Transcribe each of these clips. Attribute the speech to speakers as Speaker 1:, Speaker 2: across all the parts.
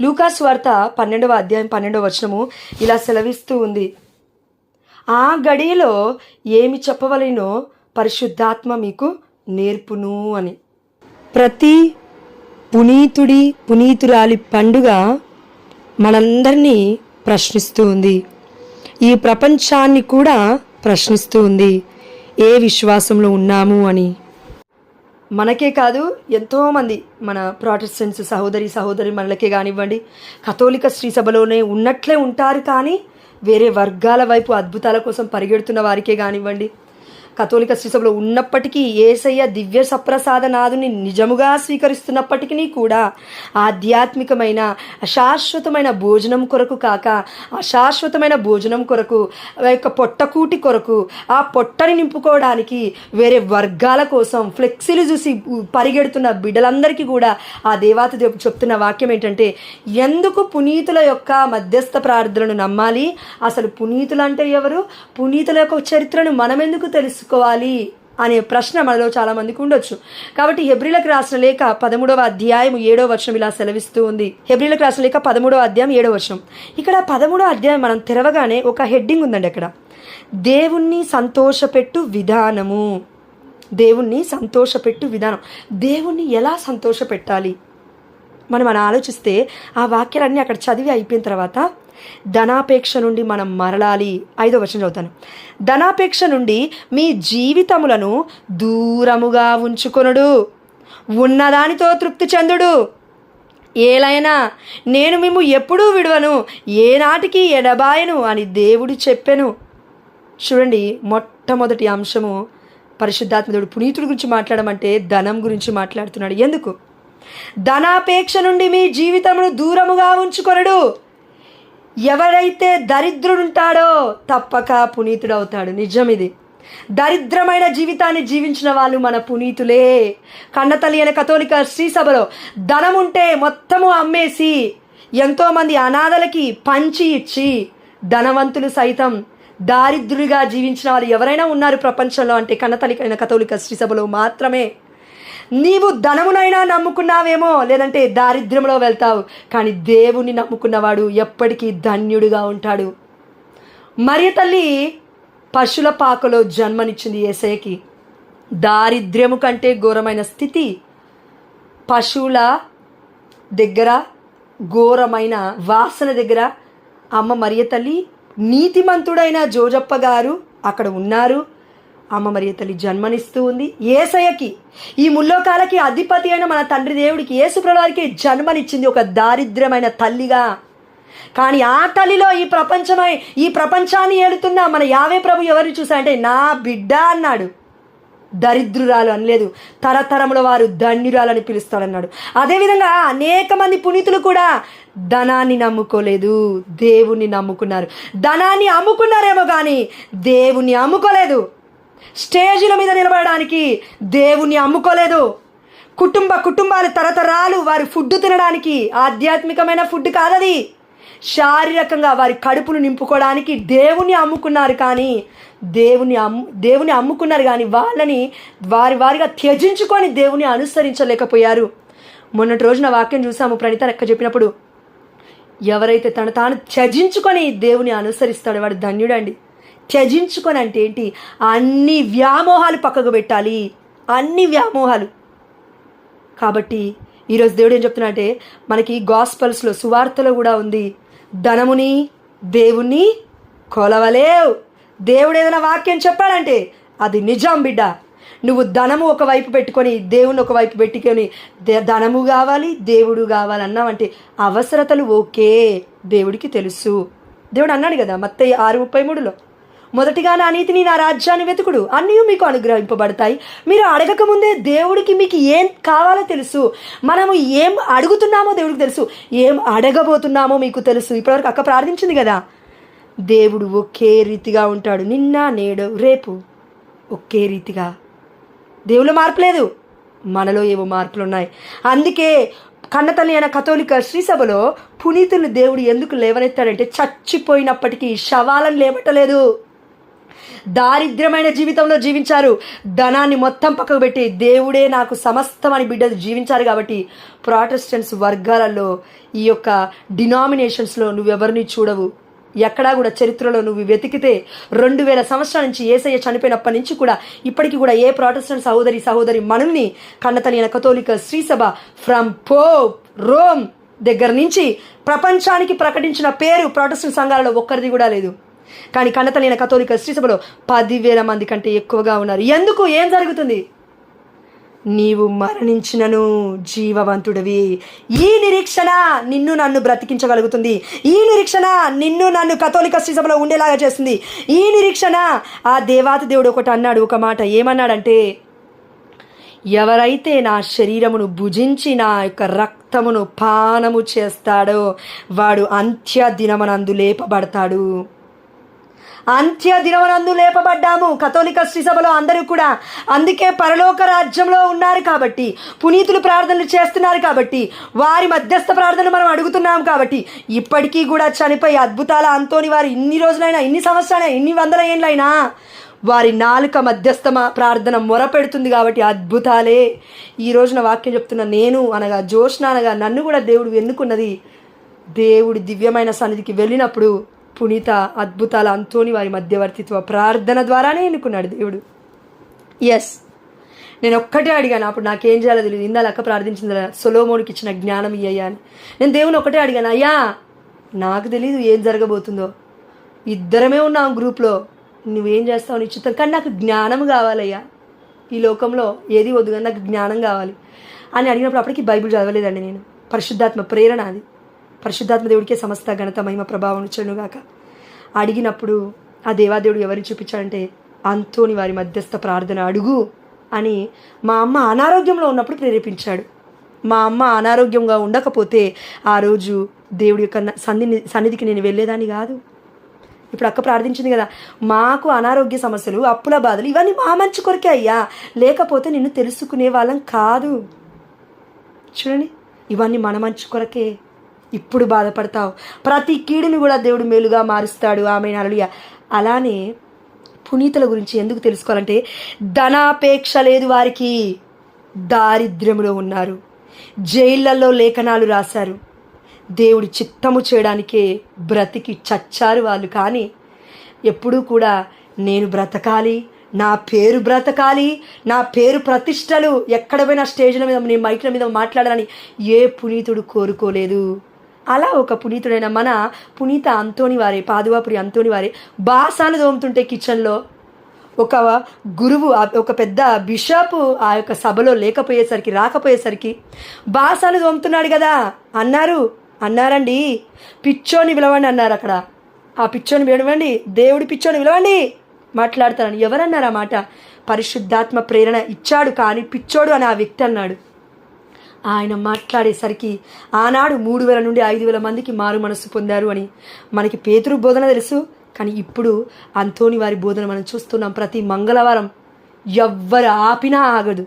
Speaker 1: లూకాసు వార్త 12వ అధ్యాయం 12వ వచనము ఇలా సెలవిస్తూ ఉంది. ఆ గడియలో ఏమి చెప్పవలెనో పరిశుద్ధాత్మ మీకు నేర్పును అని. ప్రతి పునీతురాలి పండుగ మనందరినీ ప్రశ్నిస్తూ ఉంది. ఈ ప్రపంచాన్ని కూడా ప్రశ్నిస్తూ ఉంది, ఏ విశ్వాసంలో ఉన్నాము అని. మనకే కాదు, ఎంతోమంది మన ప్రొటెస్టెంట్స్ సహోదరి మనలకే కానివ్వండి, కథోలిక శ్రీ సభలోనే ఉన్నట్లే ఉంటారు, కానీ వేరే వర్గాల వైపు అద్భుతాల కోసం పరిగెడుతున్న వారికే కానివ్వండి, కథోలిక శ్రీ సభలో ఉన్నప్పటికీ యేసయ్య దివ్య సప్రసాదనాథుని నిజముగా స్వీకరిస్తున్నప్పటికీ కూడా ఆధ్యాత్మికమైన అశాశ్వతమైన భోజనం కొరకు కాక, అశాశ్వతమైన భోజనం కొరకు, యొక్క పొట్టకూటి కొరకు, ఆ పొట్టని నింపుకోవడానికి వేరే వర్గాల కోసం ఫ్లెక్సీలు చూసి పరిగెడుతున్న బిడ్డలందరికీ కూడా ఆ దేవత చెప్తున్న వాక్యం ఏంటంటే, ఎందుకు పునీతుల యొక్క మధ్యస్థ ప్రార్థనలను నమ్మాలి? అసలు పునీతులు అంటే ఎవరు? పునీతుల యొక్క చరిత్రను మనం ఎందుకు తెలుసుకోవాలి అనే ప్రశ్న మనలో చాలా మందికి ఉండొచ్చు. కాబట్టి హెబ్రీలకు రాసిన లేఖ 13వ అధ్యాయం 7వ వచనం ఇలా సెలవిస్తూ ఉంది. హెబ్రీలకు రాసిన లేఖ 13వ అధ్యాయం 7వ వచనం. ఇక్కడ 13వ అధ్యాయం మనం తెరవగానే ఒక హెడ్డింగ్ ఉందండి. అక్కడ దేవుణ్ణి సంతోషపెట్టు విధానము. దేవుణ్ణి సంతోషపెట్టు విధానం. దేవుణ్ణి ఎలా సంతోషపెట్టాలి మనం ఆలోచిస్తే, ఆ వాక్యాలన్నీ అక్కడ చదివి అయిపోయిన తర్వాత, ధనాపేక్ష నుండి మనం మరలాలి. 5వ వచనం చదువుతాను. ధనాపేక్ష నుండి మీ జీవితములను దూరముగా ఉంచుకొనుడు, ఉన్నదానితో తృప్తి చెందుడు. ఏలైనా నేను మిమ్ము ఎప్పుడూ విడువను, ఏనాటికి ఎడబాయను అని దేవుడు చెప్పెను. చూడండి, మొట్టమొదటి అంశము పరిశుద్ధాత్మదేవుడు పునీతుడి గురించి మాట్లాడమంటే ధనం గురించి మాట్లాడుతున్నాడు. ఎందుకు? ధనాపేక్ష నుండి మీ జీవితమును దూరముగా ఉంచుకొనుడు. ఎవరైతే దరిద్రుడుంటాడో తప్పక పునీతుడవుతాడు. నిజం ఇది. దరిద్రమైన జీవితాన్ని జీవించిన వాళ్ళు మన పునీతులే. కన్నతల్లి అయిన కథోలిక శ్రీ సభలో ధనం ఉంటే మొత్తము అమ్మేసి ఎంతోమంది అనాథలకి పంచి ఇచ్చి, ధనవంతులు సైతం దారిద్రుడిగా జీవించిన వాళ్ళు ఎవరైనా ఉన్నారు ప్రపంచంలో అంటే కన్నతల్లి అయిన కథోలిక శ్రీ సభలో మాత్రమే. నీవు ధనమునైనా నమ్ముకున్నావేమో, లేదంటే దారిద్ర్యంలో వెళ్తావు, కానీ దేవుని నమ్ముకున్నవాడు ఎప్పటికీ ధన్యుడిగా ఉంటాడు. మరియ తల్లి పశువుల పాకలో జన్మనిచ్చింది యేసయ్యకి. దారిద్ర్యము కంటే ఘోరమైన స్థితి పశువుల దగ్గర, ఘోరమైన వాసన దగ్గర అమ్మ మరియ తల్లి, నీతిమంతుడైన జోజప్ప గారు అక్కడ ఉన్నారు. అమ్మ మరియ తల్లి జన్మనిస్తూ ఉంది యేసయ్యకి. ఈ ముల్లోకాలకి అధిపతి అయిన మన తండ్రి దేవుడికి, యేసు ప్రభువారికి జన్మనిచ్చింది ఒక దారిద్ర్యమైన తల్లిగా. కానీ ఆ తల్లిలో ఈ ప్రపంచాన్ని ఏలుతున్న మన యావే ప్రభు ఎవరిని చూశాడంటే, నా బిడ్డ అన్నాడు. దరిద్రురాలు అనలేదు, తరతరముల వారు ధన్యురాలని పిలుస్తాడన్నాడు. అదేవిధంగా అనేక మంది పునీతులు కూడా ధనాన్ని నమ్ముకోలేదు, దేవుణ్ణి నమ్ముకున్నారు. ధనాన్ని అమ్ముకున్నారేమో కానీ దేవుణ్ణి అమ్ముకోలేదు. స్టేజీల మీద నిలబడడానికి దేవుణ్ణి అమ్ముకోలేదు. కుటుంబాలు తరతరాలు వారి ఫుడ్ తినడానికి, ఆధ్యాత్మికమైన ఫుడ్ కాదది, శారీరకంగా వారి కడుపును నింపుకోవడానికి దేవుణ్ణి అమ్ముకున్నారు. కానీ దేవుని అమ్ముకున్నారు కానీ వాళ్ళని వారిగా త్యజించుకొని దేవుని అనుసరించలేకపోయారు. మొన్నటి రోజున వాక్యం చూసాము, ప్రణీత లెక్క చెప్పినప్పుడు, ఎవరైతే తాను త్యజించుకొని దేవుని అనుసరిస్తాడో వాడు ధన్యుడండి. త్యజించుకొని అంటే ఏంటి? అన్ని వ్యామోహాలు పక్కకు పెట్టాలి, అన్ని వ్యామోహాలు. కాబట్టి ఈరోజు దేవుడు ఏం చెప్తున్నా అంటే, మనకి గాస్పల్స్లో సువార్తలో కూడా ఉంది, ధనముని దేవుణ్ణి కొలవలేవు. దేవుడు ఏదైనా వాక్యం చెప్పాడంటే అది నిజం బిడ్డ. నువ్వు ధనము ఒకవైపు పెట్టుకొని దేవుని ఒకవైపు పెట్టుకొని ధనము కావాలి దేవుడు కావాలి అన్నావంటే అవసరతలు ఓకే, దేవుడికి తెలుసు. దేవుడు అన్నాడు కదా మత్తయి 6:33లో, మొదటిగా నా నీతిని నా రాజ్యాన్ని వెతుకుడు, అన్నీ మీకు అనుగ్రహింపబడతాయి. మీరు అడగకముందే దేవుడికి మీకు ఏం కావాలో తెలుసు. మనము ఏం అడుగుతున్నామో దేవుడికి తెలుసు, ఏం అడగబోతున్నామో మీకు తెలుసు. ఇప్పటివరకు అక్క ప్రార్థించింది కదా, దేవుడు ఒకే రీతిగా ఉంటాడు, నిన్న నేడు రేపు ఒకే రీతిగా. దేవులో మార్పు లేదు, మనలో ఏవో మార్పులు ఉన్నాయి. అందుకే కన్నతల్లి అయిన కథోలిక శ్రీ సభలో పునీతుల్ని దేవుడు ఎందుకు లేవనెత్తాడంటే, చచ్చిపోయినప్పటికీ శవాలను లేవటలేదు. దారిద్ర్యమైన జీవితంలో జీవించారు. ధనాన్ని మొత్తం పక్కకు పెట్టి దేవుడే నాకు సమస్తం అని బిడ్డలు జీవించారు. కాబట్టి ప్రొటెస్టెంట్స్ వర్గాలలో ఈ యొక్క డినామినేషన్స్లో నువ్వెవరిని చూడవు. ఎక్కడా కూడా చరిత్రలో నువ్వు వెతికితే 2000 సంవత్సరాల నుంచి యేసయ్య చనిపోయినప్పటి నుంచి కూడా ఇప్పటికీ కూడా ఏ ప్రొటెస్టెంట్ సహోదరి మనుల్ని కన్నతల్లి కథోలిక శ్రీసభ ఫ్రమ్ పోప్ రోమ్ దగ్గర నుంచి ప్రపంచానికి ప్రకటించిన పేరు ప్రొటెస్టెంట్ సంఘాలలో ఒక్కరిది కూడా లేదు. కానీ కన్నతల్లి కథోలిక శ్రీసభలో 10,000 మంది కంటే ఎక్కువగా ఉన్నారు. ఎందుకు? ఏం జరుగుతుంది? నీవు మరణించినను జీవవంతుడివి. ఈ నిరీక్షణ నిన్ను నన్ను బ్రతికించగలుగుతుంది. ఈ నిరీక్షణ నిన్ను నన్ను కథోలిక శ్రీసభలో ఉండేలాగా చేస్తుంది. ఈ నిరీక్షణ ఆ దేవాతి దేవుడు ఒకటి అన్నాడు, ఒక మాట ఏమన్నాడంటే, ఎవరైతే నా శరీరమును భుజించి నా యొక్క రక్తమును పానము చేస్తాడో వాడు అంత్య దినమనందు లేపబడతాడు. అంత్య దినమనందు లేపబడ్డాము కథోలిక శ్రీసభలో అందరూ కూడా. అందుకే పరలోక రాజ్యంలో ఉన్నారు కాబట్టి, పునీతులు ప్రార్థనలు చేస్తున్నారు కాబట్టి, వారి మధ్యస్థ ప్రార్థనలు మనం అడుగుతున్నాం కాబట్టి, ఇప్పటికీ కూడా చనిపోయి అద్భుతాల అంతోని వారు ఇన్ని రోజులైనా, ఇన్ని సంవత్సరాలైనా, ఇన్ని వందల ఏళ్ళైనా వారి నాలుక మధ్యస్థ ప్రార్థన మొరపెడుతుంది కాబట్టి అద్భుతాలే. ఈ రోజున వాక్యం చెప్తున్న నేను అనగా జోష్న అనగా నన్ను కూడా దేవుడు ఎన్నుకున్నది. దేవుడి దివ్యమైన సన్నిధికి వెళ్ళినప్పుడు పునీత అద్భుతాల అంతోని వారి మధ్యవర్తిత్వ ప్రార్థన ద్వారానే ఎన్నుకున్నాడు దేవుడు. ఎస్, నేను ఒక్కటే అడిగాను. అప్పుడు నాకేం చేయాలో తెలియదు. ఇందాక ప్రార్థించింది సొలొమోనుకి ఇచ్చిన జ్ఞానం ఇయ్యా అని. నేను దేవుని ఒకటే అడిగాను, అయ్యా నాకు తెలియదు ఏం జరగబోతుందో, ఇద్దరమే ఉన్నాం గ్రూప్లో, నువ్వేం చేస్తావు నీ చిత్తం, కానీ నాకు జ్ఞానం కావాలయ్యా. ఈ లోకంలో ఏది వద్దు కానీ నాకు జ్ఞానం కావాలి అని అడిగినప్పుడు అప్పటికి బైబిల్ చదవలేదండి నేను. పరిశుద్ధాత్మ ప్రేరణ అది. పరిశుద్ధాత్మ దేవుడికే సమస్త ఘనత మహిమ ప్రభావం చెడుగాక. అడిగినప్పుడు ఆ దేవాదేవుడు ఎవరిని చూపించాడంటే, అంతోని వారి మధ్యస్థ ప్రార్థన అడుగు అని మా అమ్మ అనారోగ్యంలో ఉన్నప్పుడు ప్రేరేపించాడు. మా అమ్మ అనారోగ్యంగా ఉండకపోతే ఆ రోజు దేవుడి యొక్క సన్నిధికి నేను వెళ్ళేదాన్ని కాదు. ఇప్పుడు అక్క ప్రార్థించింది కదా, మాకు అనారోగ్య సమస్యలు, అప్పుల బాధలు ఇవన్నీ మా మంచి కొరకే అయ్యా, లేకపోతే నిన్ను తెలుసుకునే వాళ్ళం కాదు. చూడండి, ఇవన్నీ మన మంచి కొరకే. ఇప్పుడు బాధపడతావు, ప్రతి కీడుని కూడా దేవుడు మేలుగా మారుస్తాడు. ఆమె హల్లెలూయా. అలానే పునీతుల గురించి ఎందుకు తెలుసుకోవాలంటే, ధనాపేక్ష లేదు వారికి, దారిద్ర్యంలో ఉన్నారు, జైళ్ళల్లో లేఖనాలు రాశారు, దేవుడి చిత్తము చేయడానికే బ్రతికి చచ్చారు వాళ్ళు. కానీ ఎప్పుడూ కూడా నేను బ్రతకాలి, నా పేరు బ్రతకాలి, నా పేరు ప్రతిష్టలు ఎక్కడ పోయినా స్టేజ్ల మీద, నేను మైక్ల మీద మాట్లాడాలని ఏ పునీతుడు కోరుకోలేదు. అలా ఒక పునీతుడైన మన పునీత అంతోని వారే, పాదువాపురి అంతోని వారే బాసాలు తోముతుంటే కిచెన్లో ఒక గురువు, ఒక పెద్ద బిషప్ ఆ యొక్క సభలో రాకపోయేసరికి బాసాలు తోముతున్నాడు కదా అన్నారండి, పిచ్చోని పిలవండి అన్నారు. అక్కడ ఆ పిచ్చోని పిలవండి, దేవుడి పిచ్చోని పిలవండి మాట్లాడతానని ఎవరన్నారు ఆ మాట? పరిశుద్ధాత్మ ప్రేరణ ఇచ్చాడు, కానీ పిచ్చోడు అని ఆ వ్యక్తి అన్నాడు. ఆయన మాట్లాడేసరికి ఆనాడు 3,000 నుండి 5,000 మందికి మారు మనస్సు పొందారు అని మనకి పేతురు బోధన తెలుసు. కానీ ఇప్పుడు అంతోని వారి బోధన మనం చూస్తున్నాం. ప్రతి మంగళవారం ఎవ్వరు ఆపినా ఆగదు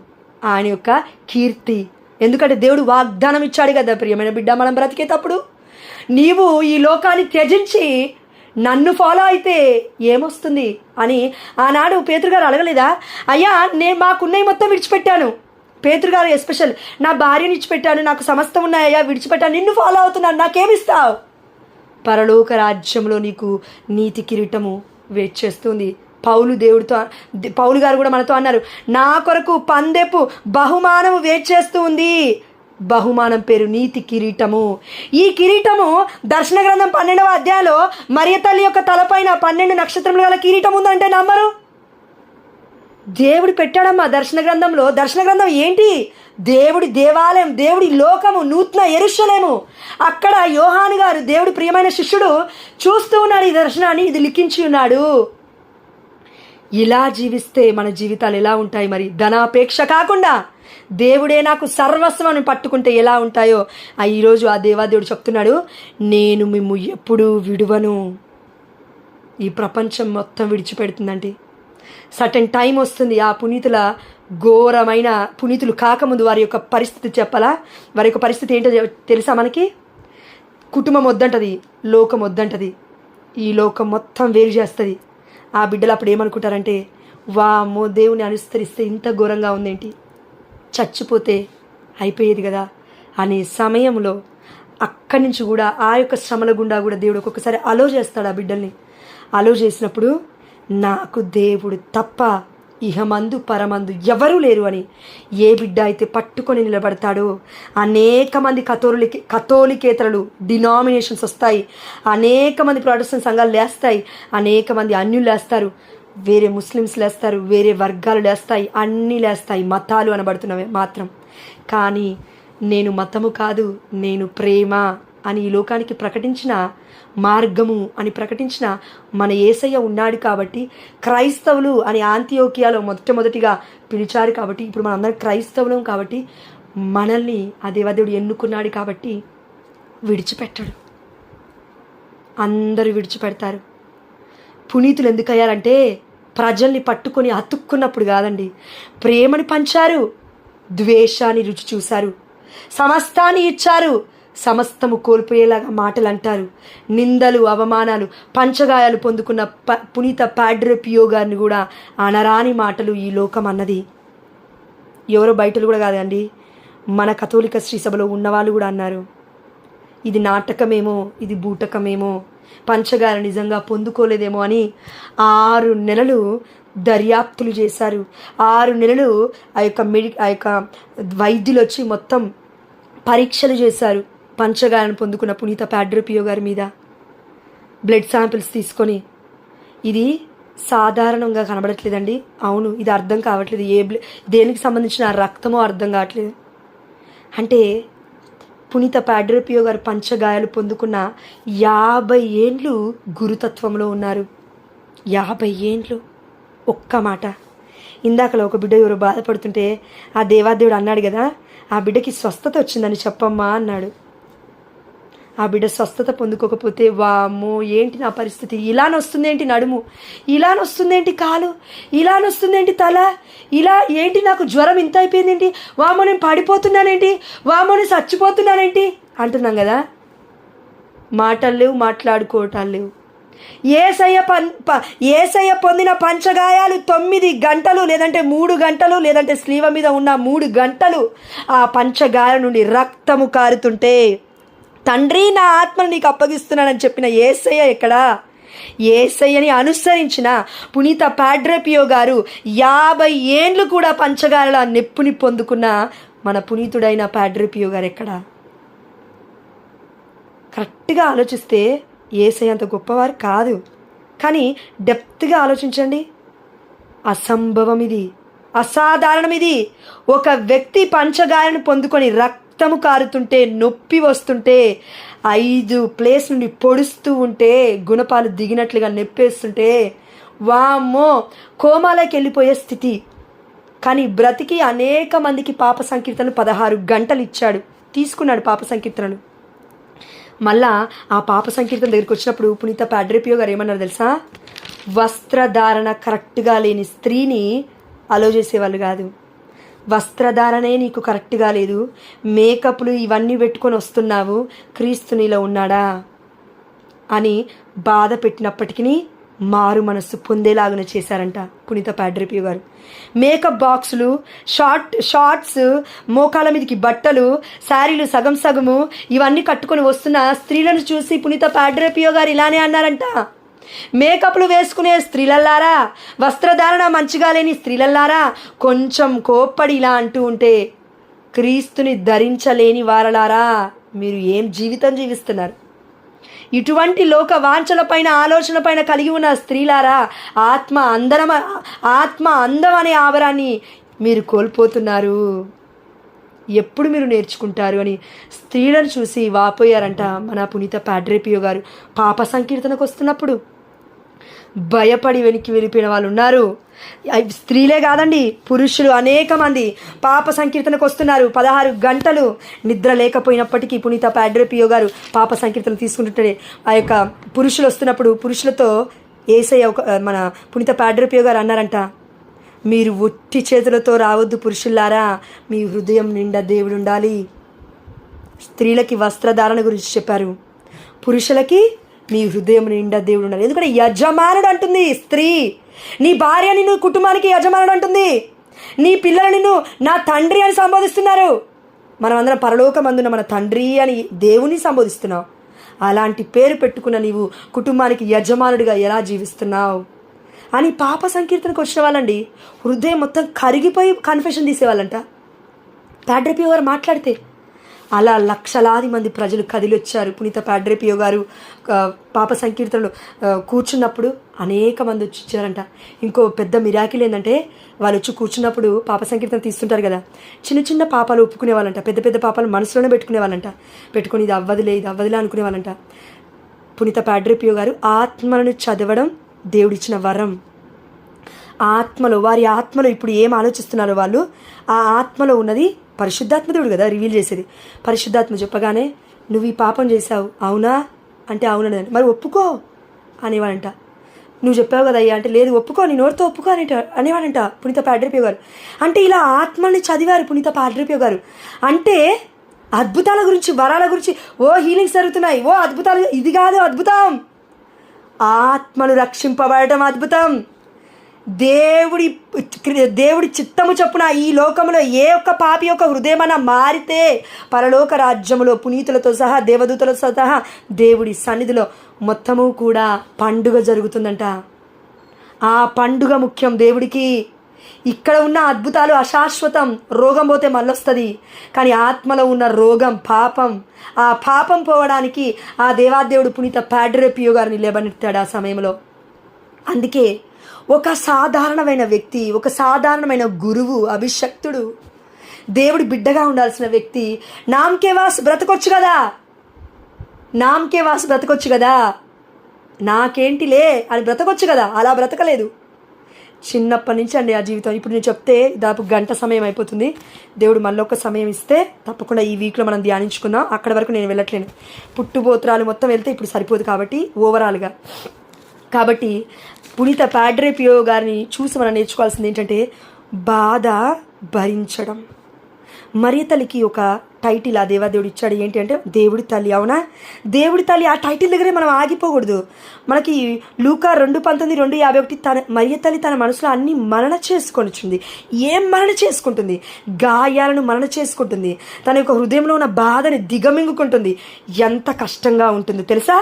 Speaker 1: ఆయన యొక్క కీర్తి. ఎందుకంటే దేవుడు వాగ్దానం ఇచ్చాడు కదా, ప్రియమైన బిడ్డ, మనం బ్రతికేటప్పుడు నీవు ఈ లోకాన్ని త్యజించి నన్ను ఫాలో అయితే ఏమొస్తుంది అని ఆనాడు పేతురు గారు అడగలేదా? అయ్యా నేను మాకున్నవి మొత్తం విడిచిపెట్టాను, పేతురు గారు ఎస్పెషల్, నా భార్యని విడిచిపెట్టాను, నాకు సమస్తం ఉన్నాయ్యా విడిచిపెట్టాను, నిన్ను ఫాలో అవుతున్నాను, నాకేమిస్తావు? పరలోక రాజ్యంలో నీకు నీతి కిరీటము వెయిట్ చేస్తుంది. పౌలు గారు కూడా మనతో అన్నారు, నా కొరకు పందెపు బహుమానము వెయిట్ చేస్తూ ఉంది. బహుమానం పేరు నీతి కిరీటము. ఈ కిరీటము దర్శన గ్రంథం 12వ అధ్యాయంలో మరియ తల్లి యొక్క తలపైన 12 నక్షత్రములు గల కిరీటం ఉందంటే నమ్మరు. దేవుడు పెట్టాడమ్మా దర్శన గ్రంథంలో. దర్శన గ్రంథం ఏంటి? దేవుడి దేవాలయం, దేవుడి లోకము, నూతన యెరూషలేము. అక్కడ యోహాను గారు, దేవుడి ప్రియమైన శిష్యుడు, చూస్తూ ఉన్నాడు ఈ దర్శనాన్ని, ఇది లిఖించి ఉన్నాడు. ఇలా జీవిస్తే మన జీవితాలు ఎలా ఉంటాయి మరి? ధనాపేక్ష కాకుండా దేవుడే నాకు సర్వస్వాన్ని పట్టుకుంటే ఎలా ఉంటాయో ఈరోజు ఆ దేవాదేవుడు చెప్తున్నాడు, నేను మిమ్ము ఎప్పుడూ విడువను. ఈ ప్రపంచం మొత్తం విడిచిపెడుతుందండి. సర్టెన్ టైం వస్తుంది. ఆ పునీతుల ఘోరమైన, పునీతులు కాకముందు వారి యొక్క పరిస్థితి చెప్పాలా? వారి యొక్క పరిస్థితి ఏంటో తెలుసా మనకి? కుటుంబం వద్దంటది, లోకం వద్దంటది, ఈ లోకం మొత్తం వేరు చేస్తుంది. ఆ బిడ్డలు అప్పుడు ఏమనుకుంటారంటే, వామ్మో దేవుని అనుసరిస్తే ఇంత ఘోరంగా ఉందేంటి, చచ్చిపోతే అయిపోయేది కదా అనే సమయంలో అక్కడి నుంచి కూడా ఆ యొక్క శ్రమల గుండా కూడా దేవుడు ఒక్కొక్కసారి అలో చేస్తాడు ఆ బిడ్డల్ని. అలో చేసినప్పుడు నాకు దేవుడు తప్ప ఇహమందు పరమందు ఎవరూ లేరు అని ఏ బిడ్డ అయితే పట్టుకొని నిలబడతాడో అనేక మంది కథోలికేతరులు డినామినేషన్స్ వస్తాయి, అనేక మంది ప్రొటెస్టెంట్ సంఘాలు లేస్తాయి, అనేక మంది అన్యులు లేస్తారు, వేరే ముస్లిమ్స్ లేస్తారు, వేరే వర్గాలు లేస్తాయి, అన్నీ లేస్తాయి, మతాలు అనబడుతున్నవి మాత్రం. కానీ నేను మతము కాదు, నేను ప్రేమ అని ఈ లోకానికి ప్రకటించిన, మార్గము అని ప్రకటించిన మన యేసయ్య ఉన్నాడు కాబట్టి, క్రైస్తవులు అని ఆంతియోకియాలో మొట్టమొదటిగా పిలిచారు కాబట్టి, ఇప్పుడు మన అందరం క్రైస్తవులం కాబట్టి, మనల్ని ఆ దేవదేవుడు ఎన్నుకున్నాడు కాబట్టి విడిచిపెట్టడు. అందరూ విడిచిపెడతారు. పునీతులు ఎందుకయ్యారంటే ప్రజల్ని పట్టుకొని అతుక్కున్నప్పుడు కాదండి, ప్రేమని పంచారు, ద్వేషాన్ని రుచి చూశారు, సమస్తాన్ని ఇచ్చారు, సమస్తము కోల్పోయేలాగా మాటలు అంటారు, నిందలు అవమానాలు పంచగాయాలు పొందుకున్న పునీత పాడ్రే పియో గారిని కూడా అనరాని మాటలు ఈ లోకం అన్నది. ఎవరో బయటలు కూడా కాదండి, మన కథోలిక శ్రీసభలో ఉన్నవాళ్ళు కూడా అన్నారు, ఇది నాటకమేమో, ఇది బూటకమేమో, పంచగాయాలు నిజంగా పొందుకోలేదేమో అని 6 నెలలు దర్యాప్తులు చేశారు. 6 నెలలు ఆ యొక్క వైద్యులు వచ్చి మొత్తం పరీక్షలు చేశారు పంచగాయాలను పొందుకున్న పునీత పాడ్రే పియో గారి మీద. బ్లడ్ శాంపిల్స్ తీసుకొని, ఇది సాధారణంగా కనబడట్లేదండి, అవును ఇది అర్థం కావట్లేదు, దేనికి సంబంధించిన రక్తమో అర్థం కావట్లేదు అంటే, పునీత పాడ్రే పియో గారు పంచగాయాలు పొందుకున్న 50 ఏండ్లు గురుతత్వంలో ఉన్నారు. 50 ఏండ్లు. ఒక్క మాట, ఇందాకలో ఒక బిడ్డ ఎవరో బాధపడుతుంటే ఆ దేవాదేవుడు అన్నాడు కదా, ఆ బిడ్డకి స్వస్థత వచ్చిందని చెప్పమ్మా అన్నాడు. ఆ బిడ్డ స్వస్థత పొందుకోకపోతే వామ్మో ఏంటి నా పరిస్థితి, ఇలా నొస్తుందేంటి నడుము, ఇలా నొస్తుందేంటి కాలు, ఇలా నొస్తుందేంటి తల, ఇలా ఏంటి నాకు జ్వరం ఇంత అయిపోయిందేంటి, వామ్మో నేను పడిపోతున్నానేంటి, వామ్మో నేను చచ్చిపోతున్నానేంటి అంటున్నాం కదా. మాటలు లేవు, మాట్లాడుకోవటాలు లేవు. యేసయ్య పొందిన పంచగాయాలు 9 గంటలు లేదంటే 3 గంటలు లేదంటే స్లీవ మీద ఉన్న 3 గంటలు ఆ పంచగాయాల నుండి రక్తము కారుతుంటే, తండ్రి నా ఆత్మను నీకు అప్పగిస్తున్నానని చెప్పిన యేసయ్య ఎక్కడా? యేసయ్యని అనుసరించిన పునీత పాడ్రే పియో గారు 50 ఏండ్లు కూడా పంచగాయాల నెప్పుని పొందుకున్న మన పునీతుడైన పాడ్రే పియో గారు ఎక్కడా? కరెక్ట్గా ఆలోచిస్తే యేసయ్య అంత గొప్పవారు కాదు, కానీ డెప్త్గా ఆలోచించండి, అసంభవం ఇది, అసాధారణం ఇది. ఒక వ్యక్తి పంచగాయాలను పొందుకొని రక్తము కారుతుంటే, నొప్పి వస్తుంటే, 5 ప్లేస్ నుండి పొడుస్తూ ఉంటే, గుణపాలు దిగినట్లుగా నొప్పేస్తుంటే, వామ్మో కోమాలోకి వెళ్ళిపోయే స్థితి. కానీ బ్రతికి అనేక మందికి పాప సంకీర్తనలు 16 గంటలు ఇచ్చాడు, తీసుకున్నాడు పాప సంకీర్తనలు. మళ్ళా ఆ పాప సంకీర్తన దగ్గరికి వచ్చినప్పుడు పునీత పాడ్రే పియో గారు ఏమన్నారు తెలుసా? వస్త్రధారణ కరెక్ట్గా లేని స్త్రీని అలో చేసేవాళ్ళు కాదు. వస్త్రధారణే నీకు కరెక్ట్గా లేదు, మేకప్లు ఇవన్నీ పెట్టుకొని వస్తున్నావు, క్రీస్తు నీలో ఉన్నాడా అని బాధ పెట్టినప్పటికీ మారు మనస్సు పొందేలాగా చేశారంట పునీత పాడ్రే పియో గారు. మేకప్ బాక్సులు, షార్ట్స్, మోకాల మీదకి బట్టలు, శారీలు సగం సగము ఇవన్నీ కట్టుకొని వస్తున్న స్త్రీలను చూసి పునీత పాడ్రే పియో గారు ఇలానే అన్నారంట, మేకప్లు వేసుకునే స్త్రీలల్లారా, వస్త్రధారణ మంచిగా లేని స్త్రీలల్లారా, కొంచెం కోప్పడి ఇలా అంటూ ఉంటే, క్రీస్తుని ధరించలేని వారలారా మీరు ఏం జీవితం జీవిస్తున్నారు? ఇటువంటి లోక వాంఛల పైన ఆలోచన పైన కలిగి ఉన్న స్త్రీలారా, ఆత్మ అందం అనే ఆవరాన్ని మీరు కోల్పోతున్నారు, ఎప్పుడు మీరు నేర్చుకుంటారు అని స్త్రీలను చూసి వాపోయారంట మన పునీత పాడ్రే పియో గారు. పాప సంకీర్తనకు వస్తున్నప్పుడు భయపడి వెనక్కి వెళ్ళిపోయిన వాళ్ళు ఉన్నారు. స్త్రీలే కాదండి, పురుషులు అనేక మంది పాప సంకీర్తనకు వస్తున్నారు. 16 గంటలు నిద్ర లేకపోయినప్పటికీ పునీత పాడ్రే పియో గారు పాప సంకీర్తన తీసుకుంటుంటే, ఆ యొక్క పురుషులు వస్తున్నప్పుడు పురుషులతో యేసయ్య మన పునీత పాడ్రే పియో గారు అన్నారంట, మీరు ఒట్టి చేతులతో రావద్దు పురుషుల్లారా, మీ హృదయం నిండా దేవుడు ఉండాలి. స్త్రీలకి వస్త్రధారణ గురించి చెప్పారు, పురుషులకి నీ హృదయం నిండా దేవుడు ఉన్నారు. ఎందుకంటే యజమానుడు అంటుంది స్త్రీ, నీ భార్య నిన్ను కుటుంబానికి యజమానుడు అంటుంది, నీ పిల్లలు నిన్ను నా తండ్రి అని సంబోధిస్తున్నారు. మనం అందరం పరలోకమందున మన తండ్రి అని దేవుని సంబోధిస్తున్నావు. అలాంటి పేరు పెట్టుకున్న నీవు కుటుంబానికి యజమానుడిగా ఎలా జీవిస్తున్నావు అని పాప సంకీర్తనకు వచ్చిన వాళ్ళండి హృదయం మొత్తం కరిగిపోయి కన్ఫెషన్ తీసేవాళ్ళంట. ప్యాడ్రే పియో గారు మాట్లాడితే అలా లక్షలాది మంది ప్రజలు కదిలొచ్చారు. పునీత ప్యాడ్రే పియో గారు పాప సంకీర్తనలు కూర్చున్నప్పుడు అనేక మంది వచ్చి ఇచ్చారంట. ఇంకో పెద్ద మిరాకిల్ ఏంటంటే వాళ్ళు వచ్చి కూర్చున్నప్పుడు పాప సంకీర్తన తీస్తుంటారు కదా, చిన్న చిన్న పాపాలు ఒప్పుకునే వాళ్ళంట, పెద్ద పెద్ద పాపాలు మనసులోనే పెట్టుకునే వాళ్ళంట. పెట్టుకుని ఇది అవ్వదులే అనుకునే వాళ్ళంట. పునీత ప్యాడ్రే పియో గారు ఆత్మలను చదవడం దేవుడిచ్చిన వరం. ఆత్మలో వారి ఆత్మలో ఇప్పుడు ఏం ఆలోచిస్తున్నారో వాళ్ళు, ఆ ఆత్మలో ఉన్నది పరిశుద్ధాత్మ దేవుడు కదా రివీల్ చేసేది. పరిశుద్ధాత్మ చెప్పగానే నువ్వు ఈ పాపం చేశావు, అవునా అంటే అవునని, మరి ఒప్పుకో అనేవాడంట. నువ్వు చెప్పావు కదా అయ్యా అంటే లేదు ఒప్పుకో, నీ నోటితో ఒప్పుకో అనేవాడంట పునీత ప్యాడ్రే పియో గారు. అంటే ఇలా ఆత్మల్ని చదివారు పునీత ప్యాడ్రే పియో గారు. అంటే అద్భుతాల గురించి, వరాల గురించి, ఓ హీలింగ్స్ జరుగుతున్నాయి, ఓ అద్భుతాలు, ఇది కాదు అద్భుతం. ఆత్మలు రక్షింపబడటం అద్భుతం. దేవుడి చిత్తము చొప్పున ఈ లోకంలో ఏ ఒక్క పాపి యొక్క హృదయమన్నా మారితే పరలోక రాజ్యములో పునీతులతో సహా దేవదూతలతో సహా దేవుడి సన్నిధిలో మొత్తము కూడా పండుగ జరుగుతుందంట. ఆ పండుగ ముఖ్యం దేవుడికి. ఇక్కడ ఉన్న అద్భుతాలు అశాశ్వతం, రోగం పోతే మళ్ళొస్తుంది. కానీ ఆత్మలో ఉన్న రోగం పాపం, ఆ పాపం పోవడానికి ఆ దేవాదేవుడు పునీత ప్యాడ్రే పియో గారిని లేబనెత్తాడు ఆ సమయంలో. అందుకే ఒక సాధారణమైన వ్యక్తి, ఒక సాధారణమైన గురువు, అభిషక్తుడు, దేవుడి బిడ్డగా ఉండాల్సిన వ్యక్తి నామకేవాస్ బ్రతకొచ్చు కదా, నాకేంటిలే అని బ్రతకొచ్చు కదా. అలా బ్రతకలేదు. చిన్నప్పటి నుంచి అండి ఆ జీవితం. ఇప్పుడు నేను చెప్తే దాదాపు గంట సమయం అయిపోతుంది. దేవుడు మళ్ళీ ఒక సమయం ఇస్తే తప్పకుండా ఈ వీక్లో మనం ధ్యానించుకుందాం. అక్కడి వరకు నేను వెళ్ళట్లేను. పుట్టుబోత్రాలు మొత్తం వెళ్తే ఇప్పుడు సరిపోదు కాబట్టి ఓవరాల్గా. కాబట్టి పునీత ప్యాడ్రే పియో గారిని చూసి మనం నేర్చుకోవాల్సింది ఏంటంటే బాధ భరించడం. మరియ తల్లికి ఒక టైటిల్ ఆ దేవాదేవుడు ఇచ్చాడు. ఏంటి అంటే దేవుడి తల్లి. అవునా, దేవుడి తల్లి. ఆ టైటిల్ దగ్గరే మనం ఆగిపోకూడదు. మనకి లూకా 2:19, 2:51 మరియ తల్లి తన మనసులో అన్ని మరణ చేసుకొనిచ్చింది. ఏం మరణ చేసుకుంటుంది? గాయాలను మరణ చేసుకుంటుంది. తన యొక్క హృదయంలో ఉన్న బాధని దిగమింగుకుంటుంది. ఎంత కష్టంగా ఉంటుందో తెలుసా?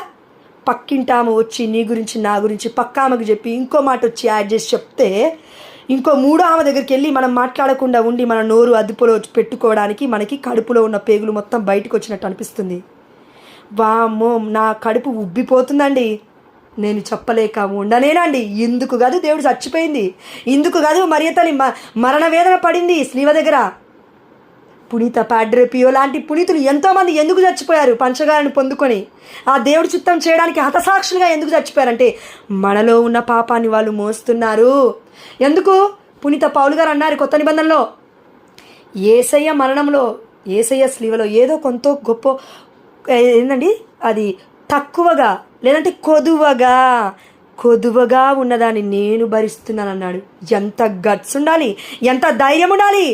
Speaker 1: పక్కింటాము వచ్చి నీ గురించి నా గురించి పక్కామకు చెప్పి ఇంకో మాట వచ్చి యాడ్ చేసి చెప్తే ఇంకో మూడో ఆమె దగ్గరికి వెళ్ళి మనం మాట్లాడకుండా ఉండి మన నోరు అదుపులో పెట్టుకోవడానికి మనకి కడుపులో ఉన్న పేగులు మొత్తం బయటకు వచ్చినట్టు అనిపిస్తుంది. వామ్మో, నా కడుపు ఉబ్బిపోతుందండి, నేను చెప్పలేక ఉండనేనండి. ఇందుకు కాదు దేవుడు చచ్చిపోయింది, ఇందుకు కాదు మరియ తల్లి మరణ వేదన పడింది స్లీవ దగ్గర. పునీత ప్యాడ్రే పియో లాంటి పునీతులు ఎంతోమంది ఎందుకు చచ్చిపోయారు? పంచగాలను పొందుకొని ఆ దేవుడి చిత్తం చేయడానికి హతసాక్షులుగా ఎందుకు చచ్చిపోయారంటే మనలో ఉన్న పాపాన్ని వాళ్ళు మోస్తున్నారు. ఎందుకు? పునీత పౌలు గారు అన్నారు కొత్త నిబంధనలో, యేసయ్య మరణంలో, యేసయ్య స్లీవలో ఏదో కొంత గొప్ప ఏంటండి అది తక్కువగా లేదంటే కొదువగా ఉన్నదాన్ని నేను భరిస్తున్నాను అన్నాడు. ఎంత గట్స్ ఉండాలి, ఎంత ధైర్యం ఉండాలి.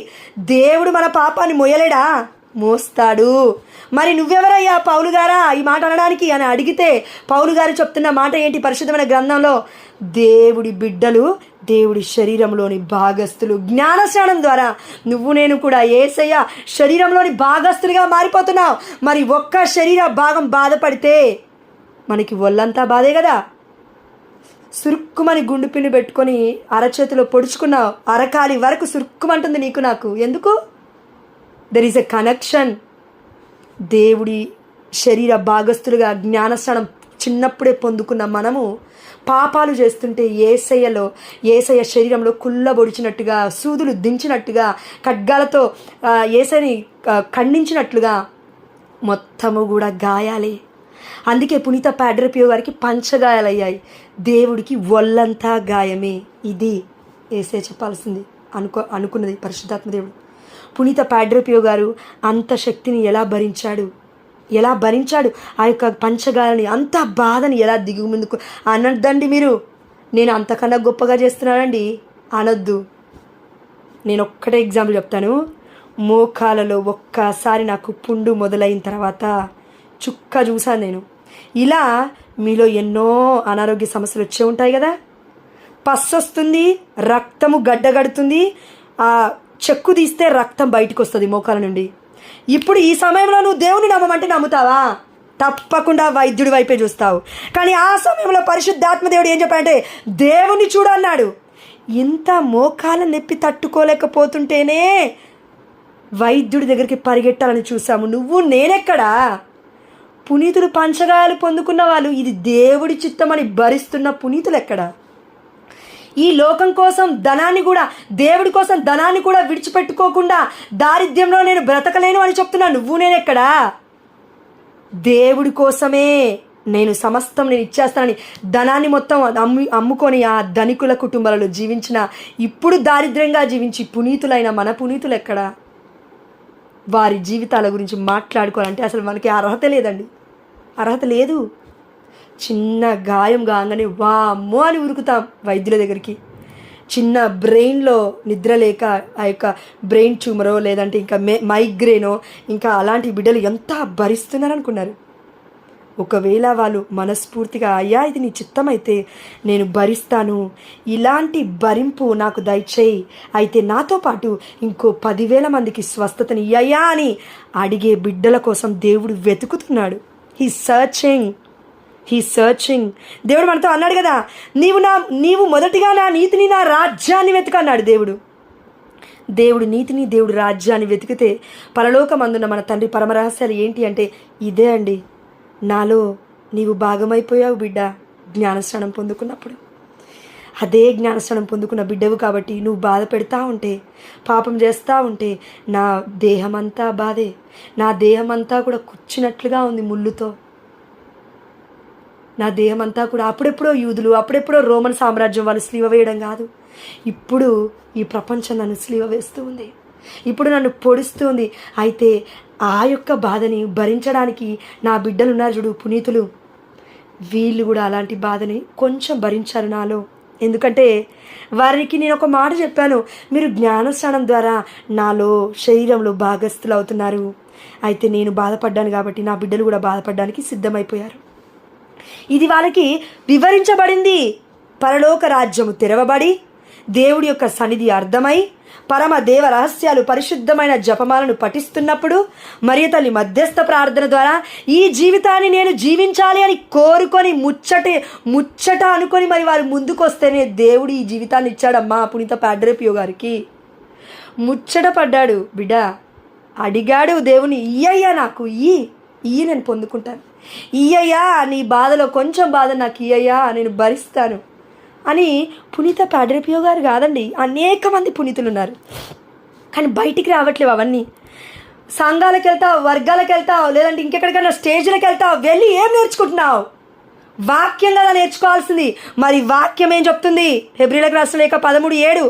Speaker 1: దేవుడు మన పాపాన్ని మోయలేడా? మోస్తాడు. మరి నువ్వెవరయ్యా పౌలు గారా ఈ మాట అనడానికి అని అడిగితే పౌలు గారు చెప్తున్న మాట ఏంటి? పరిశుద్ధమైన గ్రంథంలో దేవుడి బిడ్డలు, దేవుడి శరీరంలోని భాగస్తులు. జ్ఞానస్నానం ద్వారా నువ్వు నేను కూడా యేసయ్య శరీరంలోని భాగస్తులుగా మారిపోతున్నావు. మరి ఒక్క శరీర భాగం బాధపడితే మనకి ఒళ్ళంతా బాధే కదా. సురుక్కుమని గుండు పిండి పెట్టుకొని అరచేతిలో పొడుచుకున్నావు, అరకాలి వరకు సురుక్కుమంటుంది నీకు నాకు. ఎందుకు? There is a connection. దేవుడి శరీర భాగస్తులుగా జ్ఞానస్నానం చిన్నప్పుడే పొందుకున్న మనము పాపాలు చేస్తుంటే యేసయ్య శరీరంలో కుళ్ళబొడిచినట్టుగా, సూదులు దించినట్టుగా, ఖడ్గాలతో యేసయ్యని ఖండించినట్లుగా మొత్తము కూడా గాయాలే. అందుకే పునీత ప్యాడ్రే పియో గారికి పంచగాయాలయ్యాయి. దేవుడికి ఒళ్ళంతా గాయమే. ఇది యేసయ్య చెప్పాల్సింది అనుకున్నది పరిశుద్ధాత్మ దేవుడు. పునీత ప్యాడ్రే పియో గారు అంత శక్తిని ఎలా భరించాడు? ఆ యొక్క పంచగాయాలని, అంత బాధని ఎలా దిగు ముందుకు అనొద్దండి మీరు. నేను అంతకన్నా గొప్పగా చేస్తున్నానండి అనొద్దు. నేను ఒక్కటే ఎగ్జాంపుల్ చెప్తాను. మోకాలలో ఒక్కసారి నాకు పుండు మొదలైన తర్వాత చుక్క చూసాను నేను. ఇలా మీలో ఎన్నో అనారోగ్య సమస్యలు వచ్చే ఉంటాయి కదా. పస్సు వస్తుంది, రక్తము గడ్డగడుతుంది, ఆ చెక్కు తీస్తే రక్తం బయటకు వస్తుంది మోకాల నుండి. ఇప్పుడు ఈ సమయంలో నువ్వు దేవుని నమ్మమంటే నమ్ముతావా? తప్పకుండా వైద్యుడి వైపే చూస్తావు. కానీ ఆ సమయంలో పరిశుద్ధాత్మ దేవుడు ఏం చెప్పాడంటే దేవుని చూడు అన్నాడు. ఇంత మోకాల నొప్పి తట్టుకోలేకపోతుంటేనే వైద్యుడి దగ్గరికి పరిగెట్టాలని చూసాము. నువ్వు నేనెక్కడా? పునీతులు పంచగాయాలు పొందుకున్న వాళ్ళు ఇది దేవుడి చిత్తమని భరిస్తున్న పునీతులు ఎక్కడా? ఈ లోకం కోసం ధనాన్ని కూడా, దేవుడి కోసం ధనాన్ని కూడా విడిచిపెట్టుకోకుండా దారిద్ర్యంలో నేను బ్రతకలేను అని చెప్తున్నా నువ్వు నేనెక్కడా? దేవుడి కోసమే నేను సమస్తం నేను ఇచ్చేస్తానని ధనాన్ని మొత్తం అమ్ముకొని ఆ ధనికుల కుటుంబాలలో జీవించిన, ఇప్పుడు దారిద్ర్యంగా జీవించి పునీతులైన మన పునీతులు ఎక్కడా? వారి జీవితాల గురించి మాట్లాడుకోవాలంటే అసలు మనకి అర్హత లేదండి, అర్హత లేదు. చిన్న గాయం కాగానే వామ్మో అని ఉరుకుతాం వైద్యుల దగ్గరికి. చిన్న బ్రెయిన్లో నిద్ర లేక ఆ యొక్క బ్రెయిన్ ట్యూమరో లేదంటే ఇంకా మైగ్రేనో ఇంకా అలాంటి బిడ్డలు ఎంత భరిస్తున్నారనుకున్నారు. ఒకవేళ వాళ్ళు మనస్ఫూర్తిగా అయ్యా ఇది నీ చిత్తమైతే నేను భరిస్తాను, ఇలాంటి భరింపు నాకు దయచేయి, అయితే నాతో పాటు ఇంకో 10,000 మందికి స్వస్థతని ఇయ్యా అని అడిగే బిడ్డల కోసం దేవుడు వెతుకుతున్నాడు. He searching. దేవుడు మనతో అన్నాడు కదా, నీవు మొదటిగా నా నీతిని నా రాజ్యాన్ని వెతుకన్నాడు దేవుడు నీతిని దేవుడు రాజ్యాన్ని వెతికితే పరలోకమందున్న మన తండ్రి పరమరహస్యాలు ఏంటి అంటే ఇదే అండి. నాలో నీవు భాగమైపోయావు బిడ్డ జ్ఞానస్నానం పొందుకున్నప్పుడు. అదే జ్ఞానస్నానం పొందుకున్న బిడ్డవు కాబట్టి నువ్వు బాధ పెడతా ఉంటే, పాపం చేస్తూ ఉంటే నా దేహమంతా బాధే, నా దేహమంతా కూడా కుచ్చినట్లుగా ఉంది ముళ్ళుతో. నా దేహమంతా కూడా అప్పుడెప్పుడో యూదులు, అప్పుడెప్పుడో రోమన్ సామ్రాజ్యం వాళ్ళు స్లీవ వేయడం కాదు, ఇప్పుడు ఈ ప్రపంచం నన్ను స్లీవ వేస్తూ ఉంది, ఇప్పుడు నన్ను పొడుస్తూ ఉంది. అయితే ఆ యొక్క బాధని భరించడానికి నా బిడ్డలు ఉన్నారు చూడు పునీతులు, వీళ్ళు కూడా అలాంటి బాధని కొంచెం భరించారు నాలో. ఎందుకంటే వారికి నేను ఒక మాట చెప్పాను, మీరు జ్ఞానస్నానం ద్వారా నాలో శరీరంలో భాగస్థులు అవుతున్నారు. అయితే నేను బాధపడ్డాను కాబట్టి నా బిడ్డలు కూడా బాధపడడానికి సిద్ధమైపోయారు. ఇది వాళ్ళకి వివరించబడింది. పరలోక రాజ్యము తెరవబడి దేవుడి యొక్క సన్నిధి అర్థమై పరమ దేవ రహస్యాలు పరిశుద్ధమైన జపమాలను పఠిస్తున్నప్పుడు మరియ తల్లి మధ్యస్థ ప్రార్థన ద్వారా ఈ జీవితాన్ని నేను జీవించాలి అని కోరుకొని ముచ్చట అనుకొని మరి వారు ముందుకొస్తేనే దేవుడు ఈ జీవితాన్ని ఇచ్చాడమ్మా. పునీత పాడ్రే పియో గారికి ముచ్చట పడ్డాడు బిడ్డ, అడిగాడు దేవుని, ఇయ్యయ్యా నాకు ఇయ్యి నేను పొందుకుంటాను, ఇయ్యయ్యా నీ బాధలో కొంచెం బాధ నాకు ఇయ్యయ్యా నేను భరిస్తాను అని. పునీత పాడ్రే పియో గారు కాదండి, అనేక మంది పునీతులు ఉన్నారు, కానీ బయటికి రావట్లేవు అవన్నీ. సంఘాలకు వెళ్తావు, వర్గాలకు వెళ్తావు, లేదంటే ఇంకెక్కడికైనా స్టేజ్లకు వెళ్తావు, వెళ్ళి ఏం నేర్చుకుంటున్నావు? వాక్యం కదా నేర్చుకోవాల్సింది. మరి వాక్యం ఏం చెప్తుంది? హెబ్రీలకు రాసిన లేఖ 13:7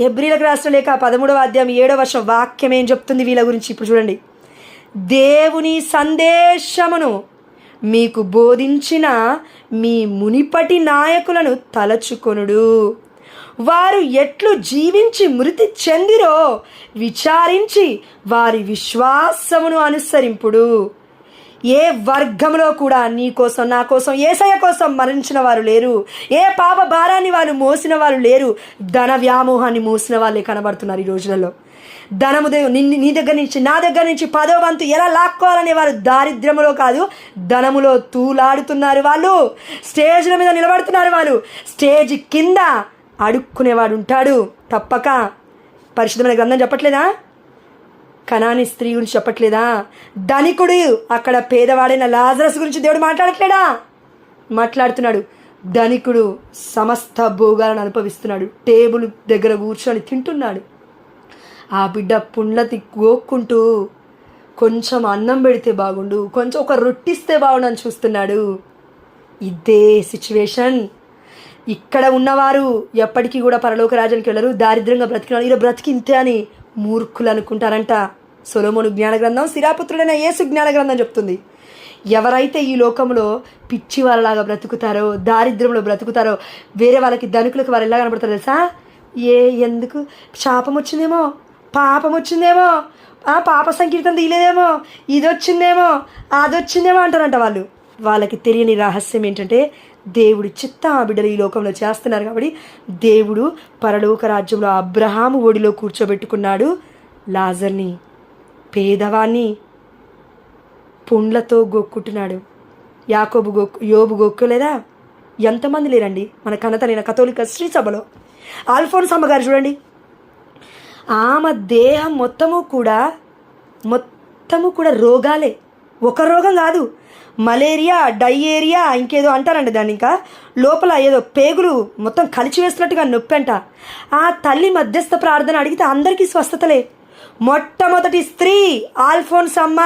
Speaker 1: హెబ్రీలకు రాసిన లేఖ 13వ అధ్యాయం 7వ వచనం వాక్యం ఏం చెప్తుంది వీళ్ళ గురించి? ఇప్పుడు చూడండి, దేవుని సందేశమును మీకు బోధించిన మీ మునిపటి నాయకులను తలచుకొనుడు, వారు ఎట్లు జీవించి మృతి చెందిరో విచారించి వారి విశ్వాసమును అనుసరింపుడు. ఏ వర్గంలో కూడా నీ కోసం నా కోసం యేసయ్య కోసం మరణించిన వారు లేరు, ఏ పాప భారాన్ని వాళ్ళు మోసిన వారు లేరు, ధన వ్యామోహాన్ని మోసిన వాళ్ళే కనబడుతున్నారు ఈ రోజులలో. ధనము నీ దగ్గర నుంచి నా దగ్గర నుంచి 10వ వంతు ఎలా లాక్కోవాలనే వారు దారిద్ర్యములో కాదు ధనములో తూలాడుతున్నారు. వాళ్ళు స్టేజ్ల మీద నిలబడుతున్నారు, వాళ్ళు స్టేజ్ కింద అడుక్కునేవాడు ఉంటాడు. తప్పక పరిశుద్ధమైన గ్రంథం చెప్పట్లేదా? కనాని స్త్రీ గురించి చెప్పట్లేదా? ధనికుడు అక్కడ పేదవాడైన లాజరస్ గురించి దేవుడు మాట్లాడట్లేదా? మాట్లాడుతున్నాడు. ధనికుడు సమస్త భోగాలను అనుభవిస్తున్నాడు, టేబుల్ దగ్గర కూర్చొని తింటున్నాడు. ఆ బిడ్డ పుండ్లతి గోక్కుంటూ కొంచెం అన్నం పెడితే బాగుండు, కొంచెం ఒక రొట్టిస్తే బాగుండు అని చూస్తున్నాడు. ఇదే సిచ్యువేషన్. ఇక్కడ ఉన్నవారు ఎప్పటికీ కూడా పరలోక రాజ్యానికి వెళ్ళరు, దారిద్ర్యంగా బ్రతికినారు, ఇలా బ్రతికింతే అని మూర్ఖులు అనుకుంటారంట. సొలొమోను జ్ఞాన గ్రంథం, సిరాపుత్రుడైన యేసు జ్ఞాన గ్రంథం చెప్తుంది. ఎవరైతే ఈ లోకంలో పిచ్చి వాళ్ళలాగా బ్రతుకుతారో, దారిద్ర్యంలో బ్రతుకుతారో, వేరే వాళ్ళకి ధనికులకు వారు ఎలా కనబడతారు తెలుసా? ఎందుకు శాపం వచ్చిందేమో, పాపం వచ్చిందేమో, పాప సంకీర్తన తీయలేదేమో, ఇది వచ్చిందేమో, అది వచ్చిందేమో అంటారంట వాళ్ళు. వాళ్ళకి తెలియని రహస్యం ఏంటంటే దేవుడి చిత్త ఆ బిడ్డలు ఈ లోకంలో చేస్తున్నారు కాబట్టి దేవుడు పరలోక రాజ్యంలో అబ్రహాము ఒడిలో కూర్చోబెట్టుకున్నాడు లాజర్ని, పేదవాన్ని పుండ్లతో గొక్కుంటున్నాడు. యోబు గొక్కలేదా? ఎంతమంది లేరండి మన కనతలైన కథోలిక శ్రీ సభలో. ఆల్ఫోన్స్ అమ్మగారు చూడండి, ఆమె దేహం మొత్తము కూడా రోగాలే. ఒక రోగం కాదు, మలేరియా, డయేరియా, ఇంకేదో అంటారండి దాన్ని, ఇంకా లోపల ఏదో పేగులు మొత్తం కలిసి వేస్తున్నట్టుగా నొప్పి అంట. ఆ తల్లి మధ్యస్థ ప్రార్థన అడిగితే అందరికీ స్వస్థతలే. మొట్టమొదటి స్త్రీ ఆల్ఫోన్స్ అమ్మ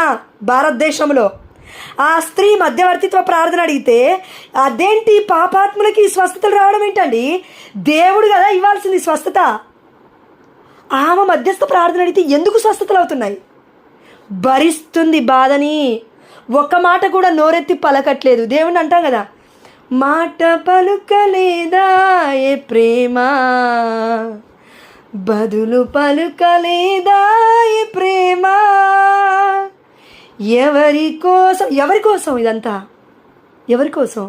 Speaker 1: భారతదేశంలో. ఆ స్త్రీ మధ్యవర్తిత్వ ప్రార్థన అడిగితే అదేంటి పాపాత్ములకి స్వస్థతలు రావడం ఏంటండి? దేవుడు కదా ఇవ్వాల్సింది స్వస్థత. ఆమె మధ్యస్థ ప్రార్థన అడిగితే ఎందుకు స్వస్థతలు అవుతున్నాయి? భరిస్తుంది బాధని, ఒక్క మాట కూడా నోరెత్తి పలకట్లేదు. దేవుని అంటాం కదా, మాట పలుకలేదా ఏ ప్రేమ, బదులు పలుకలేదా ఏ ప్రేమ. ఎవరి కోసం ఇదంతా? ఎవరి కోసం?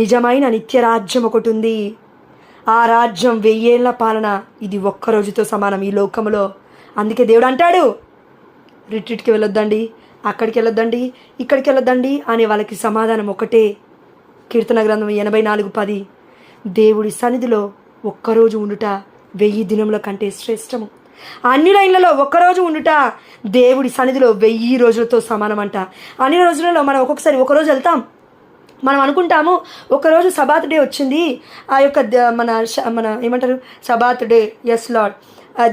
Speaker 1: నిజమైన నిత్య రాజ్యం ఒకటి ఉంది. ఆ రాజ్యం 1000 ఏళ్ల పాలన. ఇది ఒక్కరోజుతో సమానం ఈ లోకంలో. అందుకే దేవుడు అంటాడు, రిట్రీట్కి వెళ్ళొద్దండి, అక్కడికి వెళ్ళొద్దండి, ఇక్కడికి వెళ్ళొద్దండి అనే వాళ్ళకి సమాధానం ఒకటే. కీర్తన గ్రంథం 84:10, దేవుడి సన్నిధిలో ఒక్కరోజు ఉండుట 1000 దినముల కంటే శ్రేష్టము. అన్ని లైన్లలో ఒక్కరోజు ఉండుట దేవుడి సన్నిధిలో 1000 రోజులతో సమానం అంట. అన్ని రోజులలో మనం ఒక్కొక్కసారి ఒకరోజు వెళ్తాం, మనం అనుకుంటాము ఒకరోజు సబాత్ డే వచ్చింది, ఆ యొక్క మన ఏమంటారు సబాత్ డే, ఎస్ లార్డ్,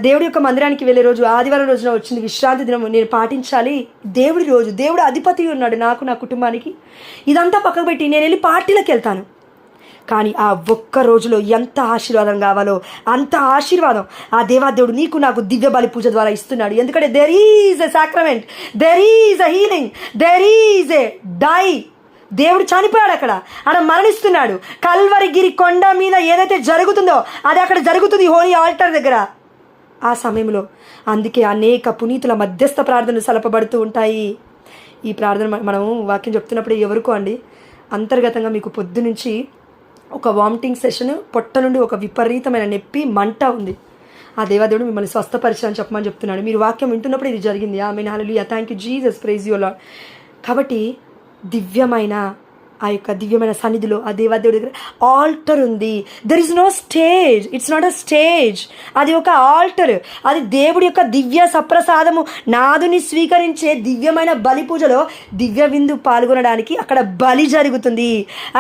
Speaker 1: దేవుడి యొక్క మందిరానికి వెళ్ళే రోజు ఆదివారం రోజున వచ్చింది, విశ్రాంతి దినం, నేను పాటించాలి, దేవుడి రోజు, దేవుడు అధిపతి ఉన్నాడు నాకు, నా కుటుంబానికి. ఇదంతా పక్కకు పెట్టి నేను వెళ్ళి పార్టీలకు వెళ్తాను. కానీ ఆ ఒక్క రోజులో ఎంత ఆశీర్వాదం కావాలో అంత ఆశీర్వాదం ఆ దేవాదేవుడు నీకు నాకు దివ్య బలి పూజ ద్వారా ఇస్తున్నాడు. ఎందుకంటే there is a sacrament, there is a healing, there is a die. దేవుడు చనిపోయాడు, అక్కడ మరణిస్తున్నాడు. కల్వరిగిరి కొండ మీద ఏదైతే జరుగుతుందో అది అక్కడ జరుగుతుంది, హోలీ ఆల్టర్ దగ్గర ఆ సమయంలో. అందుకే అనేక పునీతుల మధ్యస్థ ప్రార్థనలు సలపబడుతూ ఉంటాయి. ఈ ప్రార్థన మనము వాక్యం చెప్తున్నప్పుడు ఎవరికో అండి, అంతర్గతంగా మీకు పొద్దు నుంచి ఒక వామిటింగ్ సెషన్, పొట్ట నుండి ఒక విపరీతమైన నొప్పి, మంట ఉంది. ఆ దేవాదేవుడు మిమ్మల్ని స్వస్థపరిచాలని చెప్పమని చెప్తున్నాడు. మీరు వాక్యం వింటున్నప్పుడు ఇది జరిగింది. Amen, hallelujah, thank you Jesus, praise you Lord. కాబట్టి దివ్యమైన ఆ యొక్క దివ్యమైన సన్నిధిలో ఆ దేవాదేవుడి దగ్గర ఆల్టర్ ఉంది. There is no stage, it's not a stage, అది ఒక ఆల్టర్. అది దేవుడి యొక్క దివ్య సప్రసాదము, నాదుని స్వీకరించే దివ్యమైన బలి పూజలో దివ్య విందు పాల్గొనడానికి అక్కడ బలి జరుగుతుంది,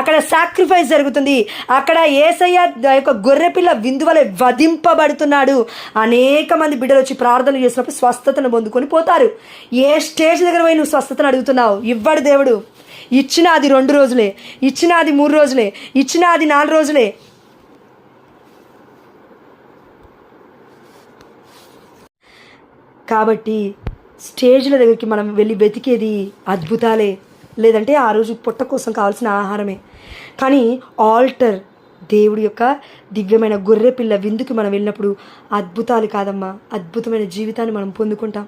Speaker 1: అక్కడ సాక్రిఫైస్ జరుగుతుంది, అక్కడ యేసయ్య యొక్క గొర్రెపిల్ల విందు వలె వధింపబడుతున్నాడు. అనేక మంది బిడ్డలు వచ్చి ప్రార్థన చేసినప్పుడు స్వస్థతను పొందుకొని పోతారు. ఏ స్టేజ్ దగ్గర పోయి నువ్వు స్వస్థతను అడుగుతున్నావు? ఇవ్వడు దేవుడు. ఇచ్చిన అది 2 రోజులే, ఇచ్చిన అది 3 రోజులే, ఇచ్చిన అది 4 రోజులే. కాబట్టి స్టేజ్ల దగ్గరికి మనం వెళ్ళి వెతికేది అద్భుతాలే, లేదంటే ఆ రోజు పొట్ట కోసం కావాల్సిన ఆహారమే. కానీ ఆల్టర్, దేవుడి యొక్క దివ్యమైన గొర్రెపిల్ల విందుకి మనం వెళ్ళినప్పుడు అద్భుతాలు కాదమ్మా, అద్భుతమైన జీవితాన్ని మనం పొందుకుంటాం.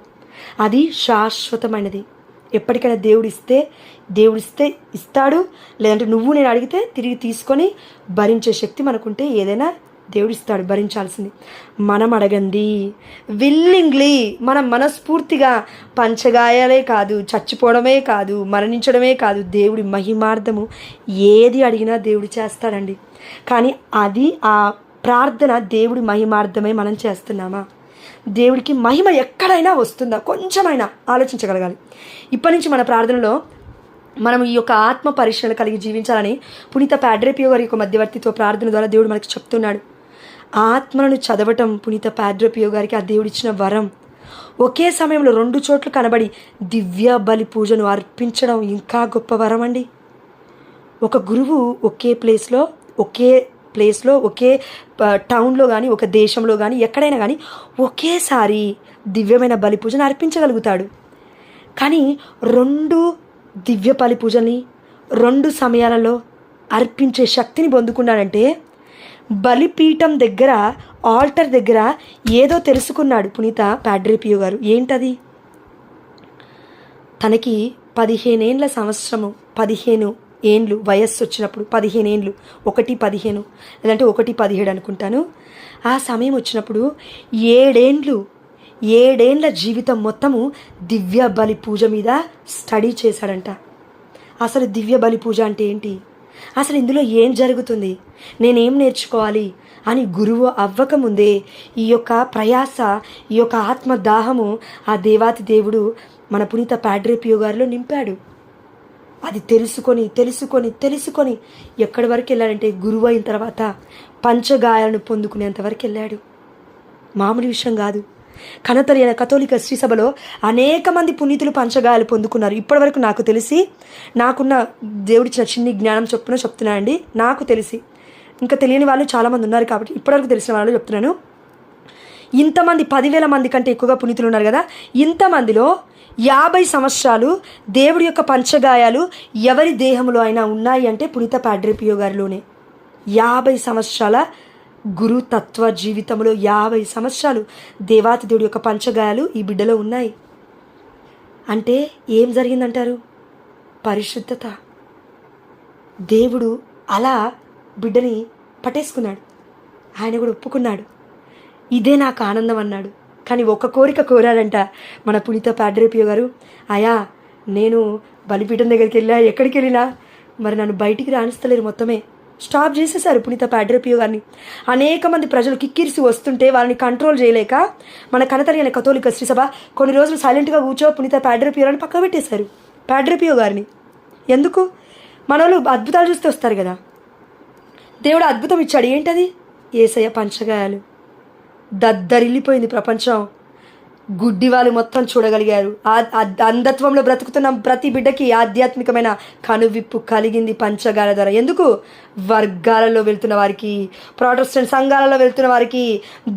Speaker 1: అది శాశ్వతమైనది. ఎప్పటికైనా దేవుడిస్తే ఇస్తాడు, లేదంటే నువ్వు నేను అడిగితే తిరిగి తీసుకొని భరించే శక్తి మనకుంటే ఏదైనా దేవుడిస్తాడు, భరించాల్సింది. మనం అడగండి విల్లింగ్లీ, మనం మనస్ఫూర్తిగా, పంచగాయాలే కాదు, చచ్చిపోవడమే కాదు, మరణించడమే కాదు, దేవుడి మహిమార్థము ఏది అడిగినా దేవుడు చేస్తాడండి. కానీ అది ఆ ప్రార్థన దేవుడి మహిమార్థమే మనం చేస్తున్నామా? దేవుడికి మహిమ ఎక్కడైనా వస్తుందా? కొంచెమైనా ఆలోచించగలగాలి. ఇప్పటి నుంచి మన ప్రార్థనలో మనం ఈ యొక్క ఆత్మ పరిశీలన కలిగి జీవించాలని పునీత పాడ్రే పియో గారి యొక్క మధ్యవర్తిత్వ ప్రార్థన ద్వారా దేవుడు మనకి చెప్తున్నాడు. ఆత్మలను చదవటం పునీత పాడ్రే పియో గారికి ఆ దేవుడిచ్చిన వరం. ఒకే సమయంలో 2 చోట్ల కనబడి దివ్య బలి పూజను అర్పించడం ఇంకా గొప్ప వరం అండి. ఒక గురువు ఒకే ప్లేస్లో ఒకే టౌన్లో కానీ, ఒక దేశంలో కానీ, ఎక్కడైనా కానీ ఒకేసారి దివ్యమైన బలి పూజను అర్పించగలుగుతాడు. కానీ 2 దివ్య బలి పూజని 2 సమయాలలో అర్పించే శక్తిని పొందుకున్నాడంటే బలిపీఠం దగ్గర, ఆల్టర్ దగ్గర ఏదో తెలుసుకున్నాడు పునీత పాడ్రే పియో గారు. ఏంటది? తనకి 15 ఏళ్ల సంవత్సరము, 15 ఏండ్లు వయస్సు వచ్చినప్పుడు, 15 ఏండ్లు, 1-15 లేదంటే 1-17 అనుకుంటాను. ఆ సమయం వచ్చినప్పుడు 7 ఏండ్ల జీవితం మొత్తము దివ్య బలి పూజ మీద స్టడీ చేశాడంట. అసలు దివ్య బలి పూజ అంటే ఏంటి, అసలు ఇందులో ఏం జరుగుతుంది, నేనేం నేర్చుకోవాలి అని గురువు అవ్వకముందే ఈ యొక్క ప్రయాస, ఈ యొక్క ఆత్మదాహము ఆ దేవాతి దేవుడు మన పునీత పాడ్రే పియో గారిలో నింపాడు. అది తెలుసుకొని ఎక్కడి వరకు వెళ్ళాడంటే గురువు అయిన తర్వాత పంచగాయాలను పొందుకునేంత వరకు వెళ్ళాడు. మామూలు విషయం కాదు. కనతలి అయిన కథోలిక శ్రీ సభలో అనేక మంది పునీతులు పంచగాయాలు పొందుకున్నారు. ఇప్పటివరకు నాకు తెలిసి, నాకున్న దేవుడిచ్చిన చిన్ని జ్ఞానం చొప్పున చెప్తున్నా అండి, నాకు తెలిసి, ఇంకా తెలియని వాళ్ళు చాలామంది ఉన్నారు కాబట్టి ఇప్పటివరకు తెలిసిన వాళ్ళు చెప్తున్నాను. ఇంతమంది 10,000 మంది కంటే ఎక్కువగా పునీతులు ఉన్నారు కదా, ఇంతమందిలో 50 సంవత్సరాలు దేవుడి యొక్క పంచగాయాలు ఎవరి దేహంలో అయినా ఉన్నాయి అంటే పునీత పాడ్రే పియో గారిలోనే. 50 సంవత్సరాల గురుతత్వ జీవితంలో 50 సంవత్సరాలు దేవాతి దేవుడి యొక్క పంచగాయాలు ఈ బిడ్డలో ఉన్నాయి. అంటే ఏం జరిగిందంటారు? పరిశుద్ధత. దేవుడు అలా బిడ్డని పట్టేసుకున్నాడు. ఆయన కూడా ఒప్పుకున్నాడు. ఇదే నాకు ఆనందం అన్నాడు. కానీ ఒక కోరిక కోరాడంట మన పునీత పాడ్రే పియో గారు. అయా, నేను బలిపీఠం దగ్గరికి ఎక్కడికి వెళ్ళినా మరి నన్ను బయటికి రాణిస్తలేరు, మొత్తమే స్టాప్ చేసేసారు పునీత పాడ్రే పియో గారిని. అనేక మంది ప్రజలు కిక్కిరిసి వస్తుంటే వాళ్ళని కంట్రోల్ చేయలేక మన కనతలి అయిన కథోలిక శ్రీ సభ కొన్ని రోజులు సైలెంట్గా కూర్చో పునీత పాడ్రే పియో గారిని పక్క పెట్టేశారు. పాడ్రే పియో గారిని ఎందుకు? మన వాళ్ళు అద్భుతాలు చూస్తే వస్తారు కదా. దేవుడు అద్భుతం ఇచ్చాడు. ఏంటది? యేసయ్య పంచగాయాలు. దద్దరిల్లిపోయింది ప్రపంచం. గుడ్డి వాళ్ళు మొత్తం చూడగలిగారు. అంధత్వంలో బ్రతుకుతున్న ప్రతి బిడ్డకి ఆధ్యాత్మికమైన కనువిప్పు కలిగింది పంచగాల ద్వారా. ఎందుకు? వర్గాలలో వెళ్తున్న వారికి, ప్రొటెస్టెంట్ సంఘాలలో వెళ్తున్న వారికి,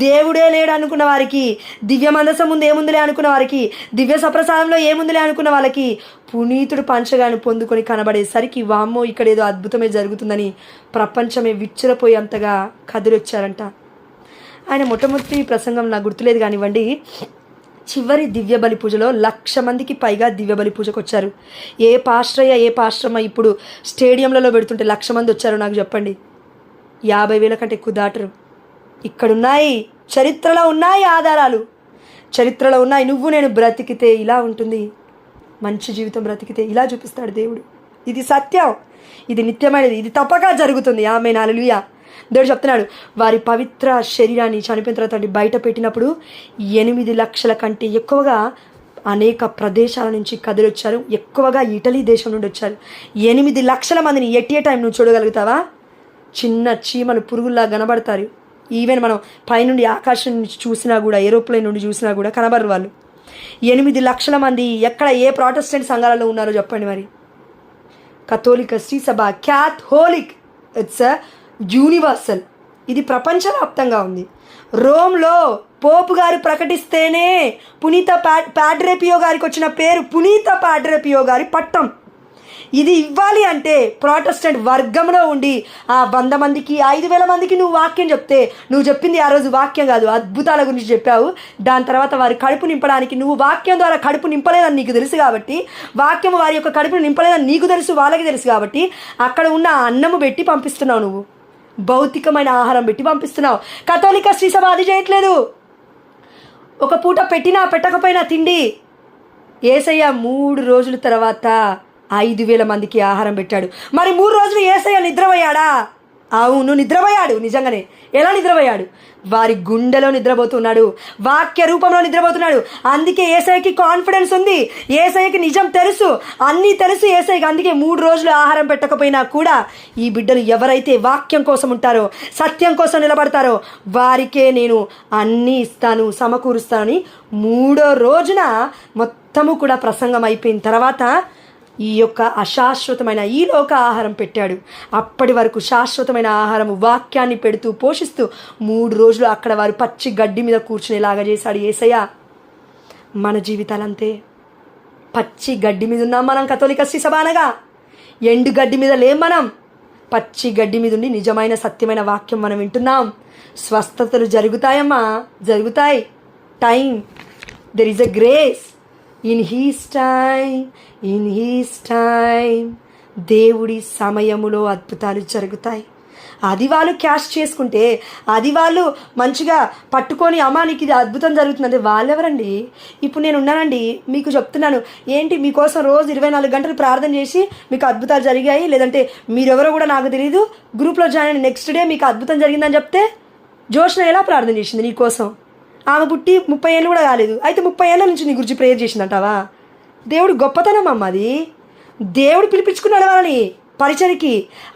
Speaker 1: దేవుడే లేడు అనుకున్న వారికి, దివ్య మందసం ముందు ఏముందిలే అనుకున్న వారికి, దివ్య సప్రసాదంలో ఏముందిలే అనుకున్న వాళ్ళకి పునీతుడు పంచగాను పొందుకొని కనబడేసరికి వామ్మో, ఇక్కడ ఏదో అద్భుతమే జరుగుతుందని ప్రపంచమే విచ్చిరపోయేంతగా కదిలొచ్చారంట. ఆయన మొట్టమొదటి ప్రసంగం నాకు గుర్తులేదు కానివ్వండి, చివరి దివ్య బలి పూజలో 1,00,000 మందికి పైగా దివ్య బలి పూజకు వచ్చారు. ఏ పాస్టరమ్మ ఇప్పుడు స్టేడియంలలో పెడుతుంటే 1,00,000 మంది వచ్చారు నాకు చెప్పండి. 50,000 కంటే ఎక్కువ దాటరు. ఇక్కడున్నాయి, చరిత్రలో ఉన్నాయి ఆధారాలు, చరిత్రలో ఉన్నాయి. నువ్వు నేను బ్రతికితే ఇలా ఉంటుంది, మంచి జీవితం బ్రతికితే ఇలా చూపిస్తాడు దేవుడు. ఇది సత్యం, ఇది నిత్యమైనది, ఇది తప్పక జరుగుతుంది. ఆమేన్, హల్లెలూయా. దేవుడు చెప్తున్నాడు, వారి పవిత్ర శరీరాన్ని చనిపోయిన తర్వాత బయట పెట్టినప్పుడు 8 లక్షల కంటే ఎక్కువగా అనేక ప్రదేశాల నుంచి కదిలొచ్చారు. ఎక్కువగా ఇటలీ దేశం నుండి వచ్చారు. 8 లక్షల మందిని ఎట్ ఏ టైం నువ్వు చూడగలుగుతావా? చిన్న చీమలు పురుగుల్లా కనబడతారు. ఈవెన్ మనం పైనుండి ఆకాశం నుంచి చూసినా కూడా, ఏరోప్లేన్ నుండి చూసినా కూడా కనబడరు వాళ్ళు. 8 లక్షల మంది ఎక్కడ ఏ ప్రొటెస్టెంట్ సంఘాలలో ఉన్నారో చెప్పండి. మరి కథోలిక శ్రీ సభ క్యాథోలిక్, ఇట్స్ యూనివర్సల్, ఇది ప్రపంచవ్యాప్తంగా ఉంది. రోమ్లో పోపు గారు ప్రకటిస్తేనే పునీత పాడ్రే పియో గారికి వచ్చిన పేరు పునీత పాడ్రే పియో గారి పట్టం. ఇది ఇవ్వాలి అంటే ప్రొటెస్టెంట్ వర్గంలో ఉండి ఆ 100 మందికి 5,000 మందికి నువ్వు వాక్యం చెప్తే, నువ్వు చెప్పింది ఆ రోజు వాక్యం కాదు, అద్భుతాల గురించి చెప్పావు. దాని తర్వాత వారి కడుపు నింపడానికి నువ్వు వాక్యం ద్వారా కడుపు నింపలేదని నీకు తెలుసు కాబట్టి, వాక్యం వారి యొక్క కడుపును నింపలేదని నీకు తెలుసు, వాళ్ళకి తెలుసు కాబట్టి అక్కడ ఉన్న అన్నము పెట్టి పంపిస్తున్నావు, నువ్వు భౌతికమైన ఆహారం పెట్టి పంపిస్తున్నావు. కథోలిక శ్రీ సభ అది చేయట్లేదు. ఒక పూట పెట్టినా పెట్టకపోయినా తిండి. యేసయ్య 3 రోజుల తర్వాత 5,000 మందికి ఆహారం పెట్టాడు. మరి 3 రోజులు యేసయ్య నిద్రపోయాడా? అవును, నిద్రపోయాడు. నిజంగానే. ఎలా నిద్రపోయాడు? వారి గుండెలో నిద్రపోతున్నాడు, వాక్య రూపంలో నిద్రపోతున్నాడు. అందుకే యేసయ్యకి కాన్ఫిడెన్స్ ఉంది, యేసయ్యకి నిజం తెలుసు, అన్నీ తెలుసు యేసయ్యకి. అందుకే 3 రోజులు ఆహారం పెట్టకపోయినా కూడా ఈ బిడ్డలు ఎవరైతే వాక్యం కోసం ఉంటారో, సత్యం కోసం నిలబడతారో వారికే నేను అన్నీ ఇస్తాను, సమకూరుస్తానని 3వ రోజున మొత్తము కూడా ప్రసంగం అయిపోయిన తర్వాత ఈ యొక్క అశాశ్వతమైన ఈ లోక ఆహారం పెట్టాడు. అప్పటి వరకు శాశ్వతమైన ఆహారం వాక్యాన్ని పెడుతూ పోషిస్తూ 3 రోజులు అక్కడ వారు పచ్చి గడ్డి మీద కూర్చునేలాగా చేశాడు యేసయ్య. మన జీవితాలంతే. పచ్చి గడ్డి మీద ఉన్నాం మనం కథోలిక శ్రీ సభ అనగా. ఎండు గడ్డి మీద లేం మనం, పచ్చి గడ్డి మీద ఉండి నిజమైన సత్యమైన వాక్యం మనం వింటున్నాం. స్వస్థతలు జరుగుతాయమ్మా, జరుగుతాయి. Time, there is a grace. In his time దేవుడి సమయములో అద్భుతాలు జరుగుతాయి. అది వాళ్ళు క్యాష్ చేసుకుంటే, అది వాళ్ళు మంచిగా పట్టుకొని అమ్మా నీకు ఇది అద్భుతం జరుగుతుందంటే వాళ్ళెవరండి? ఇప్పుడు నేను ఉన్నానండి, మీకు చెప్తున్నాను ఏంటి, మీకోసం రోజు 24 గంటలు ప్రార్థన చేసి మీకు అద్భుతాలు జరిగాయి, లేదంటే మీరెవరో కూడా నాకు తెలియదు, గ్రూప్లో జాయిన్ అయిన నెక్స్ట్ డే మీకు అద్భుతం జరిగిందని చెప్తే జోష్న ఎలా ప్రార్థన చేసింది నీకోసం? ఆమె పుట్టి 30 ఏళ్ళు కూడా కాలేదు, అయితే 30 ఏళ్ళ నుంచి నీ గురించి ప్రేయర్ చేసిందంటావా? దేవుడు గొప్పతనం అమ్మ అది. దేవుడు పిలిపించుకున్నాడు వాళ్ళని పరిచర్కి.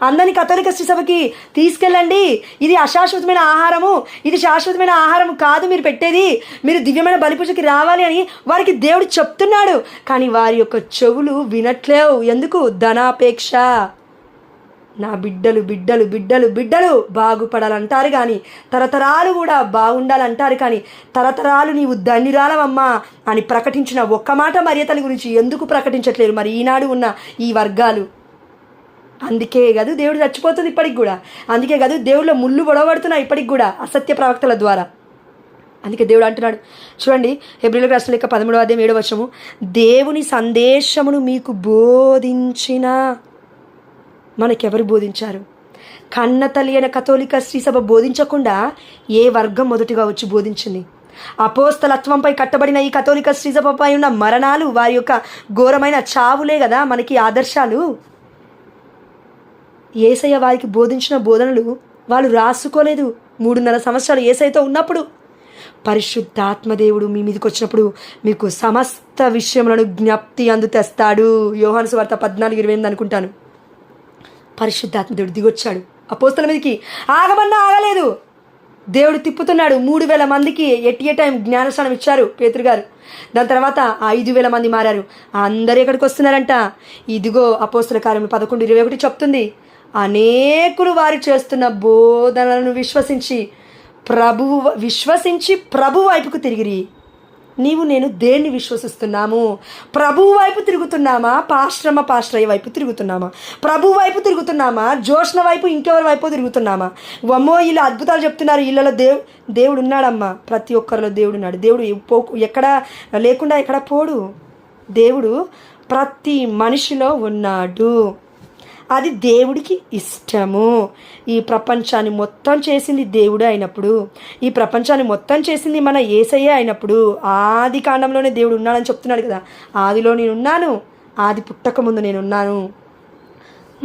Speaker 1: అందరినీ కథోలిక శ్రీ సభకి తీసుకెళ్ళండి, ఇది అశాశ్వతమైన ఆహారము, ఇది శాశ్వతమైన ఆహారం కాదు మీరు పెట్టేది, మీరు దివ్యమైన బలిపూజకి రావాలి అని వారికి దేవుడు చెప్తున్నాడు. కానీ వారి యొక్క చెవులు వినట్లేవు. ఎందుకు? ధనాపేక్ష. నా బిడ్డలు బిడ్డలు బిడ్డలు బిడ్డలు బాగుపడాలంటారు కానీ, తరతరాలు కూడా బాగుండాలంటారు కానీ, తరతరాలు నీవు ధన్యురాలవమ్మా అని ప్రకటించిన ఒక్క మాట మరియతల్లి గురించి ఎందుకు ప్రకటించట్లేరు మరి ఈనాడు ఉన్న ఈ వర్గాలు? అందుకే కాదు దేవుడు చచ్చిపోతుంది ఇప్పటికి కూడా, అందుకే కాదు దేవుళ్ళు ముళ్ళు గొడవడుతున్నాయి ఇప్పటికి కూడా అసత్య ప్రవక్తల ద్వారా. అందుకే దేవుడు అంటున్నాడు చూడండి, హెబ్రీయులకు రాసిన లేఖ 13:7 దేవుని సందేశమును మీకు బోధించిన. మనకెవరు బోధించారు? కన్న తల్లి అయిన కథోలిక శ్రీసభ బోధించకుండా ఏ వర్గం మొదటిగా వచ్చి బోధించింది? అపోస్తలత్వంపై కట్టబడిన ఈ కథోలిక శ్రీసభపై ఉన్న మరణాలు, వారి యొక్క ఘోరమైన చావులే కదా మనకి ఆదర్శాలు. యేసయ్య వారికి బోధించిన బోధనలు వాళ్ళు రాసుకోలేదు. 3.5 సంవత్సరాలు యేసయ్యతో ఉన్నప్పుడు పరిశుద్ధాత్మదేవుడు మీ మీదకి వచ్చినప్పుడు మీకు సమస్త విషయములను జ్ఞప్తి అందు తెస్తాడు. యోహాను సువార్త 14:28 అనుకుంటాను. పరిశుద్ధాత్మదేవుడు దిగొచ్చాడు అపోస్తల మీదకి. ఆగమన్నా ఆగలేదు, దేవుడు తిప్పుతున్నాడు. 3,000 మందికి ఎట్ ఏ టైం జ్ఞానస్నానం ఇచ్చారు పేతురు గారు. దాని తర్వాత 5,000 మంది మారారు. అందరు ఎక్కడికి వస్తున్నారంట? ఇదిగో అపోస్తల కార్యం 11:21 చెప్తుంది, అనేకులు వారు చేస్తున్న బోధనలను విశ్వసించి ప్రభువు వైపుకు తిరిగిరి. నీవు నేను దేన్ని విశ్వసిస్తున్నాము? ప్రభువు వైపు తిరుగుతున్నామా? పాస్టరయ్య వైపు తిరుగుతున్నామా? ప్రభువు వైపు తిరుగుతున్నామా? జోష్న వైపు ఇంకెవరి వైపు తిరుగుతున్నామా? వమ్మో వీళ్ళు అద్భుతాలు చెప్తున్నారు, వీళ్ళలో దేవుడు ఉన్నాడమ్మా. ప్రతి ఒక్కరిలో దేవుడు ఉన్నాడు. దేవుడు ఎక్కడ లేకుండా ఎక్కడ పోడు. దేవుడు ప్రతి మనిషిలో ఉన్నాడు. అది దేవుడికి ఇష్టము. ఈ ప్రపంచాన్ని మొత్తం చేసింది దేవుడే అయినప్పుడు, ఈ ప్రపంచాన్ని మొత్తం చేసింది మన యేసయ్య అయినప్పుడు, ఆది కాండంలోనే దేవుడు ఉన్నాడని చెప్తున్నాడు కదా. ఆదిలో నేనున్నాను, ఆది పుట్టకముందు నేనున్నాను.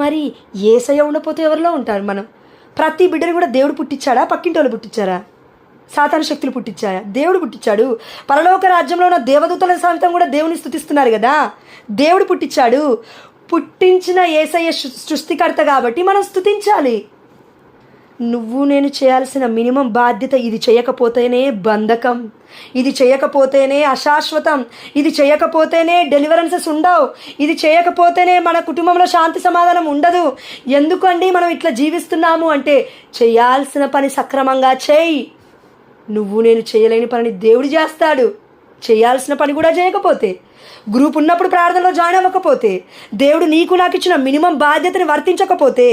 Speaker 1: మరి యేసయ్య ఉండకపోతే ఎవరిలో ఉంటారు మనం? ప్రతి బిడ్డను కూడా దేవుడు పుట్టించాడా? పక్కింటి వాళ్ళు పుట్టించారా? సాతాను శక్తులు పుట్టించాయా? దేవుడు పుట్టించాడు. పరలోక రాజ్యంలో ఉన్న దేవదూతల సైతం కూడా దేవుని స్తుతిస్తున్నారు కదా. దేవుడు పుట్టించాడు. పుట్టించిన యేసయ్య సృష్టికర్త కాబట్టి మనం స్తుతించాలి. నువ్వు నేను చేయాల్సిన మినిమం బాధ్యత, ఇది చేయకపోతేనే బంధకం, ఇది చేయకపోతేనే అశాశ్వతం, ఇది చేయకపోతేనే డెలివరెన్సెస్ ఉండవు, ఇది చేయకపోతేనే మన కుటుంబంలో శాంతి సమాధానం ఉండదు. ఎందుకండి మనం ఇట్లా జీవిస్తున్నాము అంటే, చేయాల్సిన పని సక్రమంగా చేయి. నువ్వు నేను చేయలేని పనిని దేవుడు చేస్తాడు. చేయాల్సిన పని కూడా చేయకపోతే, గ్రూప్ ఉన్నప్పుడు ప్రార్థనలో జాయిన్ అవ్వకపోతే, దేవుడు నీకు నాకు ఇచ్చిన మినిమం బాధ్యతని వర్తించకపోతే,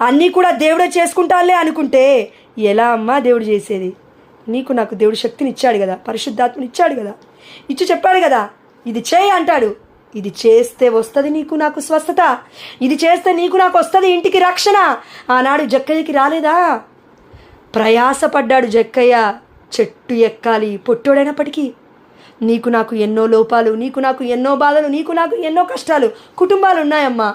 Speaker 1: అన్నీ కూడా దేవుడే చేసుకుంటాలే అనుకుంటే ఎలా అమ్మా దేవుడు చేసేది? నీకు నాకు దేవుడు శక్తిని ఇచ్చాడు కదా, పరిశుద్ధాత్మని ఇచ్చాడు కదా, ఇచ్చి చెప్పాడు కదా, ఇది చేయి అంటాడు. ఇది చేస్తే వస్తుంది నీకు నాకు స్వస్థత, ఇది చేస్తే నీకు నాకు వస్తుంది ఇంటికి రక్షణ. ఆనాడు జక్కయ్యకి రాలేదా? ప్రయాసపడ్డాడు జక్కయ్య, చెట్టు ఎక్కాలి పొట్టోడైనప్పటికీ. నీకు నాకు ఎన్నో లోపాలు, నీకు నాకు ఎన్నో బాధలు, నీకు నాకు ఎన్నో కష్టాలు, కుటుంబాలు ఉన్నాయమ్మా,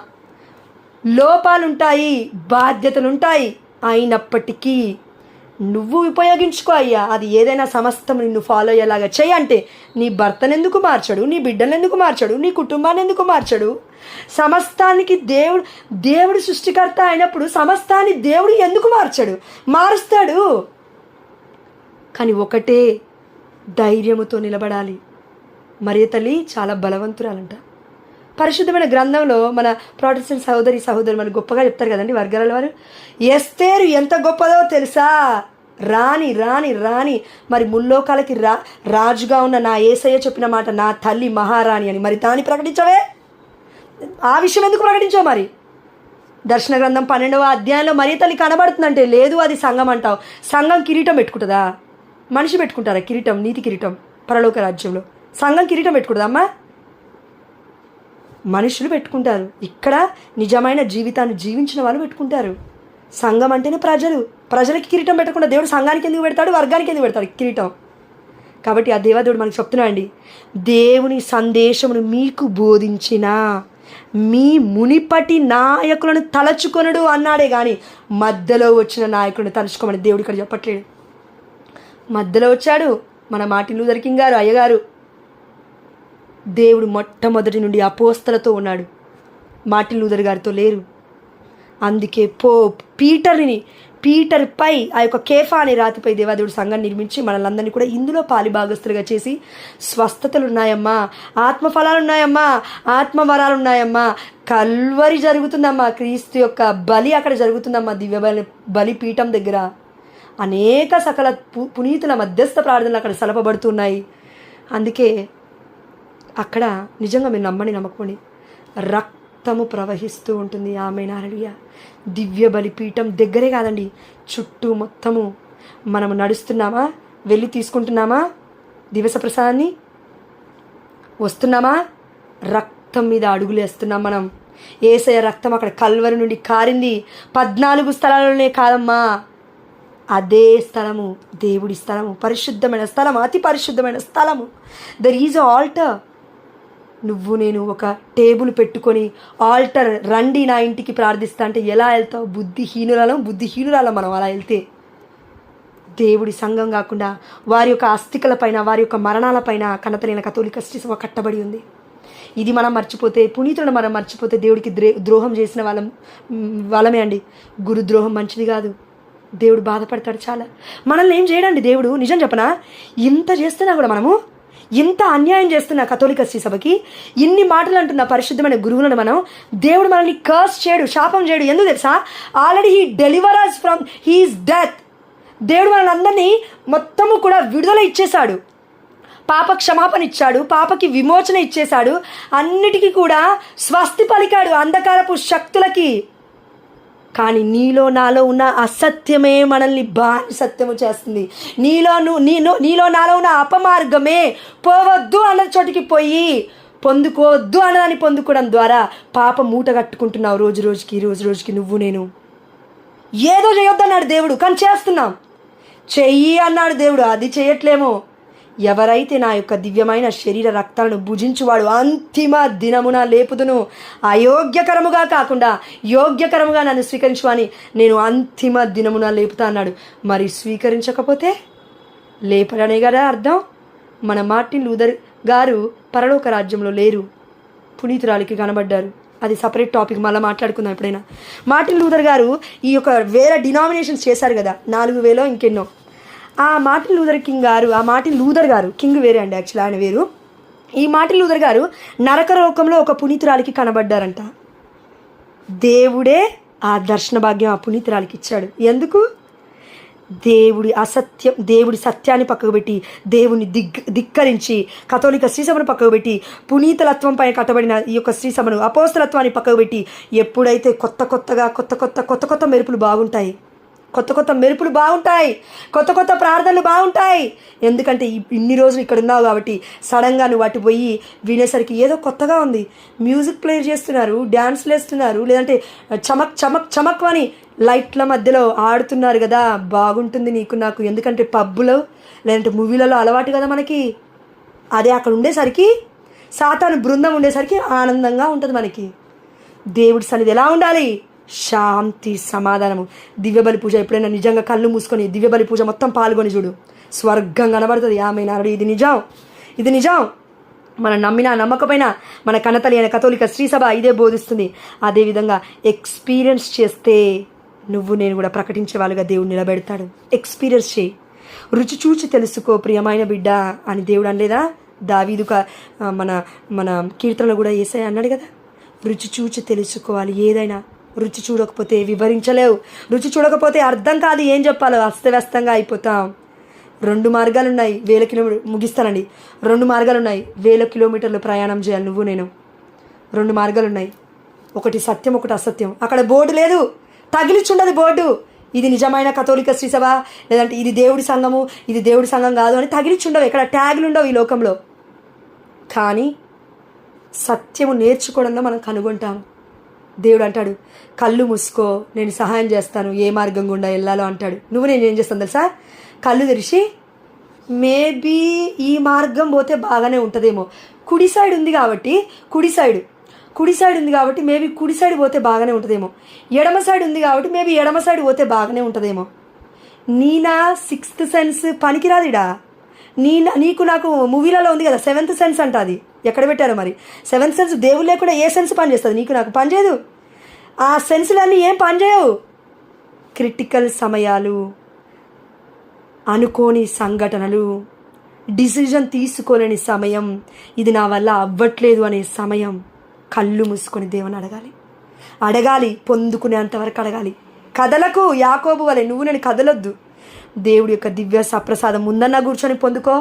Speaker 1: లోపాలుంటాయి, బాధ్యతలుంటాయి. అయినప్పటికీ నువ్వు ఉపయోగించుకో అయ్యా. అది ఏదైనా సమస్తం నిన్ను ఫాలో అయ్యేలాగా చెయ్యి అంటే, నీ భర్తను ఎందుకు మార్చడు? నీ బిడ్డను ఎందుకు మార్చడు? నీ కుటుంబాన్ని ఎందుకు మార్చడు? సమస్తానికి దేవుడు సృష్టికర్త అయినప్పుడు సమస్తాన్ని దేవుడు ఎందుకు మార్చడు? మారుస్తాడు. కానీ ఒకటే, ధైర్యముతో నిలబడాలి. మరియ తల్లి చాలా బలవంతురాలంట. పరిశుద్ధమైన గ్రంథంలో మన ప్రొటెస్టెంట్ సహోదరు మన గొప్పగా చెప్తారు కదండి వర్గాల వారు. ఎస్తేరు ఎంత గొప్పదో తెలుసా? రాణి రాణి రాణి. మరి ముల్లోకాలకి రాజుగా ఉన్న నా యేసయ్య చెప్పిన మాట, నా తల్లి మహారాణి అని. మరి దాన్ని ప్రకటించవే? ఆ విషయం ఎందుకు ప్రకటించావు? మరి దర్శన గ్రంథం 12వ అధ్యాయంలో మరియ తల్లి కనబడుతుందంటే, లేదు అది సంఘం అంటావు. సంఘం కిరీటం పెట్టుకుంటుందా? మనిషి పెట్టుకుంటారా కిరీటం? నీతి కిరీటం పరలోక రాజ్యంలో. సంఘం కిరీటం పెట్టుకుంటుందా అమ్మా? మనుషులు పెట్టుకుంటారు. ఇక్కడ నిజమైన జీవితాన్ని జీవించిన వాళ్ళు పెట్టుకుంటారు. సంఘం అంటేనే ప్రజలకి కిరీటం పెట్టకుండా దేవుడు సంఘానికి ఎందుకు పెడతాడు, వర్గానికి ఎందుకు పెడతాడు కిరీటం? కాబట్టి ఆ దేవదేవుడు మనకు చెప్తున్నా అండి, దేవుని సందేశమును మీకు బోధించిన మీ మునిపటి నాయకులను తలచుకొనడు అన్నాడే కానీ మధ్యలో వచ్చిన నాయకులను తలుచుకోమని దేవుడు ఇక్కడ చెప్పట్లేడు. మధ్యలో వచ్చాడు మన మార్టిన్ లూథర్ కింగ్ గారు, అయ్యగారు. దేవుడు మొట్టమొదటి నుండి అపోస్తలతో ఉన్నాడు, మార్టిన్ లూథర్ గారితో లేరు. అందుకే పీటర్ పై ఆ యొక్క కేఫా అనే రాతిపై దేవాదేవుడు సంఘాన్ని నిర్మించి మనల్ని కూడా ఇందులో పాలిభాగస్తులుగా చేసి స్వస్థతలు ఉన్నాయమ్మా, ఆత్మఫలాలు ఉన్నాయమ్మా, ఆత్మవరాలు ఉన్నాయమ్మా, కల్వరి జరుగుతుందమ్మా, క్రీస్తు యొక్క బలి అక్కడ జరుగుతుందమ్మా, దివ్య బలి పీఠం దగ్గర అనేక సకల పునీతుల మధ్యస్థ ప్రార్థనలు అక్కడ సలపబడుతున్నాయి. అందుకే అక్కడ నిజంగా మీరు నమ్మకండి, రక్తము ప్రవహిస్తూ ఉంటుంది. ఆమేన్, హల్లెలూయా. దివ్య బలిపీఠం దగ్గరే కాదండి, చుట్టూ మొత్తము మనము నడుస్తున్నామా, వెళ్ళి తీసుకుంటున్నామా దివస ప్రసాదాన్ని, వస్తున్నామా, రక్తం మీద అడుగులు వేస్తున్నాం మనం. యేసయ్య రక్తం అక్కడ కల్వరి నుండి కారింది. 14 స్థలాలలోనే కాదమ్మా, అదే స్థలము దేవుడి స్థలము, పరిశుద్ధమైన స్థలము, అతి పరిశుద్ధమైన స్థలము. There is a altar. నువ్వు నేను ఒక టేబుల్ పెట్టుకొని ఆల్టర్ రండి నా ఇంటికి ప్రార్థిస్తా అంటే ఎలా వెళ్తావు? బుద్ధిహీనురాలం మనం అలా వెళ్తే. దేవుడి సంఘం కాకుండా వారి యొక్క అస్థికలపైన, వారి యొక్క మరణాలపైన కనతలైన కథోలిక శ్రీసభ కట్టబడి ఉంది. ఇది మనం మర్చిపోతే, పునీతులను మనం మర్చిపోతే దేవుడికి ద్రోహం చేసిన వాళ్ళమే అండి. గురుద్రోహం మంచిది కాదు, దేవుడు బాధపడతాడు చాలా. మనల్ని ఏం చేయడండి దేవుడు. నిజం చెప్పనా, ఇంత చేస్తున్నా కూడా మనము, ఇంత అన్యాయం చేస్తున్న కథోలిక శ్రీసభకి, ఇన్ని మాటలు అంటున్న పరిశుద్ధమైన గురువులను దేవుడు మనల్ని కర్స్ చేయడు, శాపం చేయడు. ఎందుకు తెలుసా? Already he deliver us from he's death. దేవుడు మనల్ని అందరినీ మొత్తము కూడా విడుదల ఇచ్చేశాడు, పాప క్షమాపణ ఇచ్చాడు, పాపకి విమోచన ఇచ్చేశాడు, అన్నిటికీ కూడా స్వస్తి పలికాడు అంధకారపు శక్తులకి. కానీ నీలో నాలో ఉన్న అసత్యమే మనల్ని సత్యము చేస్తుంది. నీలో నాలో ఉన్న అపమార్గమే పోవద్దు అన్న చోటికి పోయి పొందుకోవద్దు అన్నదాన్ని పొందుకోవడం ద్వారా పాప మూట కట్టుకుంటున్నావు. రోజు రోజుకి నువ్వు నేను. ఏదో చేయొద్దన్నాడు దేవుడు, కానీ చేస్తున్నాం. చెయ్యి అన్నాడు దేవుడు, అది చేయట్లేమో. ఎవరైతే నా యొక్క దివ్యమైన శరీర రక్తాలను భుజించువాడు అంతిమ దినమున లేపుదును, అయోగ్యకరముగా కాకుండా యోగ్యకరముగా నన్ను స్వీకరించువాని నేను అంతిమ దినమున లేపుతా అన్నాడు. మరి స్వీకరించకపోతే లేపడనే కదా అర్థం. మన మార్టిన్ లూథర్ గారు పరలోక రాజ్యంలో లేరు, పునీతురాలికి కనబడ్డారు. అది సపరేట్ టాపిక్, మళ్ళీ మాట్లాడుకుందాం ఎప్పుడైనా. మార్టిన్ లూథర్ గారు ఈ యొక్క వేరే డినామినేషన్స్ చేశారు కదా, 4000 ఇంకెన్నో. ఆ మార్టిన్ లూథర్ గారు కింగ్ వేరే అండి, యాక్చువల్లీ ఆయన వేరు. ఈ మార్టిన్ లూథర్ గారు నరకలోకంలో ఒక పునీతురాలికి కనబడ్డారంట. దేవుడే ఆ దర్శన భాగ్యం ఆ పునీతురాలికి ఇచ్చాడు. ఎందుకు? దేవుడి సత్యాన్ని పక్కకు పెట్టి, దేవుని ధిక్కరించి కథోలిక శ్రీసభను పక్కకు పెట్టి, పునీతలత్వంపై కట్టబడిన ఈ యొక్క శ్రీసభను, అపోస్తలత్వాన్ని పక్కకు పెట్టి, ఎప్పుడైతే కొత్త మెరుపులు బాగుంటాయి, కొత్త ప్రార్థనలు బాగుంటాయి. ఎందుకంటే ఇన్ని రోజులు ఇక్కడ ఉన్నావు కాబట్టి సడన్గా నువ్వు అటు పోయి వినేసరికి ఏదో కొత్తగా ఉంది. మ్యూజిక్ ప్లే చేస్తున్నారు, డ్యాన్స్లు వేస్తున్నారు, లేదంటే చమక్ అని లైట్ల మధ్యలో ఆడుతున్నారు కదా, బాగుంటుంది నీకు నాకు. ఎందుకంటే పబ్బులో లేదంటే మూవీలలో అలవాటు కదా మనకి. అదే అక్కడ ఉండేసరికి, సాతాను బృందం ఉండేసరికి ఆనందంగా ఉంటుంది మనకి. దేవుడి సన్నిధి ఎలా ఉండాలి? శాంతి, సమాధానము. దివ్యబలి పూజ ఎప్పుడైనా నిజంగా కళ్ళు మూసుకొని దివ్యబలి పూజ మొత్తం పాల్గొని చూడు, స్వర్గం కనబడుతుంది. ఆమేన్. ఇది నిజం. మనం నమ్మినా నమ్మకపోయినా మన కన్నతల్లి అయిన కథోలిక శ్రీసభ ఇదే బోధిస్తుంది. అదేవిధంగా ఎక్స్పీరియన్స్ చేస్తే నువ్వు నేను కూడా ప్రకటించే వాళ్ళుగా దేవుడు నిలబెడతాడు. ఎక్స్పీరియన్స్ చేయి, రుచి చూచి తెలుసుకో ప్రియమైన బిడ్డ అని దేవుడు అనలేదా? దావీదు మన కీర్తనలో కూడా యేసయ్య అన్నాడు కదా, రుచి చూచి తెలుసుకోవాలి. ఏదైనా రుచి చూడకపోతే వివరించలేవు, రుచి చూడకపోతే అర్థం కాదు ఏం చెప్పాలో, అస్తవ్యస్తంగా అయిపోతాం. 2 మార్గాలు ఉన్నాయి, 1000 కిలోమీటర్లు ముగిస్తానండి. 2 మార్గాలు ఉన్నాయి, 1000 కిలోమీటర్లు ప్రయాణం చేయాలి నువ్వు నేను. 2 మార్గాలు ఉన్నాయి, ఒకటి సత్యం, ఒకటి అసత్యం. అక్కడ బోర్డు లేదు, తగిలిచుండదు బోర్డు. ఇది నిజమైన కథోలిక శ్రీసభ, లేదంటే ఇది దేవుడి సంఘము, ఇది దేవుడి సంఘం కాదు అని తగిలిచుండవు. ఎక్కడ ట్యాగులు ఉండవు ఈ లోకంలో. కానీ సత్యము నేర్చుకోవడంలో మనం కనుగొంటాము. దేవుడు అంటాడు, కళ్ళు మూసుకో, నేను సహాయం చేస్తాను, ఏ మార్గం గుండా వెళ్ళాలో అంటాడు. నేను ఏం చేస్తాను తెలుసా? కళ్ళు తెరిచి మేబీ ఈ మార్గం పోతే బాగానే ఉంటుందేమో, కుడి సైడ్ ఉంది కాబట్టి మేబీ కుడి సైడ్ పోతే బాగానే ఉంటుందేమో, ఎడమ సైడ్ ఉంది కాబట్టి మేబీ ఎడమ సైడ్ పోతే బాగానే ఉంటుందేమో. నీనా సిక్స్త్ సెన్స్ పనికిరాదిడా. నీకు నాకు మూవీలలో ఉంది కదా సెవెంత్ సెన్స్ అంట, అది ఎక్కడ పెట్టారో మరి. సెవెంత్ సెన్స్ దేవుడు లేకుండా ఏ సెన్స్ పనిచేస్తుంది? నీకు నాకు పనిచేయదు. ఆ సెన్సులన్నీ ఏం పనిచేయవు. క్రిటికల్ సమయాలు, అనుకోని సంఘటనలు, డిసిజన్ తీసుకోలేని సమయం, ఇది నా వల్ల అవ్వట్లేదు అనే సమయం, కళ్ళు మూసుకొని దేవుని అడగాలి, పొందుకునేంతవరకు అడగాలి. కదలకు, యాకోబు వలె నేను కదలొద్దు. దేవుడి యొక్క దివ్య సప్రసాదం ముందన్నా కూర్చొని పొందుకో.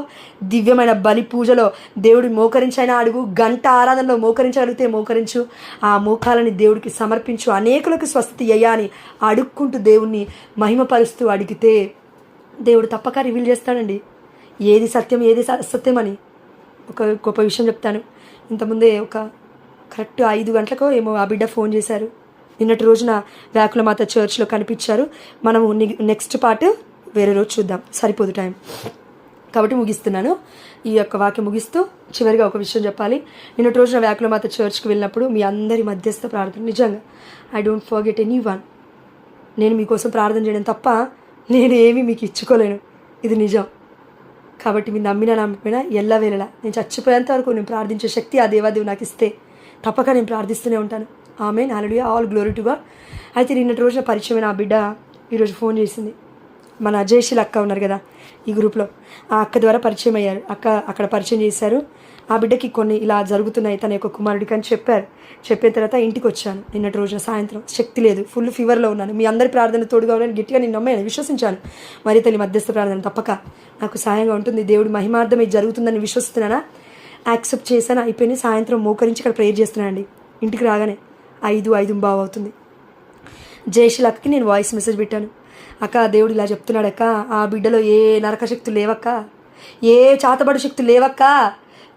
Speaker 1: దివ్యమైన బలి పూజలో దేవుడి మోకరించైనా అడుగు, గంట ఆరాధనలో మోకరించగలిగితే మోకరించు, ఆ మోకాలని దేవుడికి సమర్పించు. అనేకులకు స్వస్థత అయ్యా అని అడుక్కుంటూ దేవుణ్ణి మహిమపరుస్తూ అడిగితే దేవుడు తప్పక రివీల్ చేస్తాడండి ఏది సత్యం ఏది అసత్యం అని. ఒక గొప్ప విషయం చెప్తాను. ఇంతకుముందే కరెక్ట్ 5 గంటలకో ఏమో ఆ బిడ్డ ఫోన్ చేశారు. నిన్నటి రోజున వ్యాకులమాత చర్చ్లో కనిపించారు. మనము నెక్స్ట్ పార్ట్ వేరే రోజు చూద్దాం, సరిపోదు టైం కాబట్టి ముగిస్తున్నాను. ఈ యొక్క వాక్యం ముగిస్తూ చివరిగా ఒక విషయం చెప్పాలి. నిన్నటి రోజున వ్యాకులమాత చర్చ్కి వెళ్ళినప్పుడు మీ అందరి మధ్యస్థ ప్రార్థన, నిజంగా I don't forget any one. నేను మీకోసం ప్రార్థన చేయడం తప్ప నేను ఏమీ మీకు ఇచ్చుకోలేను, ఇది నిజం. కాబట్టి మీరు నమ్మినా ఎల్లవేళలా నేను చచ్చిపోయేంత వరకు నేను ప్రార్థించే శక్తి ఆ దేవాదేవి నాకు ఇస్తే తప్పక నేను ప్రార్థిస్తూనే ఉంటాను. ఆమేన్, హల్లెలూయా, ఆల్ గ్లోరీ టు గాడ్. అయితే నిన్నటి రోజున పరిచయమైన ఆ బిడ్డ ఈరోజు ఫోన్ చేసింది. మన జయశీల అక్క ఉన్నారు కదా ఈ గ్రూప్లో, ఆ అక్క ద్వారా పరిచయం అయ్యారు. అక్కడ పరిచయం చేశారు. ఆ బిడ్డకి కొన్ని ఇలా జరుగుతున్నాయి తన యొక్క కుమారుడికి అని చెప్పారు. చెప్పిన తర్వాత ఇంటికి వచ్చాను. నిన్నటి రోజున సాయంత్రం శక్తి లేదు, ఫుల్ ఫీవర్లో ఉన్నాను. మీ అందరి ప్రార్థన తోడుగా ఉన్నాను, గట్టిగా నేను నమ్మాను, విశ్వసించాను. మరి తల్లి మధ్యస్థ ప్రార్థన తప్పక నాకు సాయంగా ఉంటుంది. దేవుడి మహిమార్థం ఇది జరుగుతుందని విశ్వసిస్తున్నానా, యాక్సెప్ట్ చేశాను. అయిపోయింది. సాయంత్రం మోకరించి ఇక్కడ ప్రేయర్ చేస్తున్నానండి. ఇంటికి రాగానే 5:05 అవుతుంది. జయశీల అక్కకి నేను వాయిస్ మెసేజ్ పెట్టాను. అక్క, దేవుడు ఇలా చెప్తున్నాడు అక్క, ఆ బిడ్డలో ఏ నరక శక్తులు లేవక్క, ఏ చాతబడు శక్తులు లేవక్క,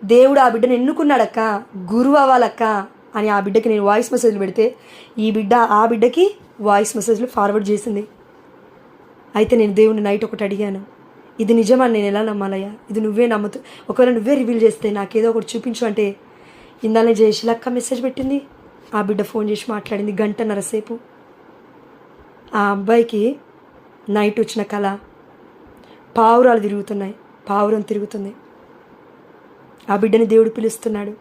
Speaker 1: దేవుడు ఆ బిడ్డను ఎన్నుకున్నాడక్క, గురువు అవ్వాలక్క అని ఆ బిడ్డకి నేను వాయిస్ మెసేజ్లు పెడితే ఈ బిడ్డ ఆ బిడ్డకి వాయిస్ మెసేజ్లు ఫార్వర్డ్ చేసింది. అయితే నేను దేవుని నైట్ ఒకటి అడిగాను, ఇది నిజమని నేను ఎలా నమ్మాలయ్యా, ఇది నువ్వే నమ్ముతూ ఒకవేళ నువ్వే రివీల్ చేస్తే నాకేదో ఒకటి చూపించు అంటే ఇందానే జయశీల అక్క మెసేజ్ పెట్టింది. ఆ బిడ్డ ఫోన్ చేసి మాట్లాడింది 1.5 గంటల సేపు. ఆ అబ్బాయికి నైట్ వచ్చిన కళ, పావురాలు తిరుగుతున్నాయి, పావురం తిరుగుతుంది. ఆ బిడ్డని దేవుడు పిలుస్తున్నాడు.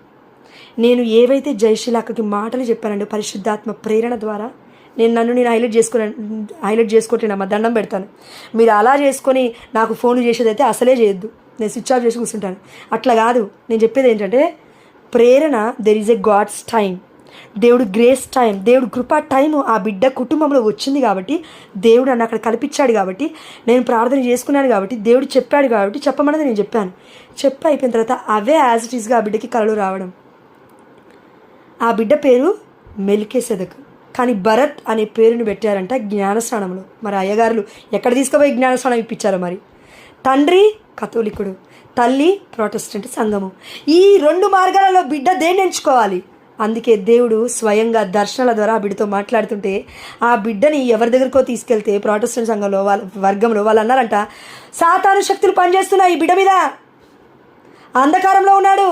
Speaker 1: నేను ఏవైతే జయశీల అక్కకి మాటలు చెప్పానండి పరిశుద్ధాత్మ ప్రేరణ ద్వారా, నేను హైలైట్ చేసుకోవట్లేదు అమ్మ, దండం పెడతాను. మీరు అలా చేసుకొని నాకు ఫోన్లు చేసేదైతే అసలే చేయొద్దు, నేను స్విచ్ ఆఫ్ చేసి కూర్చుంటాను. అట్లా కాదు, నేను చెప్పేది ఏంటంటే ప్రేరణ, there is a God's time, దేవుడు గ్రేస్ టైం, దేవుడు కృపా టైము ఆ బిడ్డ కుటుంబంలో వచ్చింది కాబట్టి, దేవుడు నన్ను అక్కడ కల్పించాడు కాబట్టి, నేను ప్రార్థన చేసుకున్నాను కాబట్టి, దేవుడు చెప్పాడు కాబట్టి చెప్పమన్నది నేను చెప్పాను. అయిపోయిన తర్వాత అవే యాజ్ ఇట్ ఈస్గా ఆ బిడ్డకి కలలు రావడం. ఆ బిడ్డ పేరు మెల్కీసెదెకు, కానీ భరత్ అనే పేరుని పెట్టారంట జ్ఞానస్నానంలో. మరి అయ్యగారులు ఎక్కడ తీసుకుపోయి జ్ఞానస్నానం ఇప్పించారో మరి. తండ్రి కథోలికుడు, తల్లి ప్రొటెస్టెంట్ సంఘము. ఈ 2 మార్గాలలో బిడ్డ దేన్ని ఎంచుకోవాలి? అందుకే దేవుడు స్వయంగా దర్శనాల ద్వారా ఆ బిడ్డతో మాట్లాడుతుంటే ఆ బిడ్డని ఎవరి దగ్గరకో తీసుకెళ్తే ప్రొటెస్టెంట్ సంఘంలో వర్గంలో వాళ్ళు అన్నారంట, సాతాను శక్తులు పనిచేస్తున్నాయి ఈ బిడ్డ మీద, అంధకారంలో ఉన్నాడు,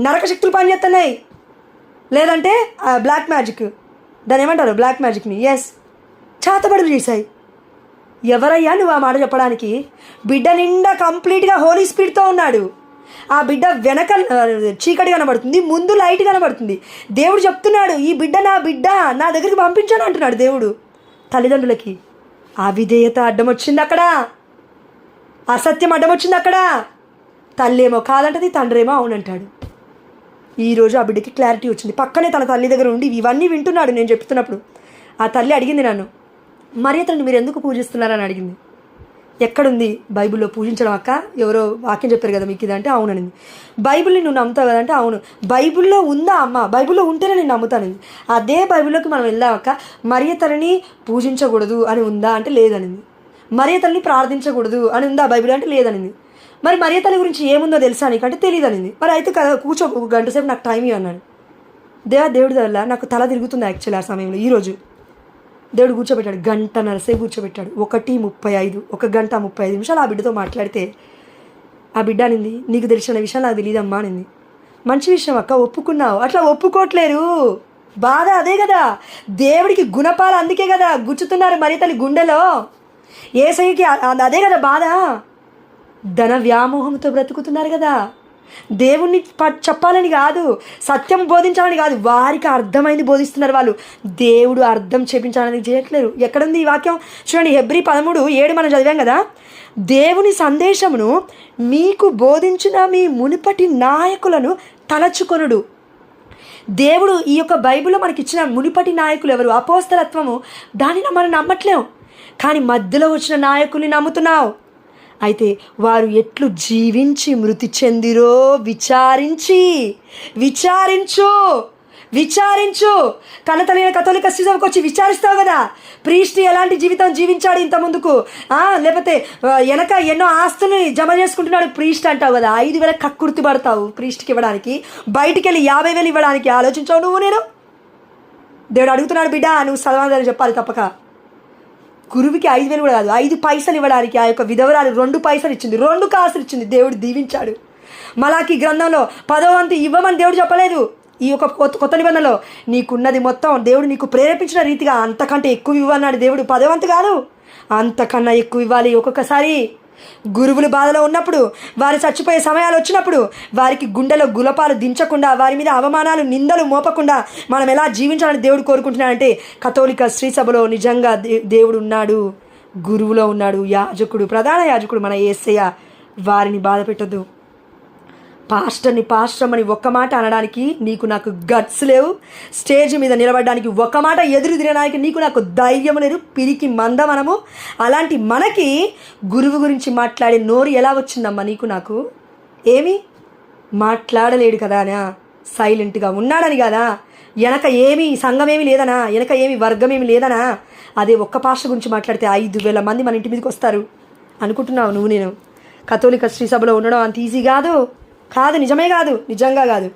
Speaker 1: నరక శక్తులు పనిచేస్తున్నాయి, లేదంటే బ్లాక్ మ్యాజిక్, దాన్ని ఏమంటారు బ్లాక్ మ్యాజిక్ని, చాతబడులు చేశాయి. ఎవరయ్యా నువ్వు ఆ మాట చెప్పడానికి? బిడ్డ నిండా కంప్లీట్గా హోలీ స్పిరిట్తో ఉన్నాడు. ఆ బిడ్డ వెనక చీకటి కనబడుతుంది, ముందు లైట్ కనబడుతుంది. దేవుడు చెప్తున్నాడు, ఈ బిడ్డ నా దగ్గరికి పంపించాను అంటున్నాడు దేవుడు. తల్లిదండ్రులకి అవిధేయత అడ్డం వచ్చింది అక్కడ, అసత్యం అడ్డం వచ్చింది అక్కడ. తల్లి ఏమో కాదంటది, తండ్రి ఏమో అవునంటాడు. ఈరోజు ఆ బిడ్డకి క్లారిటీ వచ్చింది. పక్కనే తన తల్లి దగ్గర ఉండి ఇవన్నీ వింటున్నాడు నేను చెప్తున్నప్పుడు. ఆ తల్లి అడిగింది నన్ను, మరి అతను మీరు ఎందుకు పూజిస్తున్నారని అడిగింది. ఎక్కడుంది బైబిల్లో పూజించడం అక్క, ఎవరో వాక్యం చెప్పారు కదా మీకు ఇదంటే అవుననింది. బైబిల్ని నువ్వు నమ్ముతావు కదంటే అవును. బైబిల్లో ఉందా అమ్మ? బైబిల్లో ఉంటేనే నేను నమ్ముతానింది. అదే బైబిల్లోకి మనం వెళ్దాం అక్క, మరియ తల్లిని పూజించకూడదు అని ఉందా అంటే లేదనింది. మరియ తల్లిని ప్రార్థించకూడదు అని ఉందా బైబిల్ అంటే లేదనింది. మరి మరియ తల్లి గురించి ఏముందో తెలుసా నీకంటే తెలియదు అనింది. మరి అయితే కదా కూర్చో, ఒక గంట సేపు నాకు టైం అన్నాడు. దేవుడి వల్ల నాకు తల తిరుగుతుంది యాక్చువల్లీ ఆ సమయంలో. ఈరోజు దేవుడు కూర్చోబెట్టాడు, 1.5 గంట సేపు కూర్చోబెట్టాడు. 1:35, 1:35 ఆ బిడ్డతో మాట్లాడితే ఆ బిడ్డ అనింది, నీకు తెలిసిన విషయం నాకు తెలియదమ్మా అనింది. మంచి విషయం అక్క, ఒప్పుకున్నావు. అట్లా ఒప్పుకోవట్లేరు, బాధ అదే కదా. దేవుడికి గుణపాలు అందుకే కదా గుచ్చుతున్నారు మరియ తల్లి గుండెలో. యేసయ్యకి అదే కదా బాధ. ధన వ్యామోహంతో బ్రతుకుతున్నారు కదా. దేవుణ్ణి చెప్పాలని కాదు, సత్యం బోధించాలని కాదు, వారికి అర్థమైంది బోధిస్తున్నారు వాళ్ళు. దేవుడు అర్థం చేపించాలని చేయట్లేరు. ఎక్కడుంది ఈ వాక్యం చూడండి, హెబ్రీ 13:7 మనం చదివాం కదా. దేవుని సందేశమును మీకు బోధించిన మీ మునుపటి నాయకులను తలచుకొనుడు. దేవుడు ఈ యొక్క బైబిల్లో మనకి ఇచ్చిన మునుపటి నాయకులు ఎవరు? అపోస్తలత్వము. దానిని మనం నమ్మట్లేం, కానీ మధ్యలో వచ్చిన నాయకుల్ని నమ్ముతున్నావు. అయితే వారు ఎట్లు జీవించి మృతి చెందిరో విచారించు. కన్నతల్లిన కథోలిక సీజన్కి వచ్చి విచారిస్తావు కదా, ప్రీస్ట్ ఎలాంటి జీవితం జీవించాడు ఇంత ముందుకు, లేకపోతే వెనక ఎన్నో ఆస్తుల్ని జమ చేసుకుంటున్నాడు ప్రీస్ట్ అంటావు కదా. 5,000 కక్కుర్తి పడతావు ప్రీస్ట్కి ఇవ్వడానికి, బయటికి వెళ్ళి 50,000 ఇవ్వడానికి ఆలోచించావు నువ్వు. నేను దేవుడు అడుగుతున్నాడు, బిడ్డ నువ్వు సమాధానం చెప్పాలి తప్పక. గురువుకి 5,000 కూడా కాదు, 5 పైసలు ఇవ్వడానికి ఆ యొక్క విధవరాలు 2 పైసలు ఇచ్చింది, 2 కాసులు ఇచ్చింది. దేవుడు దీవించాడు. మలాకి గ్రంథంలో 10వ వంతు ఇవ్వమని దేవుడు చెప్పలేదు. ఈ యొక్క కొత్త నిబంధనలో నీకున్నది మొత్తం దేవుడు నీకు ప్రేరేపించిన రీతిగా అంతకంటే ఎక్కువ ఇవ్వన్నాడు దేవుడు. 10వ వంతు కాదు, అంతకన్నా ఎక్కువ ఇవ్వాలి. ఒక్కొక్కసారి గురువులు బాధలో ఉన్నప్పుడు, వారు చచ్చిపోయే సమయాలు వచ్చినప్పుడు, వారికి గుండెలో గులపాలు దించకుండా, వారి మీద అవమానాలు నిందలు మోపకుండా మనం ఎలా జీవించాలని దేవుడు కోరుకుంటున్నాడంటే, కథోలిక శ్రీ సభలో నిజంగా దేవుడు ఉన్నాడు, గురువులో ఉన్నాడు, యాజకుడు, ప్రధాన యాజకుడు మన యేసయ్య. వారిని బాధ పెట్టొద్దు. పాస్టర్ అని ఒక్క మాట అనడానికి నీకు నాకు గట్స్ లేవు. స్టేజ్ మీద నిలబడడానికి ఒక్క మాట ఎదురు తిరగడానికి నీకు నాకు ధైర్యం లేదు. పిరికి మంద మనము. అలాంటి మనకి గురువు గురించి మాట్లాడే నోరు ఎలా వచ్చిందమ్మా నీకు నాకు? ఏమి మాట్లాడలేడు కదా అనా, సైలెంట్గా ఉన్నాడని కదా, వెనక ఏమి సంఘమేమి లేదనా, వెనక ఏమి వర్గమేమి లేదనా. అదే ఒక్క పాస్టర్ గురించి మాట్లాడితే 5,000 మంది మన ఇంటి మీదకి వస్తారు అనుకుంటున్నావు నువ్వు. నేను కథోలిక శ్రీ సభలో ఉండడం అంత ఈజీ కాదు, నిజమే కాదు, నిజంగా కాదు.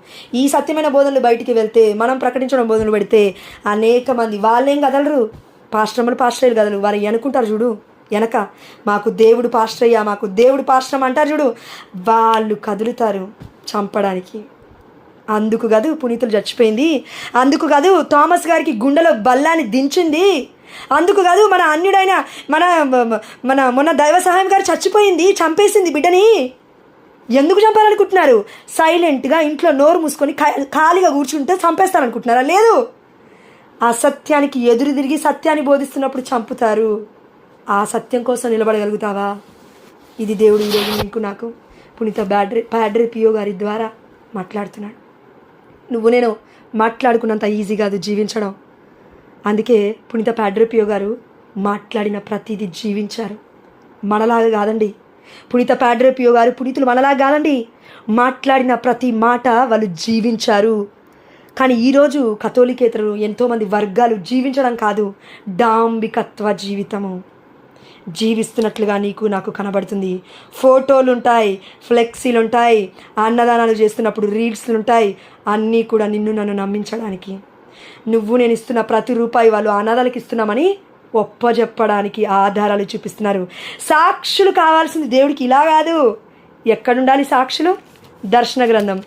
Speaker 1: ఈ సత్యమైన బోధనలు బయటికి వెళ్తే, మనం ప్రకటించడం బోధనలు పెడితే అనేక మంది వాళ్ళేం కదలరు, పాస్టర్లు కదలు, వారు అనుకుంటారు చూడు వెనక, మాకు దేవుడు పాస్టరయ్యా, మాకు దేవుడు పాస్టర్ అంటారు చూడు, వాళ్ళు కదులుతారు చంపడానికి. అందుకు కాదు పునీతులు చచ్చిపోయింది, అందుకు కాదు థామస్ గారికి గుండెలో బల్లాన్ని దించింది, అందుకు కాదు మన అన్యుడైన మన దైవ సహాయం గారు చచ్చిపోయింది, చంపేసింది బిడ్డని. ఎందుకు చంపాలనుకుంటున్నారు? సైలెంట్గా ఇంట్లో నోరు మూసుకొని ఖాళీగా కూర్చుంటే చంపేస్తారనుకుంటున్నారా? లేదు, ఆ సత్యానికి ఎదురు తిరిగి సత్యాన్ని బోధిస్తున్నప్పుడు చంపుతారు. ఆ సత్యం కోసం నిలబడగలుగుతావా? ఇది దేవుడు ఈరోజు నీకు నాకు పునీత ప్యాడ్రే పియో గారి ద్వారా మాట్లాడుతున్నాడు. నువ్వు నేను మాట్లాడుకున్నంత ఈజీ కాదు జీవించడం. అందుకే పునీత ప్యాడ్రే పియో గారు మాట్లాడిన ప్రతిదీ జీవించారు. మనలాగా కాదండి. పునీత ప్యాడ్రే పియో గారు పునీతులు మనలాగా కాదండి, మాట్లాడిన ప్రతి మాట వాళ్ళు జీవించారు. కానీ ఈరోజు కథోలికేతరులు ఎంతోమంది వర్గాలు జీవించడం కాదు, డాంబికత్వ జీవితము జీవిస్తున్నట్లుగా నీకు నాకు కనబడుతుంది. ఫోటోలు ఉంటాయి, ఫ్లెక్సీలు ఉంటాయి, అన్నదానాలు చేస్తున్నప్పుడు రీల్స్లు ఉంటాయి, అన్నీ కూడా నిన్ను నన్ను నమ్మించడానికి. నువ్వు నేను ఇస్తున్న ప్రతి రూపాయి వాళ్ళు అనాథాలకు ఇస్తున్నామని ఒప్పజెప్పడానికి ఆధారాలు చూపిస్తున్నారు. సాక్షులు కావాల్సింది దేవుడికి ఇలా కాదు. ఎక్కడుండాలి సాక్షులు? దర్శన గ్రంథం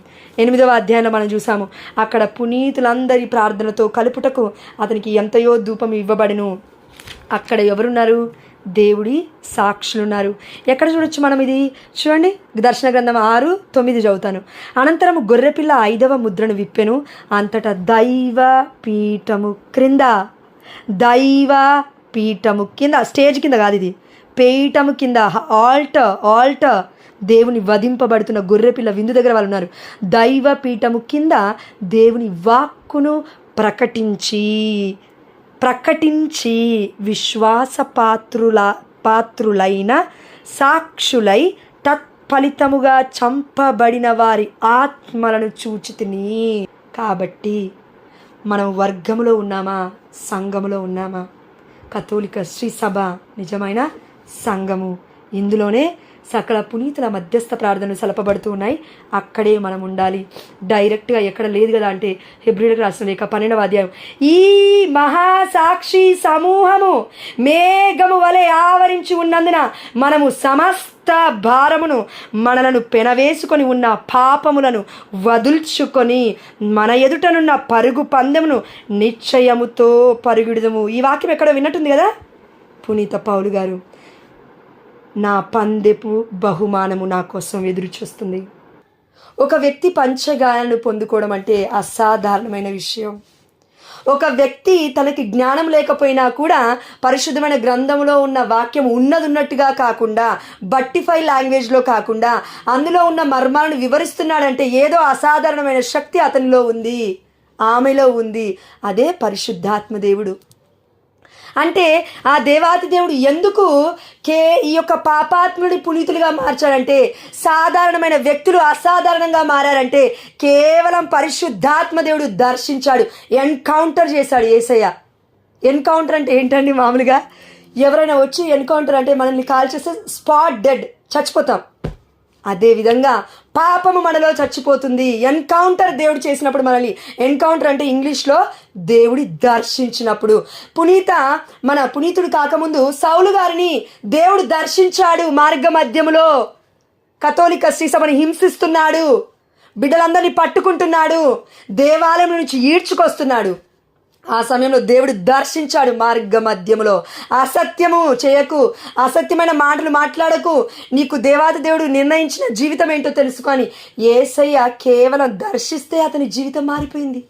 Speaker 1: 8వ అధ్యాయంలో మనం చూసాము. అక్కడ పునీతులందరి ప్రార్థనతో కలుపుటకు అతనికి ఎంతయో ధూపం ఇవ్వబడెను. అక్కడ ఎవరున్నారు? దేవుడి సాక్షులున్నారు. ఎక్కడ చూడొచ్చు మనం ఇది? చూడండి, దర్శన గ్రంథం 6:9 చదువుతాను. అనంతరం గొర్రెపిల్ల 5వ ముద్రను విప్పెను, అంతటా దైవ పీఠము కింద స్టేజ్ కింద కాదు, ఇది పీఠము కింద ఆల్టర్ దేవుని వధింపబడుతున్న గొర్రెపిల్ల విందు దగ్గర వాళ్ళు ఉన్నారు. దైవ పీఠము కింద దేవుని వాక్కును ప్రకటించి విశ్వాస పాత్రులైన సాక్షులై తత్ఫలితముగా చంపబడిన వారి ఆత్మలను చూచితిని. కాబట్టి మనం వర్గములో ఉన్నామా, సంఘములో ఉన్నామా? కథోలిక శ్రీ సభ నిజమైన సంఘము. ఇందులోనే సకల పునీతుల మధ్యస్థ ప్రార్థనలు సలపబడుతూ ఉన్నాయి. అక్కడే మనం ఉండాలి. డైరెక్ట్గా ఎక్కడ లేదు కదా అంటే హెబ్రీయులకు రాసిన లేఖ 12వ అధ్యాయం, ఈ మహాసాక్షి సమూహము మేఘము వలె ఆవరించి ఉన్నందున మనము సమస్త భారమును మనలను పెనవేసుకొని ఉన్న పాపములను వదుల్చుకొని మన ఎదుటనున్న పరుగు పందెమును నిశ్చయముతో పరుగుడుదము. ఈ వాక్యం ఎక్కడ విన్నట్టుంది కదా పునీత పౌలు గారు. నా పందెపు బహుమానము నా కోసం ఎదురు చూస్తుంది. ఒక వ్యక్తి పంచగాయాలను పొందుకోవడం అంటే అసాధారణమైన విషయం. ఒక వ్యక్తి తనకి జ్ఞానం లేకపోయినా కూడా పరిశుద్ధమైన గ్రంథంలో ఉన్న వాక్యం ఉన్నట్టుగా కాకుండా బట్టిఫై లాంగ్వేజ్లో కాకుండా అందులో ఉన్న మర్మాలను వివరిస్తున్నాడంటే ఏదో అసాధారణమైన శక్తి అతనిలో ఉంది, ఆమెలో ఉంది. అదే పరిశుద్ధాత్మ దేవుడు. అంటే ఆ దేవాతి దేవుడు ఎందుకు ఈ యొక్క పాపాత్ముని పునీతులుగా మార్చాడంటే, సాధారణమైన వ్యక్తులు అసాధారణంగా మారారంటే కేవలం పరిశుద్ధాత్మ దేవుడు దర్శించాడు, ఎన్కౌంటర్ చేశాడు యేసయ్య. ఎన్కౌంటర్ అంటే ఏంటండి? మామూలుగా ఎవరైనా వచ్చి ఎన్కౌంటర్ అంటే మనల్ని కాల్ చేస్తే స్పాట్ డెడ్, చచ్చిపోతాం. అదేవిధంగా పాపము మనలో చచ్చిపోతుంది. ఎన్కౌంటర్ దేవుడు చేసినప్పుడు మనల్ని, ఎన్కౌంటర్ అంటే ఇంగ్లీష్లో దేవుడి దర్శించినప్పుడు. పునీతుడు కాకముందు సౌలు గారిని దేవుడు దర్శించాడు మార్గ మధ్యములో. కథోలిక శ్రీసభని హింసిస్తున్నాడు, బిడ్డలందరినీ పట్టుకుంటున్నాడు, దేవాలయం నుంచి ఈడ్చుకొస్తున్నాడు. ఆ సమయంలో దేవుడు దర్శించాడు మార్గ మధ్యములో. అసత్యము చేయకు, అసత్యమైన మాటలు మాట్లాడకు, నీకు దేవాది దేవుడు నిర్ణయించిన జీవితం ఏంటో తెలుసుకొని యేసయ్య కేవలం దర్శిస్తే అతని జీవితం మారిపోయింది.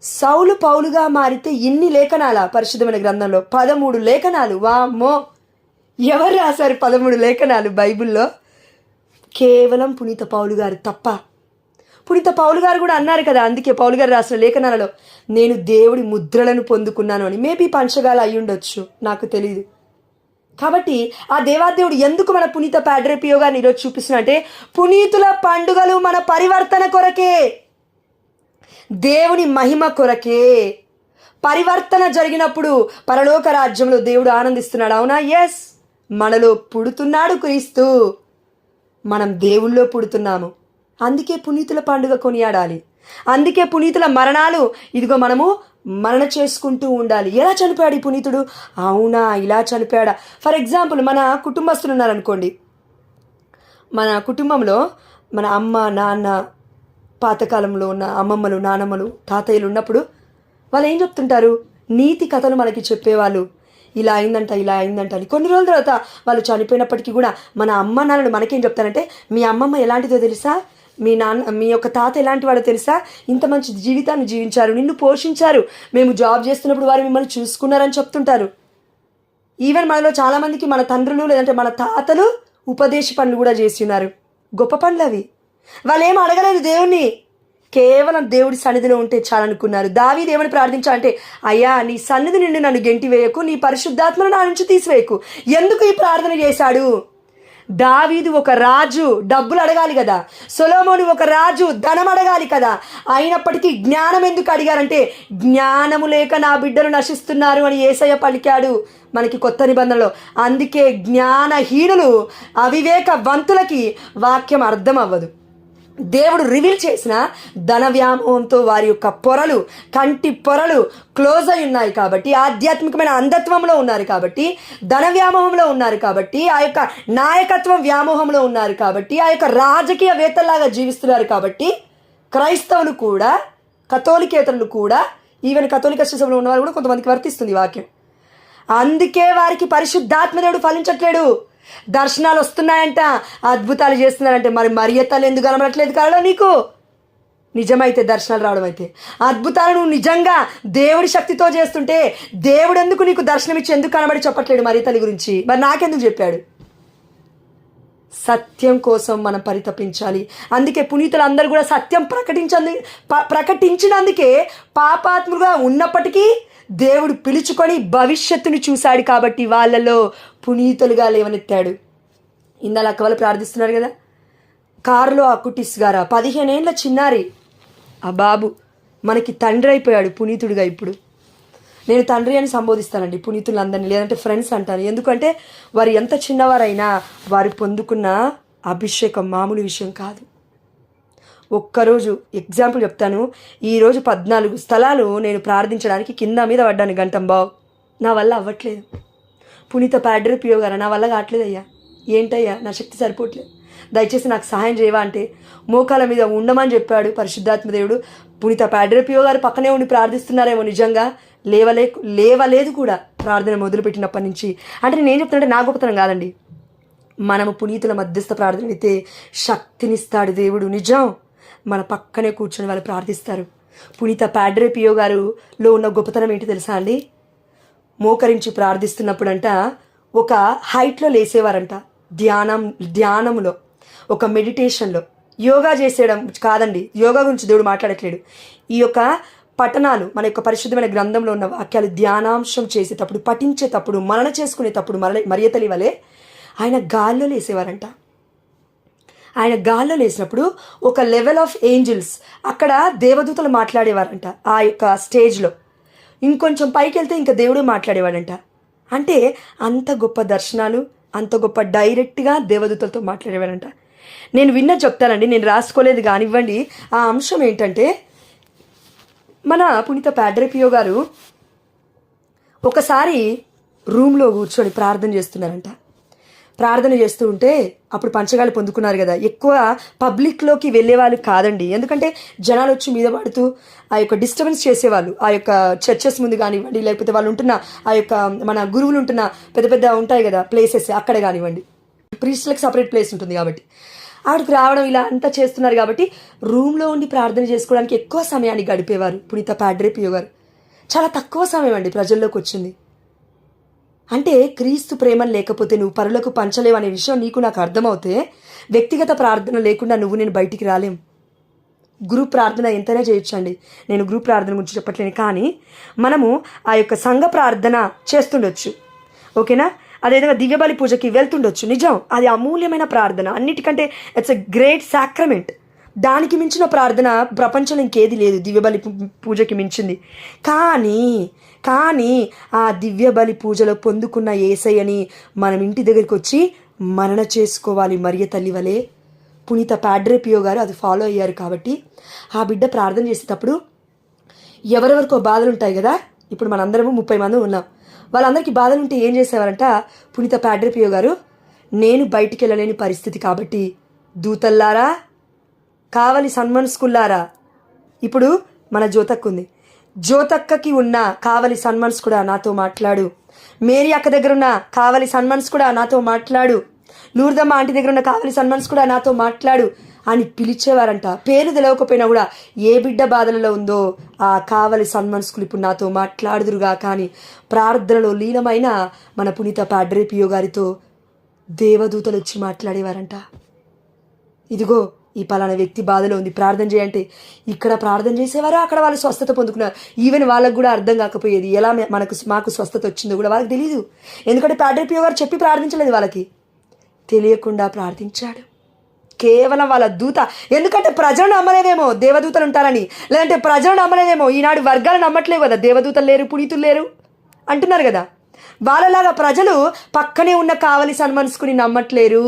Speaker 1: సౌలు పౌలుగా మారితే ఇన్ని లేఖనాల పరిశుద్ధమైన గ్రంథంలో 13 లేఖనాలు. వామ్మో, ఎవరు రాశారు 13 లేఖనాలు బైబిల్లో? కేవలం పునీత పౌలు గారు తప్ప. పునీత పౌలు గారు కూడా అన్నారు కదా, అందుకే పౌలు గారు రాసిన లేఖనాలలో నేను దేవుడి ముద్రలను పొందుకున్నాను అని. మేబీ పంచగాలు అయి ఉండొచ్చు, నాకు తెలియదు. కాబట్టి ఆ దేవాదేవుడు ఎందుకు మన పునీత పాడ్రే పియో గారిని ఈరోజు చూపిస్తున్నా అంటే, పునీతుల పండుగలు మన పరివర్తన కొరకే, దేవుని మహిమ కొరకే. పరివర్తన జరిగినప్పుడు పరలోక రాజ్యంలో దేవుడు ఆనందిస్తున్నాడు. అవునా? ఎస్, మనలో పుడుతున్నాడు క్రీస్తు, మనం దేవుళ్ళో పుడుతున్నాము. అందుకే పునీతుల పండుగ కొనియాడాలి. అందుకే పునీతుల మరణాలు ఇదిగో మనము మరణ చేసుకుంటూ ఉండాలి. ఎలా చనిపోయాడు ఈ పునీతుడు? అవునా, ఇలా చనిపోయాడా? ఫర్ ఎగ్జాంపుల్, మన కుటుంబస్తులు ఉన్నారనుకోండి. మన కుటుంబంలో మన అమ్మ నాన్న, పాతకాలంలో ఉన్న అమ్మమ్మలు, నానమ్మలు, తాతయ్యలు ఉన్నప్పుడు వాళ్ళు ఏం చెప్తుంటారు? నీతి కథలు మనకి చెప్పేవాళ్ళు. ఇలా అయిందంట, ఇలా అయిందంట అని. కొన్ని రోజుల తర్వాత వాళ్ళు చనిపోయినప్పటికీ కూడా మన అమ్మ నాన్నలు మనకేం చెప్తారంటే, మీ అమ్మమ్మ ఎలాంటిదో తెలుసా, మీ యొక్క తాత ఎలాంటి వాడో తెలుసా, ఇంత మంచి జీవితాన్ని జీవించారు, నిన్ను పోషించారు, మేము జాబ్ చేస్తున్నప్పుడు వారు మిమ్మల్ని చూసుకున్నారని చెప్తుంటారు. ఈవెన్ మనలో చాలామందికి మన తండ్రులు లేదంటే మన తాతలు ఉపదేశ పనులు కూడా చేసి ఉన్నారు. గొప్ప పనులు అవి. వాళ్ళు ఏం అడగలేదు దేవుణ్ణి, కేవలం దేవుడి సన్నిధిలో ఉంటే చాలనుకున్నారు. దావీదు ఏమని ప్రార్థించాలంటే, అయ్యా నీ సన్నిధి నుండి నన్ను గెంటి వేయకు, నీ పరిశుద్ధాత్మను నా నుంచి తీసివేయకు. ఎందుకు ఈ ప్రార్థన చేశాడు? దావీదు ఒక రాజు, డబ్బులు అడగాలి కదా. సొలొమోను ఒక రాజు, ధనం అడగాలి కదా. అయినప్పటికీ జ్ఞానం ఎందుకు అడిగారంటే, జ్ఞానము లేక నా బిడ్డలు నశిస్తున్నారు అని యేసయ్య పలికాడు మనకి కొత్త నిబంధనలో. అందుకే జ్ఞానహీనులు, అవివేకవంతులకి వాక్యం అర్థం అవ్వదు. దేవుడు రివీల్ చేసిన ధన వ్యామోహంతో వారి యొక్క పొరలు, కంటి పొరలు క్లోజ్ అయి ఉన్నాయి కాబట్టి, ఆధ్యాత్మికమైన అంధత్వంలో ఉన్నారు కాబట్టి, ధన వ్యామోహంలో ఉన్నారు కాబట్టి, ఆ యొక్క నాయకత్వం వ్యామోహంలో ఉన్నారు కాబట్టి, ఆ యొక్క రాజకీయ వేత్తలాగా జీవిస్తున్నారు కాబట్టి, క్రైస్తవులు కూడా, కథోలికేతరులు కూడా, ఈవెన్ కథోలిక శిశువులు ఉన్నవారు కూడా కొంతమందికి వర్తిస్తుంది వాక్యం. అందుకే వారికి పరిశుద్ధాత్మదేవుడు ఫలించట్లేడు. దర్శనాలు వస్తున్నాయంట, అద్భుతాలు చేస్తున్నారంటే, మరి మరియతలు ఎందుకు కనబడట్లేదు కారణం నీకు? నిజమైతే దర్శనాలు రావడం అయితే, అద్భుతాలు నువ్వు నిజంగా దేవుడి శక్తితో చేస్తుంటే దేవుడు ఎందుకు నీకు దర్శనం ఇచ్చి ఎందుకు కనబడి చెప్పట్లేడు మరియతల్లి గురించి? మరి నాకెందుకు చెప్పాడు? సత్యం కోసం మనం పరితపించాలి. అందుకే పునీతులందరూ కూడా సత్యం ప్రకటించినందుకే పాపాత్ములుగా ఉన్నప్పటికీ దేవుడు పిలుచుకొని భవిష్యత్తుని చూశాడు కాబట్టి వాళ్ళలో పునీతులుగా లేవనెత్తాడు. ఇందాక వాళ్ళు ప్రార్థిస్తున్నారు కదా, కారులో అకుటిస్ గారా 15 ఏళ్ళ చిన్నారి, ఆ బాబు మనకి తండ్రి అయిపోయాడు పునీతుడిగా. ఇప్పుడు నేను తండ్రి అని సంబోధిస్తానండి పునీతులందరినీ, లేదంటే ఫ్రెండ్స్ అంటాను. ఎందుకంటే వారు ఎంత చిన్నవారైనా వారు పొందుకున్న అభిషేకం మామూలు విషయం కాదు. ఒక్కరోజు ఎగ్జాంపుల్ చెప్తాను. ఈరోజు 14 స్థలాలు నేను ప్రార్థించడానికి కింద మీద పడ్డాను గంటంబావు. నా వల్ల అవ్వట్లేదు. పునీత ప్యాడ్రి పియో గారు, నా వల్ల కావట్లేదయ్యా, ఏంటయ్యా నా శక్తి సరిపోవట్లేదు, దయచేసి నాకు సహాయం చేయవా అంటే మోకాల మీద ఉండమని చెప్పాడు పరిశుద్ధాత్మదేవుడు. పునీత ప్యాడ్రి పియో గారు పక్కనే ఉండి ప్రార్థిస్తున్నారేమో, నిజంగా లేవలేదు కూడా ప్రార్థన మొదలుపెట్టినప్పటి నుంచి. అంటే నేను చెప్తున్నట్టే నా గొప్పతనం కాదండి, మనము పునీతుల మధ్యస్థ ప్రార్థన అయితే శక్తినిస్తాడు దేవుడు. నిజం, మన పక్కనే కూర్చొని వాళ్ళు ప్రార్థిస్తారు. పునీత ప్యాడ్రి పియో గారులో ఉన్న గొప్పతనం ఏంటి తెలుసా అండి? మోకరించి ప్రార్థిస్తున్నప్పుడంట ఒక హైట్లో లేసేవారంట, ధ్యానంలో, ఒక మెడిటేషన్లో. యోగా చేసేయడం కాదండి, యోగా గురించి దేవుడు మాట్లాడట్లేడు. ఈ యొక్క పఠనాలు, మన యొక్క పరిశుద్ధమైన గ్రంథంలో ఉన్న వాక్యాలు ధ్యానాంశం చేసేటప్పుడు, పఠించేటప్పుడు, మనన చేసుకునేటప్పుడు మరియ తల్లి వలె ఆయన గాల్లో లేసేవారంట. ఆయన గాల్లో లేసినప్పుడు ఒక లెవెల్ ఆఫ్ ఏంజిల్స్, అక్కడ దేవదూతలు మాట్లాడేవారంట ఆ యొక్క స్టేజ్లో. ఇంకొంచెం పైకి వెళ్తే ఇంకా దేవుడు మాట్లాడేవాడంట. అంటే అంత గొప్ప దర్శనాలు, అంత గొప్ప డైరెక్ట్గా దేవదూతలతో మాట్లాడేవాడంట. నేను విన్నది చెప్తానండి, నేను రాసుకోలేదు కానివ్వండి. ఆ అంశం ఏంటంటే, మన పునీత ప్యాడ్రి పియో గారు ఒకసారి రూమ్లో కూర్చొని ప్రార్థన చేస్తున్నారంట. ప్రార్థన చేస్తూ ఉంటే అప్పుడు పంచగాలు పొందుకున్నారు కదా, ఎక్కువ పబ్లిక్లోకి వెళ్ళేవాళ్ళు కాదండి. ఎందుకంటే జనాలు వచ్చి మీద పడుతూ ఆ యొక్క డిస్టర్బెన్స్ చేసేవాళ్ళు. ఆ యొక్క చర్చెస్ ముందు కానివ్వండి, లేకపోతే వాళ్ళు ఉంటున్న ఆ యొక్క మన గురువులు ఉంటున్న పెద్ద పెద్ద ఉంటాయి కదా ప్లేసెస్, అక్కడ కానివ్వండి, ప్రీస్ట్లకు సపరేట్ ప్లేస్ ఉంటుంది కాబట్టి ఆవిడకి రావడం ఇలా అంతా చేస్తున్నారు కాబట్టి రూమ్లో ఉండి ప్రార్థన చేసుకోవడానికి ఎక్కువ సమయాన్ని గడిపేవారు పునీత ప్యాడ్రి పియో గారు. చాలా తక్కువ సమయం అండి ప్రజల్లోకి వచ్చింది. అంటే క్రీస్తు ప్రేమను లేకపోతే నువ్వు పరులకు పంచలేవు అనే విషయం నీకు నాకు అర్థమవుతే, వ్యక్తిగత ప్రార్థన లేకుండా నేను బయటికి రాలేం. గ్రూప్ ప్రార్థన ఎంతైనా చేయొచ్చండి, నేను గ్రూప్ ప్రార్థన గురించి చెప్పట్లేను. కానీ మనము ఆ యొక్క సంఘ ప్రార్థన చేస్తుండొచ్చు, ఓకేనా? అదేవిధంగా దివ్యబలి పూజకి వెళ్తుండొచ్చు. నిజం, అది అమూల్యమైన ప్రార్థన, అన్నిటికంటే ఇట్స్ ఎ గ్రేట్ సాక్రమెంట్. దానికి మించిన ప్రార్థన ప్రపంచంలో ఇంకేది లేదు, దివ్యబలి పూజకి మించింది. కానీ ఆ దివ్యబలి పూజలో పొందుకున్న యేసయ్యని మనం ఇంటి దగ్గరికి వచ్చి మనన చేసుకోవాలి. మరియ తల్లి వలె పునీత ప్యాడ్రి పియో గారు అది ఫాలో అయ్యారు. కాబట్టి ఆ బిడ్డ ప్రార్థన చేసేటప్పుడు ఎవరెవరికో బాధలు ఉంటాయి కదా, ఇప్పుడు మనందరము 30 మంది ఉన్నాం, వాళ్ళందరికీ బాధలు ఉంటే ఏం చేసేవారంట పునీత ప్యాడ్రి పియో గారు, నేను బయటికి వెళ్ళలేని పరిస్థితి కాబట్టి దూతల్లారా, కావలి సన్మనస్కుల్లారా, ఇప్పుడు మన జ్యోతక్క ఉంది, జ్యోతక్కకి ఉన్న కావలి సన్మన్స్ కూడా నాతో మాట్లాడు, మేరీ అక్క దగ్గర ఉన్న కావలి సన్మన్స్ కూడా నాతో మాట్లాడు, లూర్దమ్మ ఆంటీ దగ్గర ఉన్న కావలి సన్మన్స్ కూడా నాతో మాట్లాడు అని పిలిచేవారంట. పేరు తెలవకపోయినా కూడా ఏ బిడ్డ బాధలలో ఉందో ఆ కావలి సన్మనస్కులు ఇప్పుడు నాతో మాట్లాడుదురుగా. కానీ ప్రార్థనలో లీనమైన మన పునీత ప్యాడ్రి పియో గారితో దేవదూతలు వచ్చి మాట్లాడేవారంట. ఇదిగో ఈ పలానా వ్యక్తి బాధలో ఉంది, ప్రార్థన చేయంటే ఇక్కడ ప్రార్థన చేసేవారు, అక్కడ వాళ్ళు స్వస్థత పొందుకున్నారు. ఈవెన్ వాళ్ళకు కూడా అర్థం కాకపోయేది ఎలా మాకు స్వస్థత వచ్చిందో కూడా వాళ్ళకి తెలియదు. ఎందుకంటే ప్యాడ్రి పియో గారు చెప్పి ప్రార్థించలేదు, వాళ్ళకి తెలియకుండా ప్రార్థించాడు. కేవలం వాళ్ళ దూత, ఎందుకంటే ప్రజలు నమ్మలేదేమో దేవదూతలు ఉంటారని, లేదంటే ప్రజలు నమ్మలేదేమో, ఈనాడు వర్గాలు నమ్మట్లేవు కదా, దేవదూతలు లేరు పునీతులు లేరు అంటున్నారు కదా, వాళ్ళలాగా ప్రజలు పక్కనే ఉన్న కావలి సన్మనస్కుని నమ్మట్లేరు.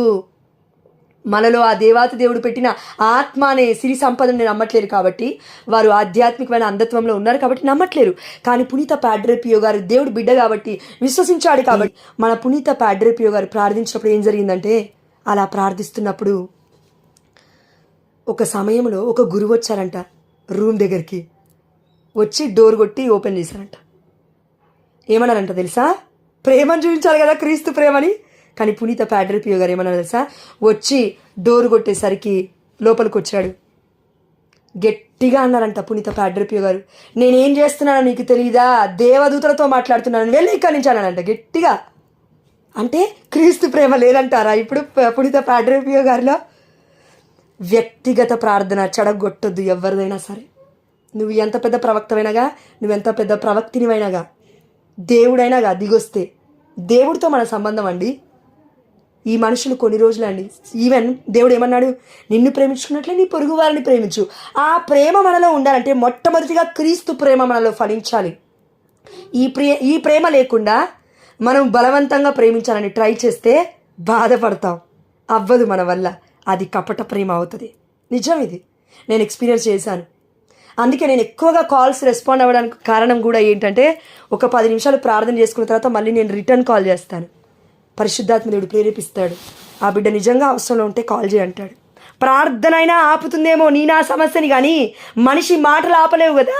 Speaker 1: మనలో ఆ దేవాతి దేవుడు పెట్టిన ఆత్మ అనే సిరి సంపదని నమ్మట్లేరు. కాబట్టి వారు ఆధ్యాత్మికమైన అంధత్వంలో ఉన్నారు కాబట్టి నమ్మట్లేరు. కానీ పునీత ప్యాడ్రి పియో గారు దేవుడు బిడ్డ కాబట్టి విశ్వసించాడు. కాబట్టి మన పునీత ప్యాడ్రి పియో గారు ప్రార్థించినప్పుడు ఏం జరిగిందంటే, అలా ప్రార్థిస్తున్నప్పుడు ఒక సమయంలో ఒక గురువు వచ్చారంట రూమ్ దగ్గరికి, వచ్చి డోర్ కొట్టి ఓపెన్ చేశారంట. ఏమన్నారంట తెలుసా? ప్రేమను చూపించాలి కదా, క్రీస్తు ప్రేమని. కానీ పునీత ప్యాడ్రి పియో గారు ఏమన్నారు తెలుసా? వచ్చి డోర్ కొట్టేసరికి లోపలికి వచ్చాడు. గట్టిగా అన్నారంట పునీత ప్యాడ్రి పియో గారు, నేనేం చేస్తున్నానో నీకు తెలియదా, దేవదూతలతో మాట్లాడుతున్నాను, వెళ్ళి ఇక్కడి నుంచి అన్నానంట గట్టిగా. అంటే క్రీస్తు ప్రేమ లేదంటారా ఇప్పుడు పునీత ప్యాడ్రి పియో గారిలో? వ్యక్తిగత ప్రార్థన చెడగొట్టొద్దు ఎవరిదైనా సరే. నువ్వు ఎంత పెద్ద ప్రవక్తమైనగా, నువ్వెంత పెద్ద ప్రవక్తినివైనగా, దేవుడైనాగా దిగొస్తే దేవుడితో మన సంబంధం అండి. ఈ మనుషులు కొన్ని రోజులండి, ఈవెన్ దేవుడు ఏమన్నాడు, నిన్ను ప్రేమించుకున్నట్లే నీ పొరుగు వారిని ప్రేమించు. ఆ ప్రేమ మనలో ఉండాలంటే మొట్టమొదటిగా క్రీస్తు ప్రేమ మనలో ఫలించాలి. ఈ ప్రేమ లేకుండా మనం బలవంతంగా ప్రేమించాలని ట్రై చేస్తే బాధపడతాం, అవ్వదు మన వల్ల. అది కపట ప్రేమ అవుతుంది. నిజం, ఇది నేను ఎక్స్పీరియన్స్ చేశాను. అందుకే నేను ఎక్కువగా కాల్స్ రెస్పాండ్ అవ్వడానికి కారణం కూడా ఏంటంటే, ఒక 10 నిమిషాలు ప్రార్థన చేసుకున్న తర్వాత మళ్ళీ నేను రిటర్న్ కాల్ చేస్తాను. పరిశుద్ధాత్మ దేవుడు ప్రేరేపిస్తాడు, ఆ బిడ్డ నిజంగా అవసరంలో ఉంటే కాల్ చేయి అంటాడు. ప్రార్థన అయినా ఆపుతుందేమో నీ నా సమస్యని, కానీ మనిషి మాటలు ఆపలేవు కదా.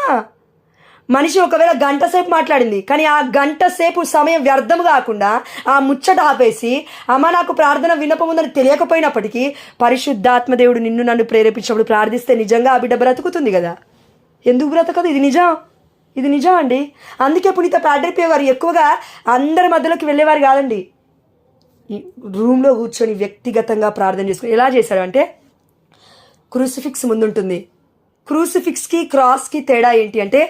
Speaker 1: మనిషి ఒకవేళ గంట సేపు మాట్లాడింది, కానీ ఆ గంట సేపు సమయం వ్యర్థం కాకుండా ఆ ముచ్చట ఆపేసి, అమ్మ నాకు ప్రార్థన విన్నపం ఉందని తెలియకపోయినప్పటికీ పరిశుద్ధాత్మ దేవుడు నిన్ను నన్ను ప్రేరేపించినప్పుడు ప్రార్థిస్తే నిజంగా ఆ బిడ్డ బ్రతుకుతుంది కదా. ఎందుకు బ్రతకదు? ఇది నిజం అండి. అందుకే పునీత పాడ్రే పియో గారు ఎక్కువగా అందరి మధ్యలోకి వెళ్ళేవారు కాదండి. ఈ రూమ్లో కూర్చొని వ్యక్తిగతంగా ప్రార్థన చేసుకుని ఎలా చేశాడు అంటే, క్రూసిఫిక్స్ ముందుంటుంది. క్రూసిఫిక్స్కి క్రాస్కి తేడా ఏంటి అంటే,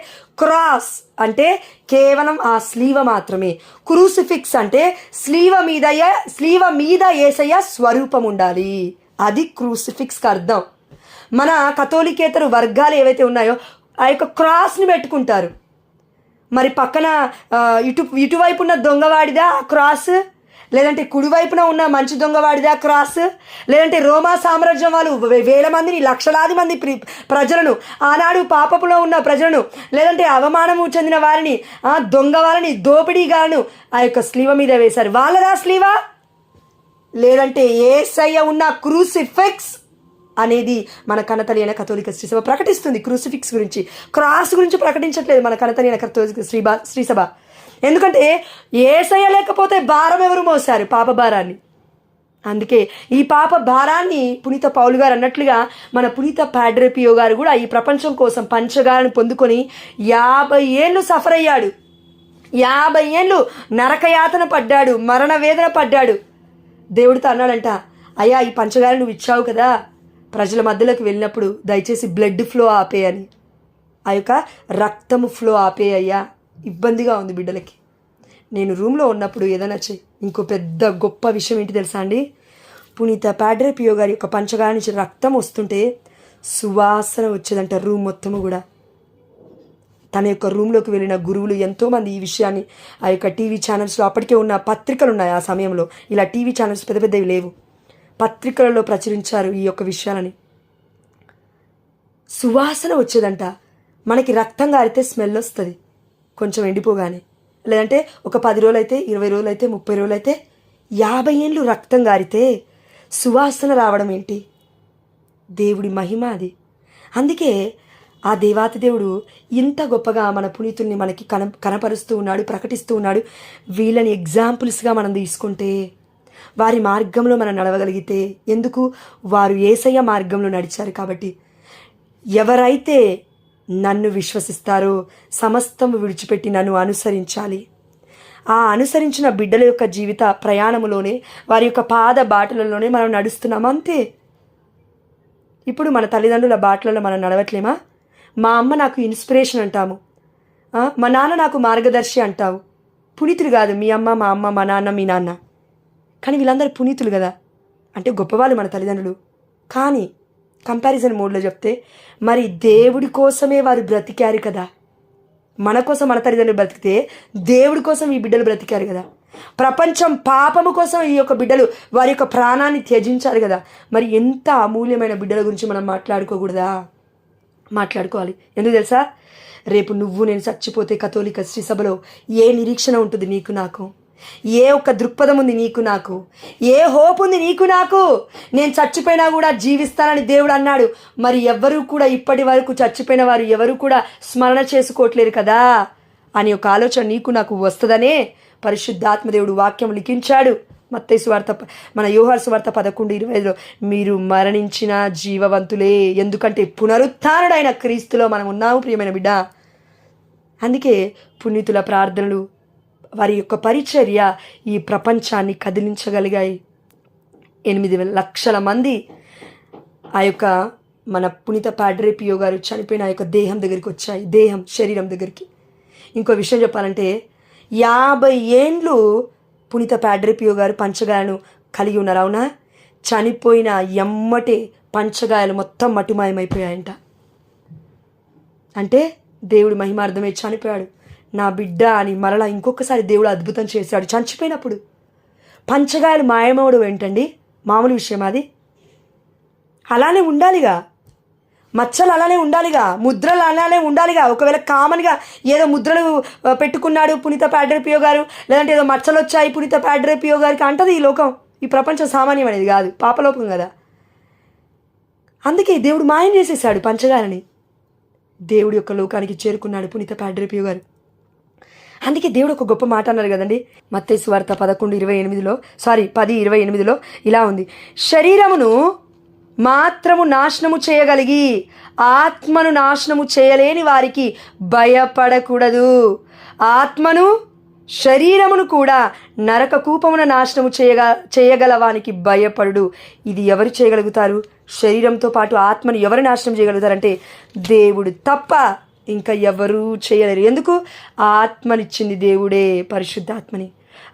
Speaker 1: క్రాస్ అంటే కేవలం ఆ స్లీవ మాత్రమే. క్రూసిఫిక్స్ అంటే స్లీవ మీద యేసయ్య స్వరూపం ఉండాలి. అది క్రూసిఫిక్స్కి అర్థం. మన కథోలికేతరు వర్గాలు ఏవైతే ఉన్నాయో ఆ యొక్క క్రాస్ని పెట్టుకుంటారు. మరి పక్కన ఇటువైపు ఉన్న దొంగవాడిదా క్రాస్, లేదంటే కుడివైపున ఉన్న మంచి దొంగవాడిదా క్రాస్, లేదంటే రోమా సామ్రాజ్యం వాళ్ళు వేల మందిని, లక్షలాది మంది ప్రజలను, ఆనాడు పాపపులో ఉన్న ప్రజలను, లేదంటే అవమానము చెందిన వారిని, దొంగ వాళ్ళని, దోపిడీగాలను ఆ యొక్క స్లీవ మీద వేశారు. వాళ్ళదా స్లీవ? లేదంటే యేసయ్య ఉన్న క్రూసిఫిక్స్ అనేది మన కనతలి అయిన కథోలిక శ్రీసభ ప్రకటిస్తుంది. క్రూసిఫిక్స్ గురించి, క్రాస్ గురించి ప్రకటించట్లేదు మన కనతలి అయిన కథోలిక శ్రీసభ. ఎందుకంటే యేసయ్య లేకపోతే భారం ఎవరు మోసారు? పాప భారాన్ని. అందుకే ఈ పాప భారాన్ని పునీత పౌలు గారు అన్నట్లుగా మన పునీత పాడ్రే పియో గారు కూడా ఈ ప్రపంచం కోసం పంచగాలను పొందుకొని 50 ఏళ్ళు సఫర్ అయ్యాడు. 50 ఏళ్ళు నరకయాతన పడ్డాడు, మరణ వేదన పడ్డాడు. దేవుడితో అన్నాడంట, అయ్యా ఈ పంచగాలు నువ్వు ఇచ్చావు కదా, ప్రజల మధ్యలోకి వెళ్ళినప్పుడు దయచేసి బ్లడ్ ఫ్లో ఆపేయని, ఆ యొక్క రక్తము ఫ్లో ఆపేయ్యా, ఇబ్బందిగా ఉంది బిడ్డలకి. నేను రూమ్లో ఉన్నప్పుడు ఏదైనా ఇంకో పెద్ద గొప్ప విషయం ఏంటి తెలుసా అండి, పునీత పాడ్రే పియో గారి యొక్క పంచగాల నుంచి రక్తం వస్తుంటే సువాసన వచ్చేదంట రూమ్ మొత్తము కూడా. తన యొక్క రూమ్లోకి వెళ్ళిన గురువులు ఎంతోమంది ఈ విషయాన్ని ఆ యొక్క టీవీ ఛానల్స్లో, అప్పటికే ఉన్న పత్రికలు ఉన్నాయి ఆ సమయంలో, ఇలా టీవీ ఛానల్స్ పెద్ద పెద్దవి లేవు, పత్రికలలో ప్రచురించారు ఈ యొక్క విషయాలని. సువాసన వచ్చేదంట. మనకి రక్తం గారితే స్మెల్ వస్తుంది కొంచెం ఎండిపోగానే, లేదంటే ఒక 10 రోజులు అయితే, 20 రోజులు అయితే, 30 రోజులు అయితే, 50 ఏళ్ళు రక్తం గారితే సువాసన రావడం ఏంటి? దేవుడి మహిమ అది. అందుకే ఆ దేవాతి దేవుడు ఇంత గొప్పగా మన పునీతుల్ని మనకి కనపరుస్తూ ఉన్నాడు, ప్రకటిస్తూ ఉన్నాడు. వీళ్ళని ఎగ్జాంపుల్స్గా మనం తీసుకుంటే, వారి మార్గంలో మనం నడవగలిగితే, ఎందుకు? వారు యేసయ్య మార్గంలో నడిచారు కాబట్టి. ఎవరైతే నన్ను విశ్వసిస్తారో సమస్తం విడిచిపెట్టి నన్ను అనుసరించాలి. ఆ అనుసరించిన బిడ్డల యొక్క జీవిత ప్రయాణములోనే, వారి యొక్క పాద బాటలలోనే మనం నడుస్తున్నాం అంతే. ఇప్పుడు మన తల్లిదండ్రుల బాటలలో మనం నడవట్లేమా? మా అమ్మ నాకు ఇన్స్పిరేషన్ అంటాము, మా నాన్న నాకు మార్గదర్శి అంటావు. పునీతులు కాదు మీ అమ్మ, మా అమ్మ, మా నాన్న, మీ నాన్న, కానీ వీళ్ళందరూ పునీతులు కదా. అంటే గొప్పవాళ్ళు మన తల్లిదండ్రులు. కానీ కంపారిజన్ మోడ్లో చెప్తే, మరి దేవుడి కోసమే వారు బ్రతికారు కదా. మన కోసం మన తల్లిదండ్రులు బ్రతికితే దేవుడి కోసం ఈ బిడ్డలు బ్రతికారు కదా. ప్రపంచం పాపము కోసం ఈ యొక్క బిడ్డలు వారి యొక్క ప్రాణాన్ని త్యజించారు కదా. మరి ఎంత అమూల్యమైన బిడ్డల గురించి మనం మాట్లాడుకోకూడదా? మాట్లాడుకోవాలి. ఎందుకు తెలుసా? రేపు నువ్వు నేను చచ్చిపోతే కథోలిక శ్రీసభలో ఏ నిరీక్షణ ఉంటుంది నీకు నాకు? ఏ ఒక్క దృక్పథం ఉంది నీకు నాకు? ఏ హోప్ ఉంది నీకు నాకు? నేను చచ్చిపోయినా కూడా జీవిస్తానని దేవుడు అన్నాడు. మరి ఎవరు కూడా ఇప్పటి వరకు చచ్చిపోయిన వారు ఎవరు కూడా స్మరణ చేసుకోవట్లేరు కదా అని ఒక ఆలోచన నీకు నాకు వస్తుందనే పరిశుద్ధాత్మదేవుడు వాక్యం లిఖించాడు. మత్తయి సువార్త, మన యోహాను సువార్త 11:25లో మీరు మరణించిన జీవవంతులే, ఎందుకంటే పునరుత్థానుడైన క్రీస్తులో మనం ఉన్నాము ప్రియమైన బిడ్డ. అందుకే పునీతుల ప్రార్థనలు, వారి యొక్క పరిచర్య ఈ ప్రపంచాన్ని కదిలించగలిగాయి. 8 లక్షల మంది ఆ యొక్క మన పునీత పాడ్రే పియో గారు చనిపోయిన ఆ యొక్క దేహం దగ్గరికి వచ్చాయి, శరీరం దగ్గరికి. ఇంకో విషయం చెప్పాలంటే 50 ఏండ్లు పునీత పాడ్రే పియో గారు పంచగాయలను కలిగి ఉన్నారు. అవునా? చనిపోయిన ఎమ్మటే పంచగాయలు మొత్తం మటుమాయమైపోయాయంట. అంటే దేవుడు మహిమార్థమే చనిపోయాడు. నా బిడ్డ అని మరలా ఇంకొకసారి దేవుడు అద్భుతం చేశాడు. చనిపోయినప్పుడు పంచగాయలు మాయమవుడు ఏంటండి, మామూలు విషయం అది? అలానే ఉండాలిగా, మచ్చలు అలానే ఉండాలిగా, ముద్రలు అలానే ఉండాలిగా. ఒకవేళ కామన్గా ఏదో ముద్రలు పెట్టుకున్నాడు పునీత పాడ్రే గారు, లేదంటే ఏదో మచ్చలు వచ్చాయి పునీత పాడ్రే గారికి అంటది ఈ లోకం. ఈ ప్రపంచం సామాన్యం అనేది కాదు, పాపలోకం కదా. అందుకే దేవుడు మాయం చేసేసాడు పంచగాలని. దేవుడి యొక్క లోకానికి చేరుకున్నాడు పునీత పాడ్రే గారు. అందుకే దేవుడు ఒక గొప్ప మాట అన్నారు కదండి, మత్తయి సువార్త 10:28 ఇలా ఉంది, శరీరమును మాత్రము నాశనము చేయగలిగి ఆత్మను నాశనము చేయలేని వారికి భయపడకూడదు. ఆత్మను శరీరమును కూడా నరక కూపమున నాశనము చేయగలవానికి భయపడు. ఇది ఎవరు చేయగలుగుతారు? శరీరంతో పాటు ఆత్మను ఎవరు నాశనం చేయగలుగుతారంటే దేవుడు తప్ప ఇంకా ఎవరూ చేయలేరు. ఎందుకు? ఆత్మనిచ్చింది దేవుడే, పరిశుద్ధాత్మని.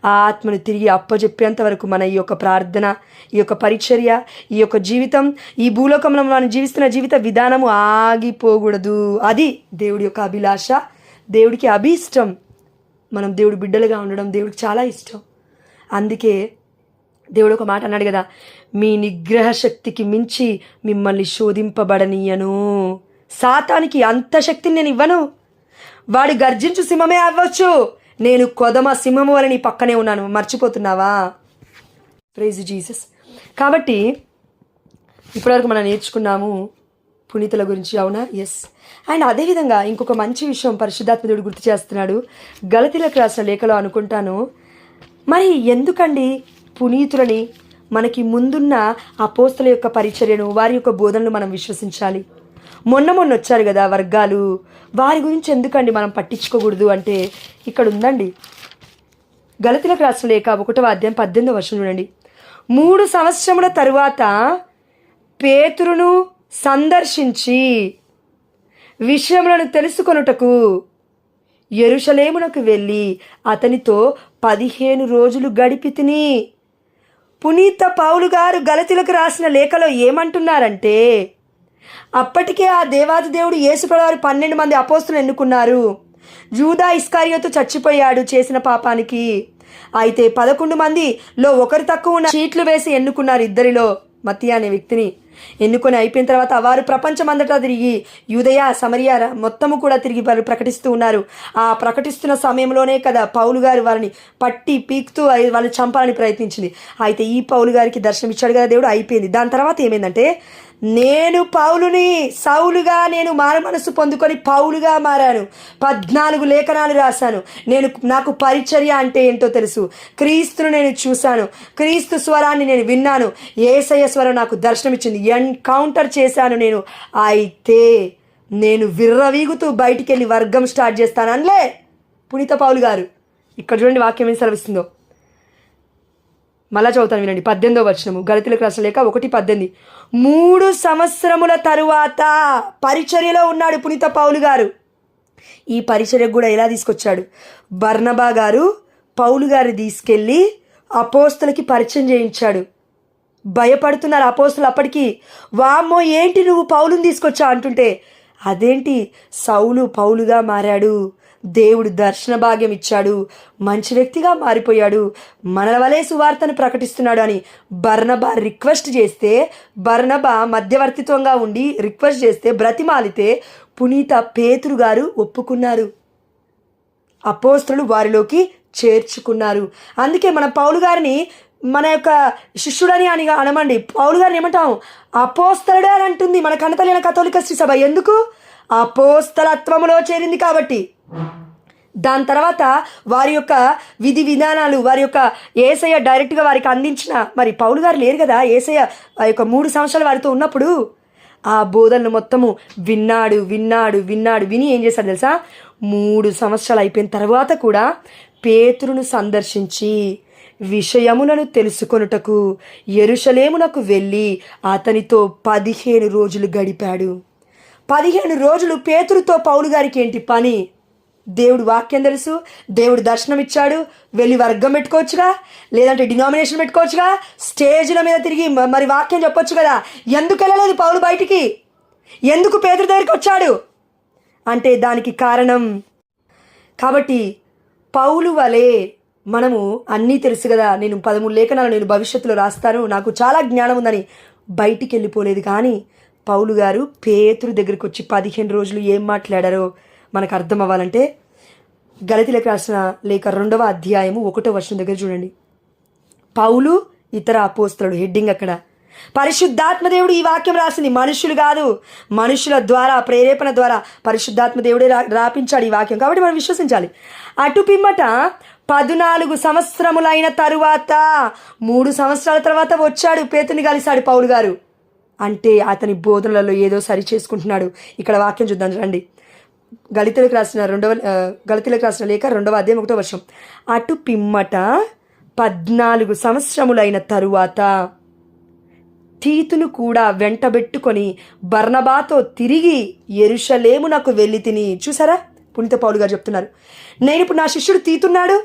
Speaker 1: ఆ ఆత్మను తిరిగి అప్పజెప్పేంత వరకు మన ఈ యొక్క ప్రార్థన, ఈ యొక్క పరిచర్య, ఈ యొక్క జీవితం, ఈ భూలోకంలో మనం జీవిస్తున్న జీవిత విధానము ఆగిపోకూడదు. అది దేవుడి యొక్క అభిలాష, దేవుడికి అభీష్టం. మనం దేవుడి బిడ్డలుగా ఉండడం దేవుడికి చాలా ఇష్టం. అందుకే దేవుడు ఒక మాట అన్నాడు కదా, మీ నిగ్రహ శక్తికి మించి మిమ్మల్ని శోధింపబడనీయను. సాతానికి అంత శక్తిని నేను ఇవ్వను. వాడు గర్జించు సింహమే అవ్వచ్చు, నేను కొదమ సింహము వల్ల నీ పక్కనే ఉన్నాను. మర్చిపోతున్నావా? Praise Jesus. కాబట్టి ఇప్పటివరకు మనం నేర్చుకున్నాము పునీతుల గురించి, అవునా? ఎస్. అండ్ అదేవిధంగా ఇంకొక మంచి విషయం పరిశుద్ధాత్మ దేవుడు గుర్తు చేస్తున్నాడు. గలతీలకు రాసిన లేఖలో అనుకుంటాను, మరి ఎందుకండి పునీతులని, మనకి ముందున్న అపోస్తల యొక్క పరిచర్యను, వారి యొక్క బోధనలు మనం విశ్వసించాలి? మొన్న వచ్చారు కదా వర్గాలు, వారి గురించి ఎందుకండి మనం పట్టించుకోకూడదు అంటే ఇక్కడ ఉందండి. గలతీలకు రాసిన లేఖ 1:18 చూడండి. 3 సంవత్సరముల తరువాత పేతురును సందర్శించి విషయములను తెలుసుకొనుటకు యెరూషలేమునకు వెళ్ళి అతనితో 15 రోజులు గడిపితిని. పునీత పౌలు గారు గలతీలకు రాసిన లేఖలో ఏమంటున్నారంటే, అప్పటికే ఆ దేవాది దేవుడు యేసుప్రభువారు 12 మంది అపోస్తులను ఎన్నుకున్నారు. యూదా ఇస్కారియోతు చచ్చిపోయాడు చేసిన పాపానికి. అయితే 11 మందిలో ఒకరు తక్కువ ఉన్న చీట్లు వేసి ఎన్నుకున్నారు. ఇద్దరిలో మత్తయి అనే వ్యక్తిని ఎన్నుకొని అయిపోయిన తర్వాత వారు ప్రపంచమంతటా తిరిగి యూదయ సమరియా మొత్తము కూడా తిరిగి వారు ప్రకటిస్తూ ఉన్నారు. ఆ ప్రకటిస్తున్న సమయంలోనే కదా పౌలు గారు వారిని పట్టి పీకుతూ వాళ్ళు చంపాలని ప్రయత్నించింది. అయితే ఈ పౌలు గారికి దర్శనం ఇచ్చాడు కదా దేవుడు. అయిపోయింది. దాని తర్వాత ఏమైందంటే, నేను పౌలుని, సౌలుగా నేను మారు మనసు పొందుకొని పౌలుగా మారాను. 14 లేఖనాలు రాశాను. నాకు పరిచర్య అంటే ఏంటో తెలుసు. క్రీస్తును నేను చూశాను, క్రీస్తు స్వరాన్ని నేను విన్నాను, యేసయ్య స్వరం నాకు దర్శనం ఇచ్చింది, ఎన్కౌంటర్ చేశాను నేను. అయితే నేను విర్రవీగుతూ బయటికి వెళ్ళి వర్గం స్టార్ట్ చేస్తాను అనలే పునీత పౌలు గారు. ఇక్కడ చూడండి వాక్యం ఏం సెలవిస్తుందో. మళ్ళా చదువుతాను వినండి. 18 గలతీలకు రాసిన లేఖ 1:18. 3 సంవత్సరముల తరువాత పరిచర్యలో ఉన్నాడు పునీత పౌలు గారు. ఈ పరిచర్యకు కూడా ఎలా తీసుకొచ్చాడు? బర్నబా గారు పౌలు గారు తీసుకెళ్ళి అపోస్తలకి పరిచయం చేయించాడు. భయపడుతున్నారు అపోస్తలు అప్పటికి. వామ్మో ఏంటి నువ్వు పౌలుని తీసుకొచ్చా అంటుంటే, అదేంటి సౌలు పౌలుగా మారాడు, దేవుడు దర్శన భాగ్యం ఇచ్చాడు, మంచి వ్యక్తిగా మారిపోయాడు, మనల వలే సువార్తను ప్రకటిస్తున్నాడు అని బర్నబా రిక్వెస్ట్ చేస్తే, బర్నబా మధ్యవర్తిత్వంగా ఉండి రిక్వెస్ట్ చేస్తే, బ్రతిమాలితే పునీత పేతురు గారు ఒప్పుకున్నారు. అపోస్తలులు వారిలోకి చేర్చుకున్నారు. అందుకే మన పౌలు గారిని మన యొక్క శిష్యుడని అని అనమండి. పౌలు గారిని ఏమంటాం? అపోస్తలుడే అని అంటుంది మన కనతలైన కథోలిక శ్రీ సభ. ఎందుకు? అపోస్తలత్వములో చేరింది కాబట్టి. దాని తర్వాత వారి యొక్క విధి విధానాలు, వారి యొక్క యేసయ్య డైరెక్ట్గా వారికి అందించిన, మరి పౌలు గారు లేరు కదా యేసయ్య ఆ యొక్క 3 సంవత్సరాలు వారితో ఉన్నప్పుడు, ఆ బోధనలు మొత్తము విని ఏం చేశాడు తెలుసా? 3 సంవత్సరాలు అయిపోయిన తర్వాత కూడా పేతురును సందర్శించి విషయములను తెలుసుకొనుటకు యెరూషలేమునకు వెళ్ళి అతనితో 15 రోజులు గడిపాడు. 15 రోజులు పేతురుతో పౌలు గారికి ఏంటి పని? దేవుడు వాక్యం తెలుసు, దేవుడు దర్శనం ఇచ్చాడు, వెళ్ళి వర్గం పెట్టుకోవచ్చుగా, లేదంటే డినామినేషన్ పెట్టుకోవచ్చుగా, స్టేజ్ల మీద తిరిగి మరి వాక్యం చెప్పొచ్చు కదా. ఎందుకు వెళ్ళలేదు పౌలు బయటికి? ఎందుకు పేతురు దగ్గరికి వచ్చాడు అంటే దానికి కారణం కాబట్టి పౌలు వలె మనము అన్నీ తెలుసు కదా, నేను 13 లేఖనాలు నేను భవిష్యత్తులో రాస్తాను, నాకు చాలా జ్ఞానం ఉందని బయటికి వెళ్ళిపోలేదు. కానీ పౌలు గారు పేతురు దగ్గరికి వచ్చి 15 రోజులు ఏం మాట్లాడారో మనకు అర్థం అవ్వాలంటే గలతీలకు రాసిన లేఖ 2వ అధ్యాయము 1వ వచనం దగ్గర చూడండి. పౌలు ఇతర అపోస్తలుడు హెడ్డింగ్ అక్కడ. పరిశుద్ధాత్మ దేవుడు ఈ వాక్యం రాసింది, మనుషులు కాదు. మనుషుల ద్వారా ప్రేరేపణ ద్వారా పరిశుద్ధాత్మ దేవుడే రాపించాడు ఈ వాక్యం. కాబట్టి మనం విశ్వసించాలి. అటు పిమ్మట 14 సంవత్సరములైన తరువాత 3 సంవత్సరాల తర్వాత వచ్చాడు, పేతుని కలిశాడు పౌలు గారు. అంటే అతని బోధనలలో ఏదో సరి చేసుకుంటున్నాడు. ఇక్కడ వాక్యం చూద్దాం రండి. గలతీలకు రాసిన లేఖ 2వ అధ్యాయం 1వ వచనం. అటు పిమ్మట 14 సంవత్సరములైన తరువాత తీతును కూడా వెంటబెట్టుకొని బర్నబాతో తిరిగి యెరూషలేమునకు వెళ్ళి తిని. చూసారా, పునీత పౌలు గారు చెప్తున్నారు, నేను ఇప్పుడు నా శిష్యుడు తీతున్నాడు,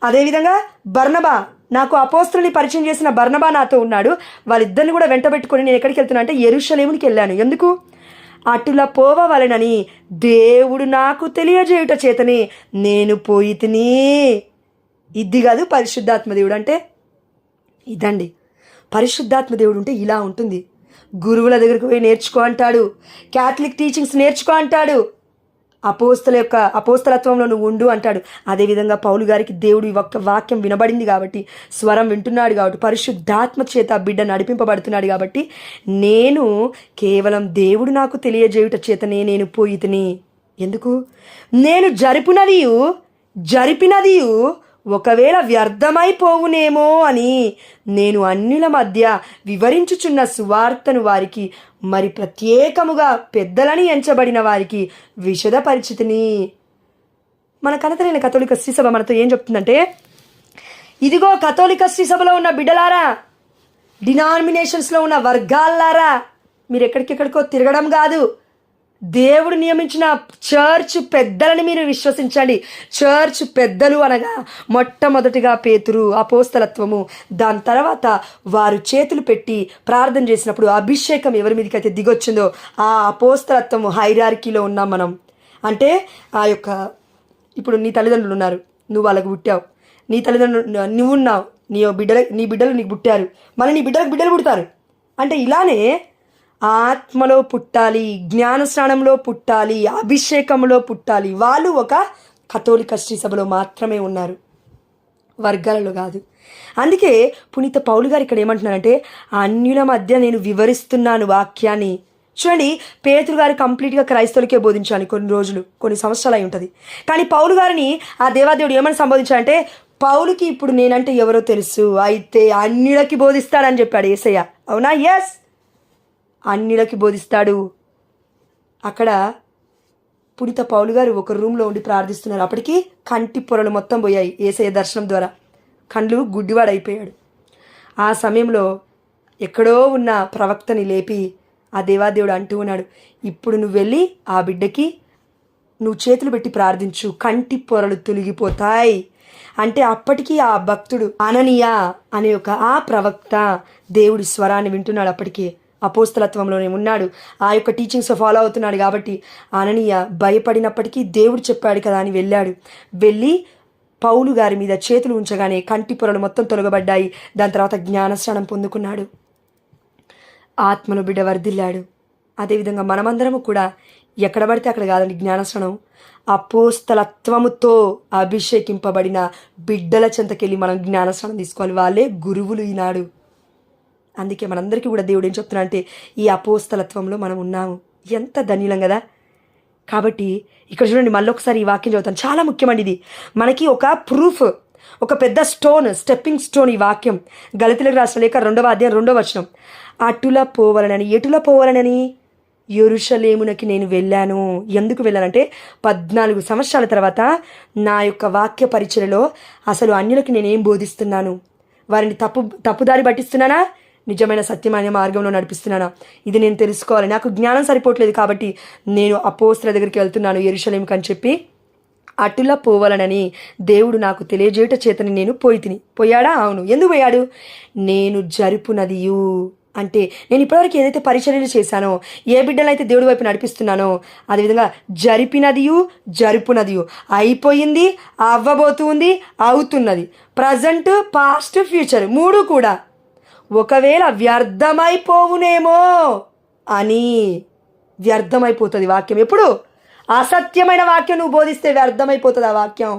Speaker 1: అదేవిధంగా బర్నబా నాకు అపోస్తలుని పరిచయం చేసిన బర్నబా నాతో ఉన్నాడు, వాళ్ళిద్దరిని కూడా వెంటబెట్టుకొని నేను ఎక్కడికి వెళ్తున్నా అంటే యెరూషలేమునికి వెళ్ళాను. ఎందుకు? అటుల పోవవలెనని దేవుడు నాకు తెలియజేయుట చేతనే నేను పోయి తిని. ఇది కాదు పరిశుద్ధాత్మ దేవుడు అంటే, ఇదండి పరిశుద్ధాత్మ దేవుడు ఉంటే ఇలా ఉంటుంది. గురువుల దగ్గరికి పోయి నేర్చుకో అంటాడు, క్యాథలిక్ టీచింగ్స్ నేర్చుకో అంటాడు, అపోస్తలత్వంలో నువ్వు ఉండు అంటాడు. అదేవిధంగా పౌలు గారికి దేవుడు ఒక్క వాక్యం వినబడింది కాబట్టి, స్వరం వింటున్నాడు కాబట్టి, పరిశుద్ధాత్మ చేత బిడ్డ నడిపింపబడుతున్నాడు కాబట్టి, నేను కేవలం దేవుడు నాకు తెలియజేయుట చేతనే నేను పోయి తిని. ఎందుకు? నేను జరిపినదియు ఒకవేళ వ్యర్థమైపోవునేమో అని నేను అన్యుల మధ్య వివరించుచున్న సువార్తను వారికి, మరి ప్రత్యేకముగా పెద్దలని ఎంచబడిన వారికి విశదపరిచితిని. మన కనతలైన కథోలిక శ్రీసభ మనతో ఏం చెప్తుందంటే, ఇదిగో కథోలిక శ్రీసభలో ఉన్న బిడ్డలారా, డినామినేషన్స్లో ఉన్న వర్గాలారా, మీరు ఎక్కడికెక్కడికో తిరగడం కాదు, దేవుడు నియమించిన చర్చ్ పెద్దలని మీరు విశ్వసించండి. చర్చ్ పెద్దలు అనగా మొట్టమొదటిగా పేతురు, అపోస్తలత్వము, దాని తర్వాత వారు చేతులు పెట్టి ప్రార్థన చేసినప్పుడు అభిషేకం ఎవరి మీదకి అయితే దిగొచ్చిందో ఆ అపోస్తలత్వము హైరార్కీలో ఉన్నాం మనం. అంటే ఆ యొక్క ఇప్పుడు నీ తల్లిదండ్రులు ఉన్నారు, నువ్వు వాళ్ళకు పుట్టావు, నీ తల్లిదండ్రులు నువ్వు ఉన్నావు, నీ బిడ్డలు నీకు పుట్టారు, మళ్ళీ నీ బిడ్డలకు బిడ్డలు పుడతారు. అంటే ఇలానే ఆత్మలో పుట్టాలి, జ్ఞానస్నానంలో పుట్టాలి, అభిషేకంలో పుట్టాలి. వాళ్ళు ఒక కథోలిక శ్రీసభలో మాత్రమే ఉన్నారు, వర్గాలలో కాదు. అందుకే పునీత పౌలు గారు ఇక్కడ ఏమంటున్నారంటే, అన్యుల మధ్య నేను వివరిస్తున్నాను వాక్యాన్ని. చూడండి, పేతురు గారు కంప్లీట్గా క్రైస్తవులకే బోధించాలి కొన్ని సంవత్సరాలు అయి ఉంటుంది. కానీ పౌలు గారిని ఆ దేవాదేవుడు ఏమని సంబోధించాడంటే, పౌలుకి ఇప్పుడు నేనంటే ఎవరో తెలుసు, అయితే అన్యులకి బోధిస్తాడని చెప్పాడు యేసయ్య. అవునా? ఎస్, అన్యులకి బోధిస్తాడు. అక్కడ పునీత పౌలు గారు ఒక రూమ్లో ఉండి ప్రార్థిస్తున్నారు. అప్పటికి కంటి పొరలు మొత్తం పోయాయి యేసయ్య దర్శనం ద్వారా, కళ్ళు గుడ్డివాడైపోయాడు. ఆ సమయంలో ఎక్కడో ఉన్న ప్రవక్తని లేపి ఆ దేవాదేవుడు అంటూ ఉన్నాడు, ఇప్పుడు నువ్వు వెళ్ళి ఆ బిడ్డకి నువ్వు చేతులు పెట్టి ప్రార్థించు, కంటి పొరలు తొలగిపోతాయి అంటే. అప్పటికీ ఆ భక్తుడు అననీయ అనే ఆ ప్రవక్త దేవుడి స్వరాన్ని వింటున్నాడు. అప్పటికే అపోస్తలత్వంలోనే ఉన్నాడు, ఆ యొక్క టీచింగ్స్ ఫాలో అవుతున్నాడు. కాబట్టి అననీయ భయపడినప్పటికీ దేవుడు చెప్పాడు కదా అని వెళ్ళి పౌలు గారి మీద చేతులు ఉంచగానే కంటి పొరలు మొత్తం తొలగబడ్డాయి. దాని తర్వాత జ్ఞానస్నానం పొందుకున్నాడు, ఆత్మలో బిడ్డ వర్ధిల్లాడు. అదేవిధంగా మనమందరము కూడా ఎక్కడ పడితే అక్కడ కాదండి జ్ఞానస్నానం, అపోస్తలత్వముతో అభిషేకింపబడిన బిడ్డల చెంతకెళ్ళి మనం జ్ఞానస్నానం తీసుకోవాలి. వాళ్ళే గురువులు ఈనాడు. అందుకే మనందరికీ కూడా దేవుడు ఏం చెప్తున్నా అంటే, ఈ అపోస్తలత్వంలో మనం ఉన్నాము. ఎంత ధన్యులం కదా. కాబట్టి ఇక్కడ చూడండి, మళ్ళీ ఒకసారి ఈ వాక్యం చదువుతాను, చాలా ముఖ్యమండి ఇది. మనకి ఒక ప్రూఫ్, ఒక పెద్ద స్టెప్పింగ్ స్టోన్ ఈ వాక్యం. గలతీలకు రాసిన లేఖ 2వ అధ్యాయం 2వ వచనం. అటుల పోవాలనని, ఎటుల పోవాలనని? యెరూషలేమునకి నేను వెళ్ళాను. ఎందుకు వెళ్ళానంటే 14 సంవత్సరాల తర్వాత నా యొక్క వాక్య పరిచయలో అసలు అన్యులకి నేనేం బోధిస్తున్నాను, వారిని తప్పుదారి పట్టిస్తున్నానా, నిజమైన సత్యమైన మార్గంలో నడిపిస్తున్నానా, ఇది నేను తెలుసుకోవాలి. నాకు జ్ఞానం సరిపోవట్లేదు కాబట్టి నేను అపోస్తల దగ్గరికి వెళ్తున్నాను యెరూషలేముకి అని చెప్పి, అటుల పోవాలనని దేవుడు నాకు తెలియజేయట చేతని నేను పోయాడా? అవును. ఎందుకు పోయాడు? నేను జరుపునదియు అంటే నేను ఇప్పటివరకు ఏదైతే పరిచర్యలు చేశానో, ఏ బిడ్డలైతే దేవుడి వైపు నడిపిస్తున్నానో, అదేవిధంగా జరిపినదియు జరుపునదియు, అయిపోయింది, అవ్వబోతుంది, అవుతున్నది, ప్రజెంట్, పాస్ట్, ఫ్యూచర్ మూడు కూడా ఒకవేళ వ్యర్థమైపోవునేమో అని. వ్యర్థమైపోతుంది వాక్యం. ఎప్పుడు? అసత్యమైన వాక్యం నువ్వు బోధిస్తే వ్యర్థమైపోతుంది ఆ వాక్యం.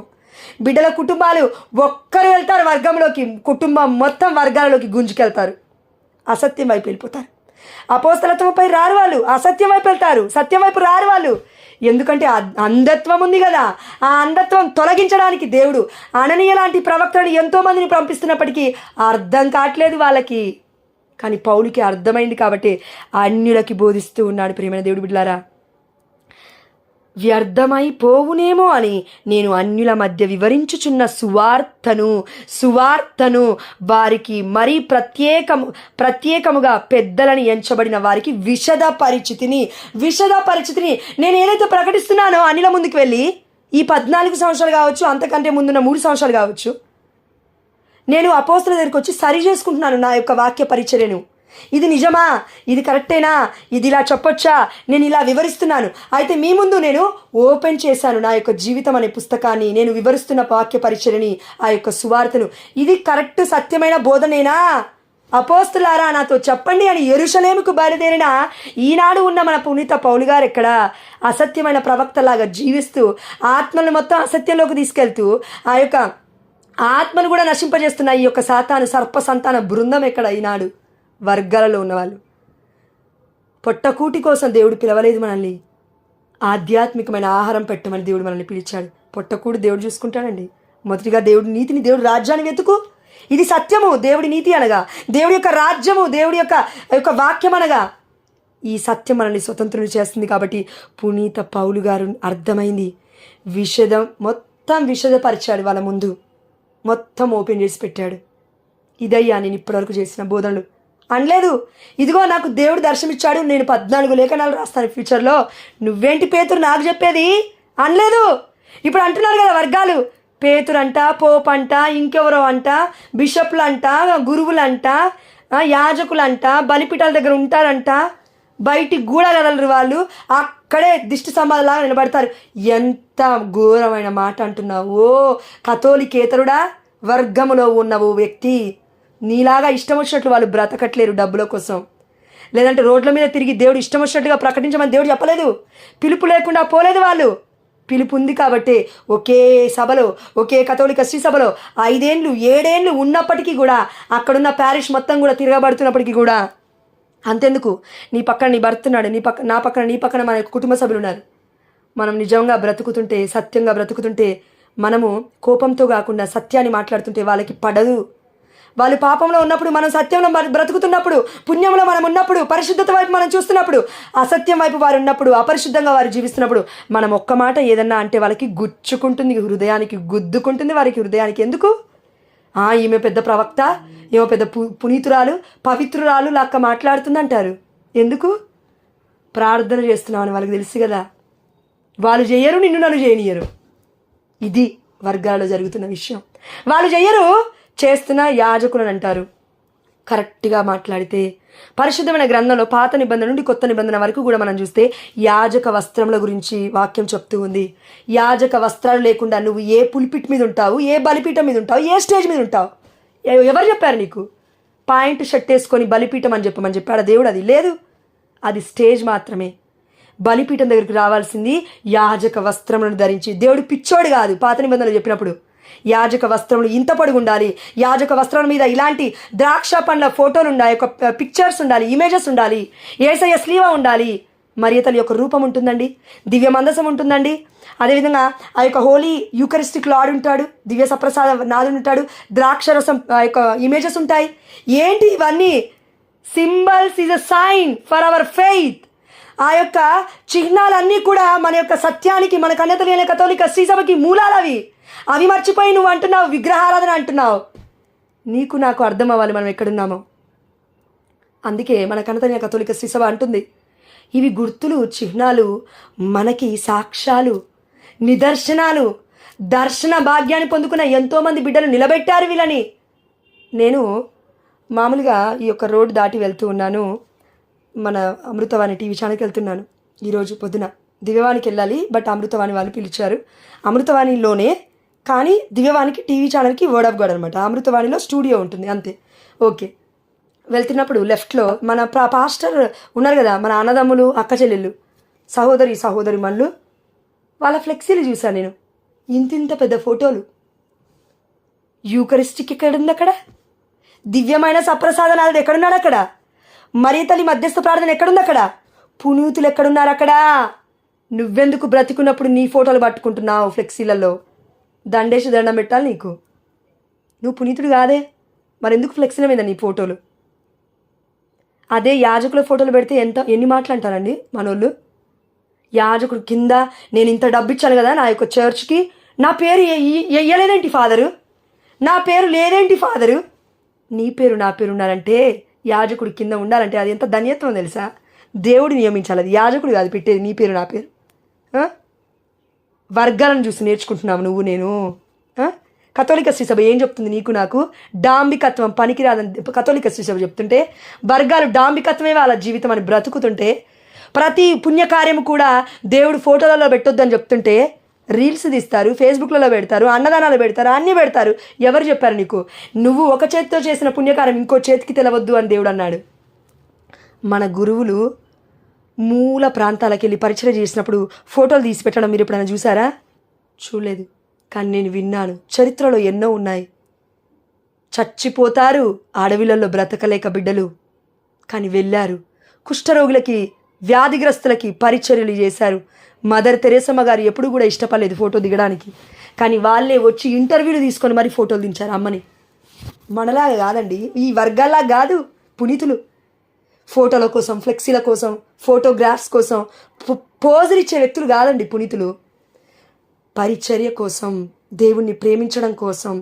Speaker 1: బిడ్డల కుటుంబాలు ఒక్కరు వెళ్తారు వర్గంలోకి, కుటుంబం మొత్తం వర్గాలలోకి గుంజుకెళ్తారు, అసత్యం వైపు వెళ్ళిపోతారు. అపోస్తలత్వంపై రారు వాళ్ళు, అసత్యం వైపు వెళ్తారు, సత్యం వైపు రారు వాళ్ళు. ఎందుకంటే అంధత్వం ఉంది కదా, ఆ అంధత్వం తొలగించడానికి దేవుడు అననీయ లాంటి ప్రవక్తలను ఎంతోమందిని పంపిస్తున్నప్పటికీ అర్థం కావట్లేదు వాళ్ళకి. కానీ పౌలుకి అర్థమైంది కాబట్టి అన్యులకి బోధిస్తూ ఉన్నాడు. ప్రియమైన దేవుడి బిడ్డలారా, వ్యర్థమైపోవునేమో అని నేను అన్యుల మధ్య వివరించుచున్న సువార్తను వారికి మరీ ప్రత్యేకముగా పెద్దలని ఎంచబడిన వారికి విశద పరిచితిని నేను ఏదైతే ప్రకటిస్తున్నానో అన్యుల ముందుకు వెళ్ళి, ఈ 14 సంవత్సరాలు కావచ్చు, అంతకంటే ముందున్న 3 సంవత్సరాలు కావచ్చు, నేను అపోస్తలుల దగ్గరికి వచ్చి సరి చేసుకుంటున్నాను నా యొక్క వాక్య పరిచర్యను. ఇది నిజమా, ఇది కరెక్టేనా, ఇది ఇలా చెప్పొచ్చా, నేను ఇలా వివరిస్తున్నాను. అయితే మీ ముందు నేను ఓపెన్ చేశాను నా యొక్క జీవితం అనే పుస్తకాన్ని, నేను వివరిస్తున్న వాక్య పరిచర్యని, ఆ యొక్క సువార్తను. ఇది కరెక్ట్ సత్యమైన బోధనేనా? అపోస్తులారా నాతో చెప్పండి అని యెరూషలేముకు బయలుదేరిన ఈనాడు ఉన్న మన పునీత పౌలు గారు ఎక్కడ? అసత్యమైన ప్రవక్తలాగా జీవిస్తూ ఆత్మలను మొత్తం అసత్యంలోకి తీసుకెళ్తూ ఆ యొక్క ఆత్మను కూడా నశింపజేస్తున్న ఈ యొక్క సాతాను సర్ప సంతాన బృందం ఎక్కడ? ఈనాడు వర్గాలలో ఉన్నవాళ్ళు. పొట్టకూటి కోసం దేవుడు పిలవలేదు మనల్ని, ఆధ్యాత్మికమైన ఆహారం పెట్టమని దేవుడు మనల్ని పిలిచాడు. పొట్టకూటి దేవుడు చూసుకుంటాడండి. మొదటిగా దేవుడి నీతిని, దేవుడి రాజ్యాన్ని వెతుకు. ఇది సత్యము, దేవుడి నీతి అనగా, దేవుడి యొక్క రాజ్యము, దేవుడి యొక్క వాక్యం అనగా. ఈ సత్యం మనల్ని స్వతంత్రులు చేస్తుంది. కాబట్టి పునీత పౌలు గారు అర్థమైంది, మొత్తం విషదపరిచాడు వాళ్ళ ముందు, మొత్తం ఓపెన్ చేసి పెట్టాడు. ఇదయ్యా నేను ఇప్పటివరకు చేసిన బోధనలు అనలేదు. ఇదిగో నాకు దేవుడు దర్శనమిచ్చాడు, నేను 14 లేఖనాలు రాస్తాను ఫ్యూచర్లో, నువ్వేంటి పేతురు నాకు చెప్పేది అనలేదు. ఇప్పుడు అంటున్నారు కదా వర్గాలు, పేతురు అంట, పోప్ అంట, ఇంకెవరో అంట, బిషప్లు అంట, గురువులంట, యాజకులంట, బలిపీఠాల దగ్గర ఉంటారంట, బయటికి కూడా కదలరు వాళ్ళు, అక్కడే దిష్టి సంబాధలాగా నిలబడతారు. ఎంత ఘోరమైన మాట అంటున్నావు కథోలికేతరుడా, వర్గములో ఉన్న ఓ వ్యక్తి. నీలాగా ఇష్టం వచ్చినట్లు వాళ్ళు బ్రతకట్లేరు డబ్బుల కోసం. లేదంటే రోడ్ల మీద తిరిగి దేవుడు ఇష్టం వచ్చినట్టుగా ప్రకటించమని దేవుడు చెప్పలేదు. పిలుపు లేకుండా పోలేదు వాళ్ళు. పిలుపు ఉంది కాబట్టి ఒకే సభలో, ఒకే కథోలిక శ్రీ సభలో 5 ఏళ్ళు 7 ఏళ్ళు ఉన్నప్పటికీ కూడా, అక్కడున్న ప్యారిష్ మొత్తం కూడా తిరగబడుతున్నప్పటికీ కూడా, అంతెందుకు నీ పక్కన నీ భర్త ఉన్నాడు, నా పక్కన మన కుటుంబ సభ్యులు ఉన్నారు. మనం నిజంగా బ్రతుకుతుంటే, సత్యంగా బ్రతుకుతుంటే, మనము కోపంతో కాకుండా సత్యాన్ని మాట్లాడుతుంటే వాళ్ళకి పడదు. వాళ్ళు పాపంలో ఉన్నప్పుడు, మనం సత్యంలో బ్రతుకుతున్నప్పుడు, పుణ్యంలో మనం ఉన్నప్పుడు, పరిశుద్ధత వైపు మనం చూస్తున్నప్పుడు, అసత్యం వైపు వారు ఉన్నప్పుడు, అపరిశుద్ధంగా వారు జీవిస్తున్నప్పుడు, మనం ఒక్క మాట ఏదన్నా అంటే వాళ్ళకి గుచ్చుకుంటుంది, హృదయానికి గుద్దుకుంటుంది. వారికి హృదయానికి ఎందుకు? ఈమె పెద్ద ప్రవక్త, ఈమె పెద్ద పునీతురాలు, పవిత్రురాలు లాక్క మాట్లాడుతుందంటారు. ఎందుకు? ప్రార్థన చేస్తున్నామని వాళ్ళకి తెలుసు కదా. వాళ్ళు చెయ్యరు, నిన్ను నన్ను చేయనియరు. ఇది వర్గాలలో జరుగుతున్న విషయం. వాళ్ళు చెయ్యరు, చేస్తున్న యాజకులను అంటారు. కరెక్ట్గా మాట్లాడితే పరిశుద్ధమైన గ్రంథంలో పాత నిబంధన నుండి కొత్త నిబంధన వరకు కూడా మనం చూస్తే యాజక వస్త్రముల గురించి వాక్యం చెప్తూ ఉంది. యాజక వస్త్రాలు లేకుండా నువ్వు ఏ పుల్పిట్ మీద ఉంటావు, ఏ బలిపీఠం మీద ఉంటావు, ఏ స్టేజ్ మీద ఉంటావు? ఎవరు చెప్పారు నీకు? పాయింట్ షర్ట్ వేసుకొని బలిపీఠం అని చెప్పాడు దేవుడు? అది లేదు, అది స్టేజ్ మాత్రమే. బలిపీఠం దగ్గరికి రావాల్సింది యాజక వస్త్రములను ధరించి. దేవుడు పిచ్చోడు కాదు. పాత నిబంధనలు చెప్పినప్పుడు యాజక వస్త్రములు ఇంత పొడుగు ఉండాలి, యాజక వస్త్రాల మీద ఇలాంటి ద్రాక్ష పండ్ల ఫోటోలు ఉండాలి, ఒక పిక్చర్స్ ఉండాలి, ఇమేజెస్ ఉండాలి, యేసయ్య స్లీవ ఉండాలి, మరియతల యొక్క రూపం ఉంటుందండి, దివ్య మందసం ఉంటుందండి. అదేవిధంగా ఆ యొక్క హోలీ యూకరిస్టిక్ లార్డ్ ఉంటాడు, దివ్య సప్రసాద నాదుడు ఉంటాడు, ద్రాక్షరసం ఆ యొక్క ఇమేజెస్ ఉంటాయి. ఏంటి ఇవన్నీ? Symbols is a sign for our faith. ఆ యొక్క చిహ్నాలన్నీ కూడా మన యొక్క సత్యానికి, మన కన్యతలైన కథోలిక శ్రీసభకి మూలాలవి. అవి మర్చిపోయి నువ్వు అంటున్నావు విగ్రహారాధన అంటున్నావు. నీకు నాకు అర్థం అవ్వాలి మనం ఎక్కడున్నామో. అందుకే మన కన్యతలైన కథోలిక శ్రీసభ అంటుంది, ఇవి గుర్తులు, చిహ్నాలు, మనకి సాక్ష్యాలు, నిదర్శనాలు. దర్శన భాగ్యాన్ని పొందుకున్న ఎంతోమంది బిడ్డలు నిలబెట్టారు వీళ్ళని. నేను మామూలుగా ఈ యొక్క రోడ్డు దాటి వెళ్తూ ఉన్నాను. మన అమృతవాణి టీవీ ఛానల్కి వెళ్తున్నాను. ఈరోజు పొద్దున దివ్యవాణికి వెళ్ళాలి, బట్ అమృతవాణి వాళ్ళు పిలిచారు. అమృతవాణిలోనే కానీ దివ్యవాణికి టీవీ ఛానల్కి వర్డ్ ఆఫ్ గాడ్ అనమాట. అమృతవాణిలో స్టూడియో ఉంటుంది అంతే. ఓకే, వెళ్తున్నప్పుడు లెఫ్ట్లో మన పాస్టర్ ఉన్నారు కదా, మన అన్నదమ్ములు అక్క చెల్లెళ్ళు సహోదరి మనులు, వాళ్ళ ఫ్లెక్సీలు చూశాను నేను. ఇంత పెద్ద ఫోటోలు. యూకరిస్టిక్ ఎక్కడుంది అక్కడ? దివ్యమైన సప్రసాదనాలు ఎక్కడున్నాడు అక్కడ? మరియ తల్లి మధ్యస్థ ప్రార్థన ఎక్కడుంది అక్కడ? పునీతులు ఎక్కడున్నారు అక్కడ? నువ్వెందుకు బ్రతికున్నప్పుడు నీ ఫోటోలు పట్టుకుంటున్నావు ఫ్లెక్సీలలో? దండేసి దండం పెట్టాలి నీకు. నువ్వు పునీతుడు కాదే, మరెందుకు ఫ్లెక్సీల మీద నీ ఫోటోలు? అదే యాజకుల ఫోటోలు పెడితే ఎన్ని మాటలు అంటారండి మనోళ్ళు. యాజకుడు కింద నేను ఇంత డబ్బు ఇచ్చాను కదా నా యొక్క చర్చ్కి, నా పేరు వెయ్యలేదేంటి ఫాదరు? నా పేరు లేదేంటి ఫాదరు? నీ పేరు నా పేరు ఉన్నారంటే యాజకుడు కింద ఉండాలంటే అది ఎంత ధన్యత్వం తెలుసా? దేవుడు నియమించాలి, అది యాజకుడు కాదు పెట్టేది నీ పేరు నా పేరు. వర్గాలను చూసి నేర్చుకుంటున్నావు నువ్వు నేను. కథోలిక శ్రీసభ ఏం చెప్తుంది నీకు నాకు? డాంబికత్వం పనికిరాదని కథోలిక శ్రీసభ చెప్తుంటే, వర్గాలు డాంబికత్వమే వాళ్ళ జీవితం అని బ్రతుకుతుంటే, ప్రతి పుణ్యకార్యం కూడా దేవుడు ఫోటోలలో పెట్టొద్దని చెప్తుంటే రీల్స్ తీస్తారు, ఫేస్బుక్లలో పెడతారు, అన్నదానాలు పెడతారు, అన్నీ పెడతారు. ఎవరు చెప్పారు నీకు? నువ్వు ఒక చేతితో చేసిన పుణ్యకార్యం ఇంకో చేతికి తెలవద్దు అని దేవుడు అన్నాడు. మన గురువులు మూల ప్రాంతాలకు వెళ్ళి పరిచయం చేసినప్పుడు ఫోటోలు తీసి పెట్టడం మీరు ఎప్పుడైనా చూసారా? చూడలేదు, కానీ నేను విన్నాను. చరిత్రలో ఎన్నో ఉన్నాయి. చచ్చిపోతారు అడవిలలో బ్రతకలేక బిడ్డలు, కానీ వెళ్ళారు. కుష్ఠరోగులకి వ్యాధిగ్రస్తులకి పరిచర్యలు చేశారు. మదర్ తెరేసమ్మ గారు ఎప్పుడు కూడా ఇష్టపడలేదు ఫోటో దిగడానికి, కానీ వాళ్ళే వచ్చి ఇంటర్వ్యూలు తీసుకొని మరి ఫోటోలు దించారు అమ్మని. మనలాగా కాదండి, ఈ వర్గాల్లా కాదు పునీతులు. ఫోటోల కోసం, ఫ్లెక్సీల కోసం, ఫోటోగ్రాఫ్స్ కోసం పోజులు ఇచ్చే వ్యక్తులు కాదండి పునీతులు. పరిచర్య కోసం, దేవుణ్ణి ప్రేమించడం కోసం,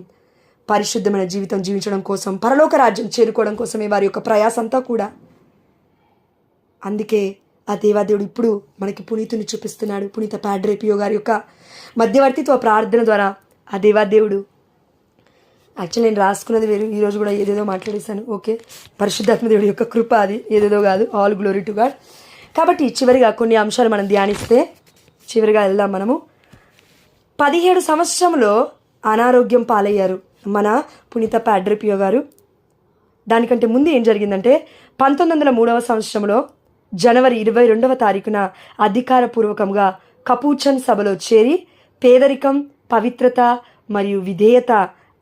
Speaker 1: పరిశుద్ధమైన జీవితం జీవించడం కోసం, పరలోక రాజ్యం చేరుకోవడం కోసమే వారి యొక్క ప్రయాసంతా కూడా. అందుకే ఆ దేవాదేవుడు ఇప్పుడు మనకి పునీతుని చూపిస్తున్నాడు. పునీత పాడ్రే పియో గారి యొక్క మధ్యవర్తిత్వ ప్రార్థన ద్వారా ఆ దేవాదేవుడు, యాక్చువల్లీ నేను రాసుకున్నది వేరు, ఈరోజు కూడా ఏదేదో మాట్లాడేశాను. ఓకే, పరిశుద్ధాత్మదేవుడి యొక్క కృప అది, ఏదేదో కాదు. All glory to God. కాబట్టి చివరిగా కొన్ని అంశాలు మనం ధ్యానిస్తే చివరిగా వెళ్దాం మనము. 17 సంవత్సరంలో అనారోగ్యం పాలయ్యారు మన పునీత పాడ్రే పియో గారు. దానికంటే ముందు ఏం జరిగిందంటే 1903 సంవత్సరంలో జనవరి 22వ తారీఖున అధికారపూర్వకంగా కపూచన్ సభలో చేరి పేదరికం, పవిత్రత మరియు విధేయత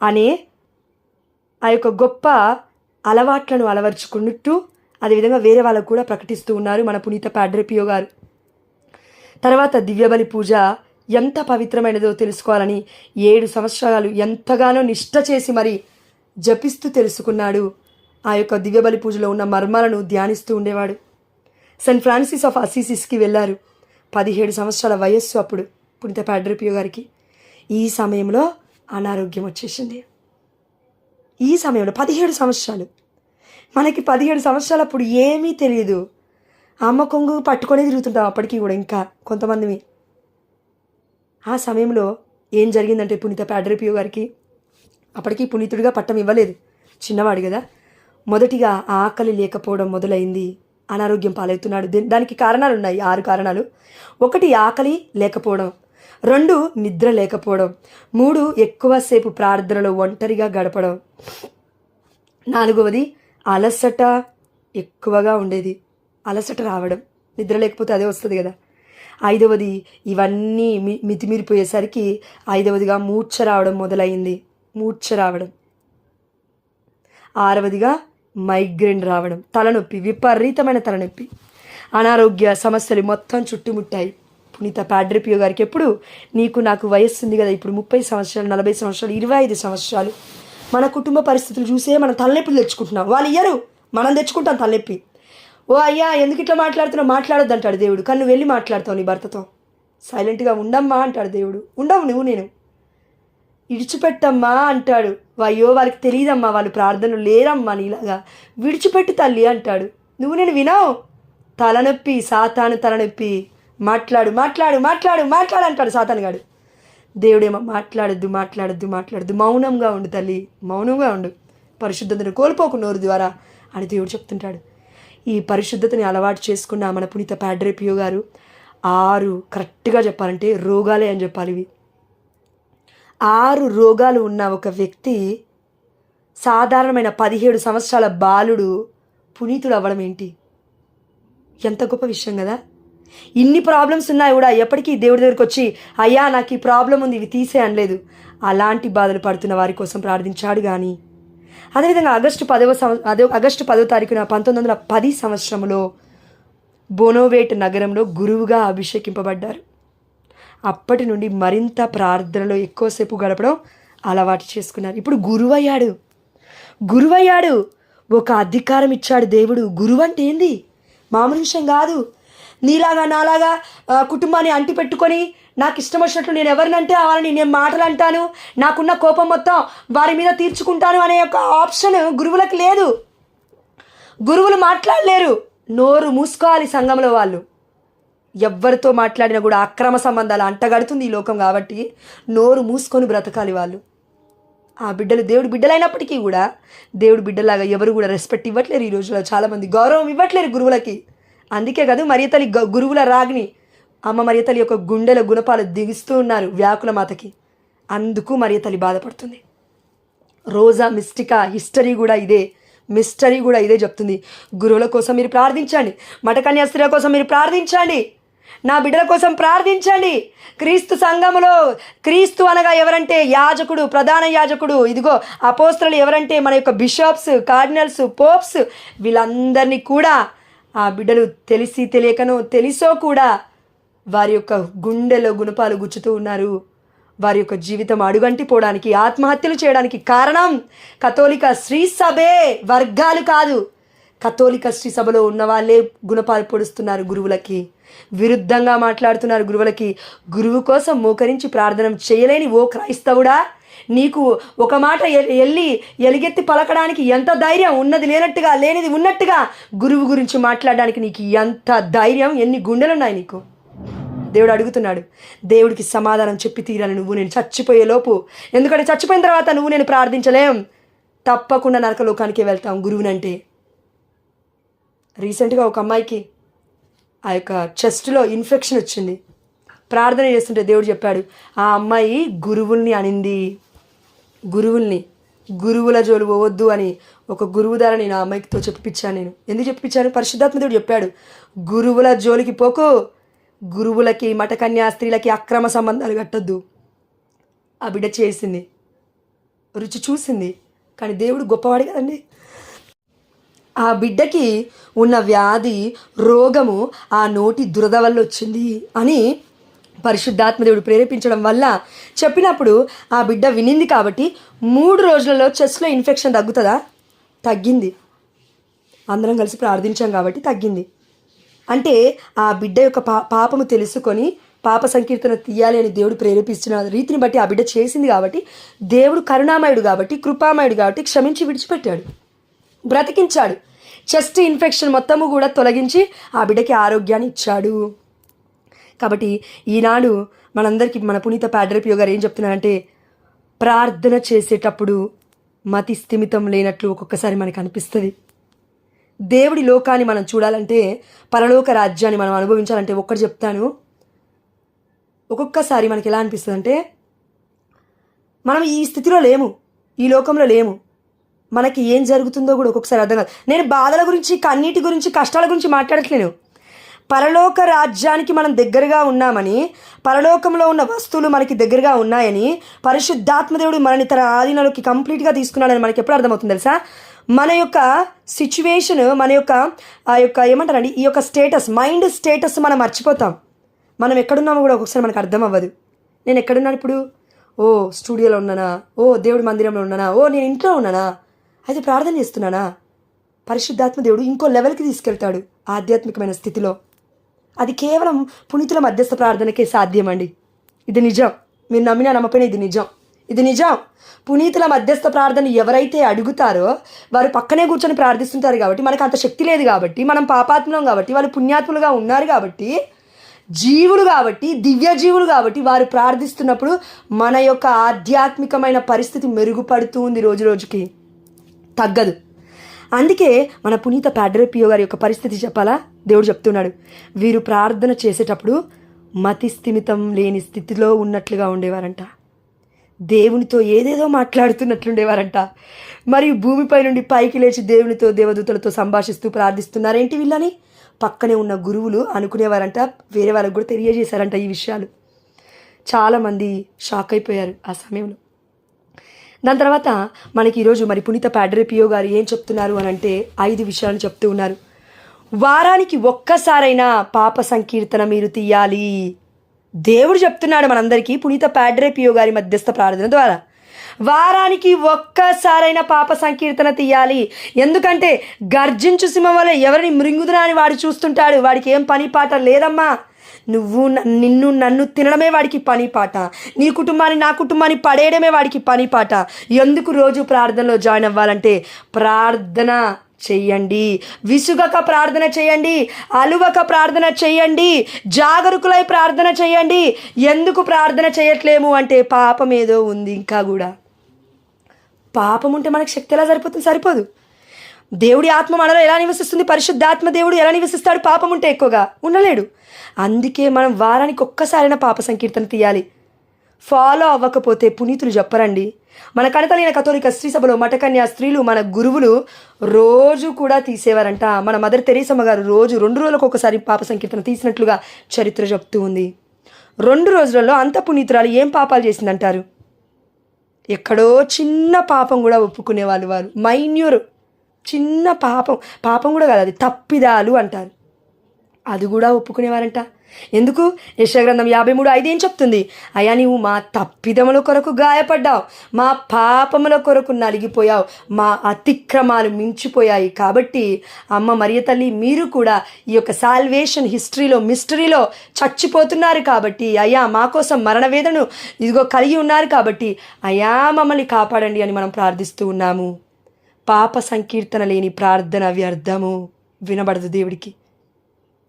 Speaker 1: అనే ఆ యొక్క గొప్ప అలవాట్లను అలవర్చుకున్నట్టు అదేవిధంగా వేరే వాళ్ళకు కూడా ప్రకటిస్తూ ఉన్నారు మన పునీత పాడ్రే పియో గారు. తర్వాత దివ్యబలి పూజ ఎంత పవిత్రమైనదో తెలుసుకోవాలని 7 సంవత్సరాలు ఎంతగానో నిష్ఠ చేసి మరి జపిస్తూ తెలుసుకున్నాడు. ఆ యొక్క దివ్యబలి పూజలో ఉన్న మర్మాలను ధ్యానిస్తూ ఉండేవాడు. సెయింట్ ఫ్రాన్సిస్ ఆఫ్ అసిసిస్కి వెళ్ళారు. 17 సంవత్సరాల వయస్సు అప్పుడు పునీత పాడ్రే పియో గారికి. ఈ సమయంలో అనారోగ్యం వచ్చేసింది. ఈ సమయంలో 17 సంవత్సరాలు, మనకి 17 సంవత్సరాలప్పుడు ఏమీ తెలియదు. అమ్మ కొంగు పట్టుకొని తిరుగుతుంటాం అప్పటికీ కూడా ఇంకా కొంతమంది. ఆ సమయంలో ఏం జరిగిందంటే పునీత పాడ్రే పియో గారికి అప్పటికి పునీతుడిగా పట్టం ఇవ్వలేదు, చిన్నవాడు కదా. మొదటిగా ఆకలి లేకపోవడం మొదలైంది. అనారోగ్యం పాలవుతున్నాడు. దానికి కారణాలు ఉన్నాయి, 6 కారణాలు. 1 ఆకలి లేకపోవడం, 2 నిద్ర లేకపోవడం, 3 ఎక్కువసేపు ప్రార్థనలో ఒంటరిగా గడపడం, 4వది అలసట ఎక్కువగా ఉండేది, అలసట రావడం, నిద్ర లేకపోతే అదే వస్తుంది కదా. 5వది ఇవన్నీ మితిమీరిపోయేసరికి 5వదిగా మూర్ఛ రావడం మొదలైంది, మూర్ఛ రావడం. 6వదిగా మైగ్రేన్ రావడం, తలనొప్పి, విపరీతమైన తలనొప్పి, అనారోగ్య సమస్యలు మొత్తం చుట్టుముట్టాయి పునీత పాడ్రే పియో గారికి. ఎప్పుడు నీకు నాకు వయస్సు ఉంది కదా, ఇప్పుడు 30 సంవత్సరాలు, 40 సంవత్సరాలు, 25 సంవత్సరాలు. మన కుటుంబ పరిస్థితులు చూసే మనం తలనొప్పులు తెచ్చుకుంటున్నాం. వాళ్ళు ఇయ్యరు, మనం తెచ్చుకుంటాం తలనొప్పి. ఓ అయ్యా ఎందుకు ఇట్లా మాట్లాడుతున్నావు, మాట్లాడొద్దు అంటాడు దేవుడు. కానీ నువ్వు వెళ్ళి మాట్లాడతావు నీ భర్తతో, సైలెంట్గా ఉండమ్మా అంటాడు దేవుడు. ఉండవు నువ్వు, నేను విడిచిపెట్టమ్మా అంటాడు. అయ్యో వాళ్ళకి తెలియదమ్మా, వాళ్ళు ప్రార్థనలు లేరమ్మా నీలాగా, విడిచిపెట్టు తల్లి అంటాడు. నువ్వు నేను వినావు. తలనొప్పి, సాతాను తలనొప్పి, మాట్లాడు మాట్లాడు మాట్లాడు మాట్లాడు అంటాడు సాతానుగాడు. దేవుడేమో మాట్లాడొద్దు మాట్లాడొద్దు మాట్లాడొద్దు, మౌనంగా ఉండు తల్లి, మౌనంగా ఉండు, పరిశుద్ధతను కోల్పోకు నోరు ద్వారా అని దేవుడు చెప్తుంటాడు. ఈ పరిశుద్ధతని అలవాటు చేసుకున్న మన పునీత పాడ్రే పియో గారు 6 కరెక్ట్గా చెప్పాలంటే రోగాలే అని చెప్పాలి. ఇవి 6 రోగాలు ఉన్న ఒక వ్యక్తి, సాధారణమైన 17 సంవత్సరాల బాలుడు పునీతుడు అవ్వడం ఏంటి? ఎంత గొప్ప విషయం కదా. ఇన్ని ప్రాబ్లమ్స్ ఉన్నాయి కూడా ఎప్పటికీ దేవుడి దగ్గరికి వచ్చి అయ్యా నాకు ఈ ప్రాబ్లం ఉంది ఇవి తీసే అనలేదు. అలాంటి బాధలు పడుతున్న వారి కోసం ప్రార్థించాడు. కానీ అదేవిధంగా ఆగస్టు 10వ తారీఖున 1910 సంవత్సరంలో బోనోవేట్ నగరంలో గురువుగా అభిషేకింపబడ్డారు. అప్పటి నుండి మరింత ప్రార్థనలో ఎక్కువసేపు గడపడం అలవాటు చేసుకున్నారు. ఇప్పుడు గురువయ్యాడు. ఒక అధికారం ఇచ్చాడు దేవుడు. గురువు అంటే ఏంది? మామూలు విషయం కాదు. నీలాగా నాలాగా కుటుంబాన్ని అంటి పెట్టుకొని నాకు ఇష్టం వచ్చినట్లు నేను ఎవరినంటే వాళ్ళని నేను మాటలు అంటాను, నాకున్న కోపం మొత్తం వారి మీద తీర్చుకుంటాను అనే ఒక ఆప్షన్ గురువులకు లేదు. గురువులు మాట్లాడలేరు. నోరు మూసుకోవాలి సంఘంలో. వాళ్ళు ఎవరితో మాట్లాడినా కూడా అక్రమ సంబంధాలు అంటగడుతుంది ఈ లోకం కాబట్టి నోరు మూసుకొని బ్రతకాలి వాళ్ళు. ఆ బిడ్డలు దేవుడి బిడ్డలైనప్పటికీ కూడా దేవుడి బిడ్డలాగా ఎవరు కూడా రెస్పెక్ట్ ఇవ్వట్లేరు. ఈ రోజుల్లో చాలామంది గౌరవం ఇవ్వట్లేరు గురువులకి. అందుకే కాదు మరియతల్లి గురువుల రాగిని అమ్మ మరియతల్లి యొక్క గుండెల గుణపాలు దిగిస్తూ ఉన్నారు వ్యాకుల మాతకి. అందుకు మరియతల్లి బాధపడుతుంది. రోజా మిస్టరీ కూడా ఇదే చెప్తుంది. గురువుల కోసం మీరు ప్రార్థించండి, మఠకన్యా స్త్రీల కోసం మీరు ప్రార్థించండి, నా బిడ్డల కోసం ప్రార్థించండి. క్రీస్తు సంఘములో క్రీస్తు అనగా ఎవరంటే యాజకుడు, ప్రధాన యాజకుడు. ఇదిగో అపోస్తలులు ఎవరంటే మన యొక్క బిషప్స్, కార్డినల్స్, పోప్స్. వీళ్ళందరినీ కూడా ఆ బిడ్డలు తెలిసి తెలియకనో తెలుసో కూడా వారి యొక్క గుండెలో గుణపాలు గుచ్చుతూ ఉన్నారు. వారి యొక్క జీవితం అడుగంటిపోవడానికి, ఆత్మహత్యలు చేయడానికి కారణం కథోలిక శ్రీ సభే, వర్గాలు కాదు. కథోలిక శ్రీ సభలో ఉన్న వాళ్ళే గుణపాలు పొడుస్తున్నారు, గురువులకి విరుద్ధంగా మాట్లాడుతున్నారు. గురువు కోసం మోకరించి ప్రార్థన చేయలేని ఓ క్రైస్తవుడా, నీకు ఒక మాట ఎలుగెత్తి పలకడానికి ఎంత ధైర్యం? ఉన్నది లేనట్టుగా, లేనిది ఉన్నట్టుగా గురువు గురించి మాట్లాడడానికి నీకు ఎంత ధైర్యం? ఎన్ని గుండెలున్నాయి నీకు? దేవుడు అడుగుతున్నాడు. దేవుడికి సమాధానం చెప్పి తీరాలి నువ్వు నేను చచ్చిపోయే లోపు. ఎందుకంటే చచ్చిపోయిన తర్వాత నువ్వు నేను ప్రార్థించలేం, తప్పకుండా నరకలోకానికి వెళ్తాం గురువునంటే. రీసెంట్గా ఒక అమ్మాయికి ఆ యొక్క చెస్ట్లో ఇన్ఫెక్షన్ వచ్చింది. ప్రార్థన చేస్తుంటే దేవుడు చెప్పాడు, ఆ అమ్మాయి గురువుల్ని అనింది. గురువుల జోలు పోవద్దు అని ఒక గురువు ద్వారా నేను ఆ అమ్మాయితో చెప్పించాను. నేను ఎందుకు చెప్పించాను? పరిశుద్ధాత్మ దేవుడు చెప్పాడు, గురువుల జోలికి పోకు, గురువులకి మఠకన్యా స్త్రీలకి అక్రమ సంబంధాలు కట్టద్దు. ఆ బిడ్డ చేసింది, రుచి చూసింది. కానీ దేవుడు గొప్పవాడు కదండి. ఆ బిడ్డకి ఉన్న వ్యాధి, రోగము ఆ నోటి దురద వల్ల వచ్చింది అని పరిశుద్ధాత్మదేవుడు ప్రేరేపించడం వల్ల చెప్పినప్పుడు ఆ బిడ్డ వినింది. కాబట్టి 3 రోజులలో చెస్ట్లో ఇన్ఫెక్షన్ తగ్గుతుందా? తగ్గింది. అందరం కలిసి ప్రార్థించాం కాబట్టి తగ్గింది. అంటే ఆ బిడ్డ యొక్క పాపము తెలుసుకొని పాప సంకీర్తన తీయాలి అని దేవుడు ప్రేరేపిస్తున్న రీతిని బట్టి ఆ బిడ్డ చేసింది. కాబట్టి దేవుడు కరుణామయుడు కాబట్టి, కృపామయుడు కాబట్టి క్షమించి విడిచిపెట్టాడు, బ్రతికించాడు. చెస్ట్ ఇన్ఫెక్షన్ మొత్తము కూడా తొలగించి ఆ బిడ్డకి ఆరోగ్యాన్ని ఇచ్చాడు. కాబట్టి ఈనాడు మనందరికీ మన పునీత పాడ్రే పియో గారు ఏం చెప్తున్నారంటే, ప్రార్థన చేసేటప్పుడు మతి స్థిమితం లేనట్లు ఒక్కొక్కసారి మనకు అనిపిస్తుంది. దేవుడి లోకాన్ని మనం చూడాలంటే, పరలోక రాజ్యాన్ని మనం అనుభవించాలంటే ఒక్కటి చెప్తాను. ఒక్కొక్కసారి మనకి ఎలా అనిపిస్తుంది అంటే, మనం ఈ స్థితిలో లేము, ఈ లోకంలో లేము, మనకి ఏం జరుగుతుందో కూడా ఒక్కొక్కసారి అర్థం కాదు. నేను బాధల గురించి, కన్నీటి గురించి, కష్టాల గురించి మాట్లాడట్లేను. పరలోక రాజ్యానికి మనం దగ్గరగా ఉన్నామని, పరలోకంలో ఉన్న వస్తువులు మనకి దగ్గరగా ఉన్నాయని, పరిశుద్ధాత్మదేవుడు మనని తన ఆధీనంలోకి కంప్లీట్గా తీసుకున్నాడని మనకి ఎప్పుడు అర్థమవుతుంది తెలుసా? మన యొక్క సిచ్యువేషన్, మన యొక్క ఆ యొక్క ఏమంటారండి, ఈ యొక్క స్టేటస్, మైండ్ స్టేటస్ మనం మర్చిపోతాం. మనం ఎక్కడున్నామో కూడా ఒక్కొక్కసారి మనకు అర్థం అవ్వదు. నేను ఎక్కడున్నాను ఇప్పుడు? ఓ స్టూడియోలో ఉన్నానా? ఓ దేవుడి మందిరంలో ఉన్నానా? ఓ నేను ఇంట్లో ఉన్నానా? అయితే ప్రార్థన చేస్తున్నానా? పరిశుద్ధాత్మ దేవుడు ఇంకో లెవెల్కి తీసుకెళ్తాడు ఆధ్యాత్మికమైన స్థితిలో. అది కేవలం పునీతుల మధ్యస్థ ప్రార్థనకే సాధ్యం అండి. ఇది నిజం. మీరు నమ్మినా నమ్మపోయినా ఇది నిజం. పునీతుల మధ్యస్థ ప్రార్థన ఎవరైతే అడుగుతారో వారు పక్కనే కూర్చొని ప్రార్థిస్తుంటారు. కాబట్టి మనకు అంత శక్తి లేదు, కాబట్టి మనం పాపాత్మలం, కాబట్టి వాళ్ళు పుణ్యాత్ములుగా ఉన్నారు, కాబట్టి జీవులు, కాబట్టి దివ్య జీవులు, కాబట్టి వారు ప్రార్థిస్తున్నప్పుడు మన యొక్క ఆధ్యాత్మికమైన పరిస్థితి మెరుగుపడుతూ ఉంది రోజు రోజుకి. తగ్గదు. అందుకే మన పునీత పాడ్రే పియో గారి యొక్క పరిస్థితి చెప్పాలా? దేవుడు చెప్తున్నాడు, వీరు ప్రార్థన చేసేటప్పుడు మతి స్థిమితం లేని స్థితిలో ఉన్నట్లుగా ఉండేవారంట. దేవునితో ఏదేదో మాట్లాడుతున్నట్లుండేవారంట. మరియు భూమిపై నుండి పైకి లేచి దేవునితో దేవదూతలతో సంభాషిస్తూ ప్రార్థిస్తున్నారేంటి వీళ్ళని పక్కనే ఉన్న గురువులు అనుకునేవారంట. వేరే వాళ్ళకు కూడా తెలియజేశారంట ఈ విషయాలు. చాలామంది షాక్ అయిపోయారు ఆ సమయంలో. దాని తర్వాత మనకి ఈరోజు మరి పునీత పాడ్రే పియో గారు ఏం చెప్తున్నారు అని అంటే 5 విషయాలను చెప్తూ ఉన్నారు. వారానికి ఒక్కసారైనా పాప సంకీర్తన మీరు తీయాలి. దేవుడు చెప్తున్నాడు మనందరికీ పునీత పాడ్రే పియో గారి మధ్యస్థ ప్రార్థన ద్వారా వారానికి ఒక్కసారైనా పాప సంకీర్తన తీయాలి. ఎందుకంటే గర్జించు సింహం వలె ఎవరిని మృంగుదునా అని వాడు చూస్తుంటాడు. వాడికి ఏం పని పాట లేదమ్మా. నన్ను తినడమే వాడికి పని పాట, నీ కుటుంబాన్ని నా కుటుంబాన్ని పడేయడమే వాడికి పని పాట. ఎందుకు రోజు ప్రార్థనలో జాయిన్ అవ్వాలంటే ప్రార్థన చెయ్యండి, విసుగక ప్రార్థన చేయండి, అలువక ప్రార్థన చేయండి, జాగరూకులై ప్రార్థన చేయండి. ఎందుకు ప్రార్థన చేయట్లేము అంటే పాపం ఏదో ఉంది. ఇంకా కూడా పాపం ఉంటే మనకు శక్తి ఎలా సరిపోదు. దేవుడి ఆత్మ మనలో ఎలా నివసిస్తుంది? పరిశుద్ధాత్మ దేవుడు ఎలా నివసిస్తాడు? పాపం ఉంటే ఎక్కువగా ఉండలేడు. అందుకే మనం వారానికి ఒక్కసారైనా పాప సంకీర్తన తీయాలి. ఫాలో అవ్వకపోతే పునీతులు చెప్పరండి. మన కనతలైన కథోలిక స్త్రీ సభలో మఠకన్యా స్త్రీలు మన గురువులు రోజు కూడా తీసేవారంట. మన మదర్ తెరీసమ్మ గారు రోజు 2 రోజులకు ఒకసారి పాప సంకీర్తన తీసినట్లుగా చరిత్ర చెప్తూ ఉంది. 2 రోజులలో అంత పునీతురాలు ఏం పాపాలు చేసిందంటారు? ఎక్కడో చిన్న పాపం కూడా ఒప్పుకునేవాళ్ళు వారు. మైన్యూర్ చిన్న పాపం కూడా కాదు, అది తప్పిదాలు అంటారు. అది కూడా ఒప్పుకునేవారంట. ఎందుకు? యెషయా గ్రంథం 53:5 ఏం చెప్తుంది? అయ్యా నీవు మా తప్పిదముల కొరకు గాయపడ్డావు, మా పాపముల కొరకు నలిగిపోయావు, మా అతిక్రమాలు మించిపోయాయి. కాబట్టి అమ్మ మరియ తల్లి మీరు కూడా ఈ యొక్క సాల్వేషన్ మిస్టరీలో చచ్చిపోతున్నారు. కాబట్టి అయ్యా మా కోసం మరణ వేదను ఇదిగో కలిగి ఉన్నారు. కాబట్టి అయ్యా మమ్మల్ని కాపాడండి అని మనం ప్రార్థిస్తూ ఉన్నాము. పాప సంకీర్తన లేని ప్రార్థన వ్యర్థము, వినబడదు దేవుడికి.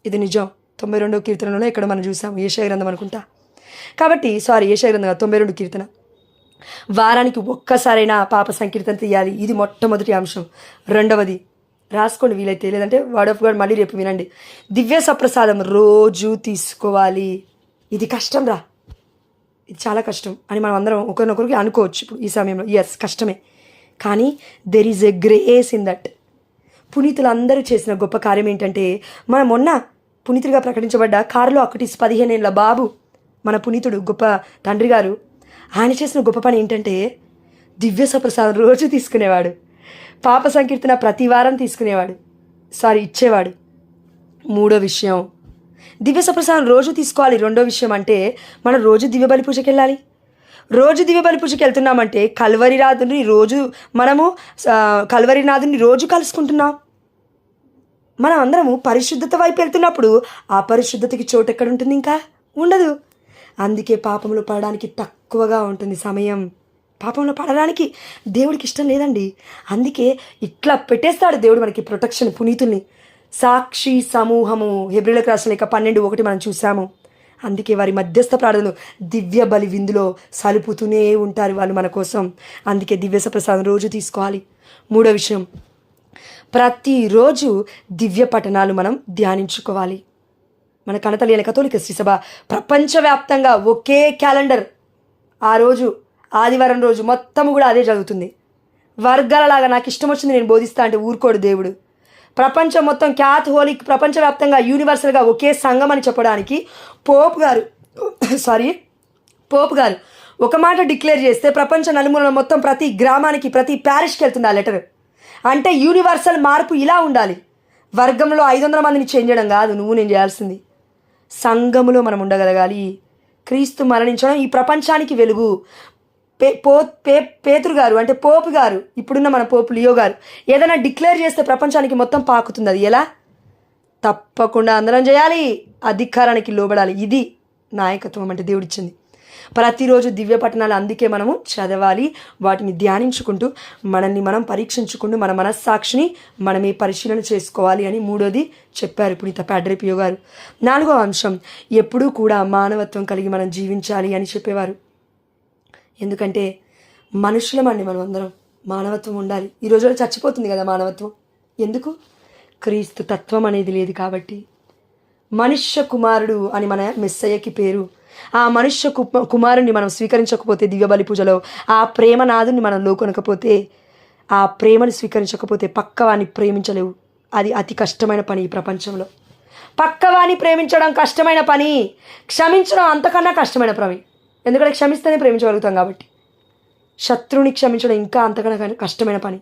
Speaker 1: ఇది నిజం. 92వ కీర్తనలో ఇక్కడ మనం చూసాము, యెషయా గ్రంథం అనుకుంటా. కాబట్టి యెషయా గ్రంథం 92 కీర్తన. వారానికి ఒక్కసారైనా పాప సంకీర్తన తీయాలి. ఇది మొట్టమొదటి అంశం. రెండవది రాసుకోండి వీలైతే, లేదంటే వర్డ్ ఆఫ్ గాడ్ మళ్ళీ రేపు వినండి. దివ్య సప్రసాదం రోజు తీసుకోవాలి. ఇది కష్టం రా, ఇది చాలా కష్టం అని మనం అందరం ఒకరినొకరికి అనుకోవచ్చు ఇప్పుడు ఈ సమయంలో. ఎస్ కష్టమే, కానీ there is a grace in that. పునీతులు అందరూ చేసిన గొప్ప కార్యం ఏంటంటే, మనం మొన్న పునీతుడిగా ప్రకటించబడ్డ కార్లో అక్విటిస్ 15 ఏళ్ల బాబు, మన పునీతుడు గొప్ప తండ్రి గారు, ఆయన చేసిన గొప్ప పని ఏంటంటే దివ్య సప్రసాదం రోజు తీసుకునేవాడు. పాప సంకీర్తన ప్రతి వారం ఇచ్చేవాడు. 3వ విషయం, దివ్య సప్రసాదం రోజు తీసుకోవాలి. 2వ విషయం అంటే మనం రోజు దివ్య బలి పూజకి వెళ్ళాలి. రోజు దివ్య బలి పూజకి వెళ్తున్నామంటే కల్వరినాథుని రోజు కలుసుకుంటున్నాం. మనం అందరము పరిశుద్ధత వైపు వెళ్తున్నప్పుడు ఆ పరిశుద్ధతకి చోటు ఎక్కడ ఉంటుంది? ఇంకా ఉండదు. అందుకే పాపంలో పడడానికి తక్కువగా ఉంటుంది సమయం. పాపంలో పడడానికి దేవుడికి ఇష్టం లేదండి. అందుకే ఇట్లా పెట్టేస్తాడు దేవుడు మనకి ప్రొటెక్షన్. పునీతుల్ని సాక్షి సమూహము హెబ్రీయులకు రాసిన లేఖ 12:1 మనం చూసాము. అందుకే వారి మధ్యస్థ ప్రార్థనలు దివ్య బలి విందులో సలుపుతూనే ఉంటారు వాళ్ళు మన కోసం. అందుకే దివ్య సప్రసాదం రోజు తీసుకోవాలి. 3వ విషయం, ప్రతిరోజు దివ్య పఠనాలు మనం ధ్యానించుకోవాలి. మన కనతలైన కథోలిక శ్రీ సభ ప్రపంచవ్యాప్తంగా ఒకే క్యాలెండర్. ఆ రోజు ఆదివారం రోజు మొత్తం కూడా అదే జరుగుతుంది. వర్గాలలాగా నాకు ఇష్టం వచ్చింది నేను బోధిస్తా అంటే ఊరుకోడు దేవుడు. ప్రపంచం మొత్తం క్యాథోలిక్ ప్రపంచవ్యాప్తంగా యూనివర్సల్గా ఒకే సంఘం అని చెప్పడానికి పోప్ గారు ఒక మాట డిక్లేర్ చేస్తే ప్రపంచ నలుమూలల మొత్తం ప్రతి గ్రామానికి ప్రతి ప్యారిష్కి వెళ్తుంది ఆ లెటర్. అంటే యూనివర్సల్ మార్పు ఇలా ఉండాలి. వర్గంలో 500 మందిని చేంజ్ చేయడం కాదు నేను చేయాల్సింది. సంఘములో మనం ఉండగలగాలి. క్రీస్తు మరణించడం ఈ ప్రపంచానికి వెలుగు. పేతురు గారు అంటే పోపు గారు, ఇప్పుడున్న మన పోపు లియో గారు ఏదైనా డిక్లేర్ చేస్తే ప్రపంచానికి మొత్తం పాకుతుంది. అది ఎలా? తప్పకుండా అందరం చేయాలి, అధికారానికి లోబడాలి. ఇది నాయకత్వం అంటే దేవుడిచ్చింది. ప్రతిరోజు దివ్య పఠనాలు అందుకే మనము చదవాలి. వాటిని ధ్యానించుకుంటూ మనల్ని మనం పరీక్షించుకుంటూ మన మనస్సాక్షిని మనమే పరిశీలన చేసుకోవాలి అని 3వది చెప్పారు పునీత పాడ్రే పియో గారు. 4వ అంశం, ఎప్పుడూ కూడా మానవత్వం కలిగి మనం జీవించాలి అని చెప్పేవారు. ఎందుకంటే మనుషులమండి, మనం అందరం మానవత్వం ఉండాలి. ఈ రోజుల్లో చచ్చిపోతుంది కదా మానవత్వం. ఎందుకు? క్రీస్తు తత్వం అనేది లేదు కాబట్టి. మనుష్య కుమారుడు అని మన మెస్సయ్యకి పేరు. ఆ మనుష్య కుమారుణ్ణి మనం స్వీకరించకపోతే దివ్యబలి పూజలో, ఆ ప్రేమనాథుని మనం లోకొనకపోతే, ఆ ప్రేమను స్వీకరించకపోతే పక్కవాన్ని ప్రేమించలేవు. అది అతి కష్టమైన పని ఈ ప్రపంచంలో. పక్కవాన్ని ప్రేమించడం కష్టమైన పని, క్షమించడం అంతకన్నా కష్టమైన పని. ఎందుకంటే క్షమిస్తేనే ప్రేమించగలుగుతాం కాబట్టి. శత్రువుని క్షమించడం ఇంకా అంతకన్నా కష్టమైన పని.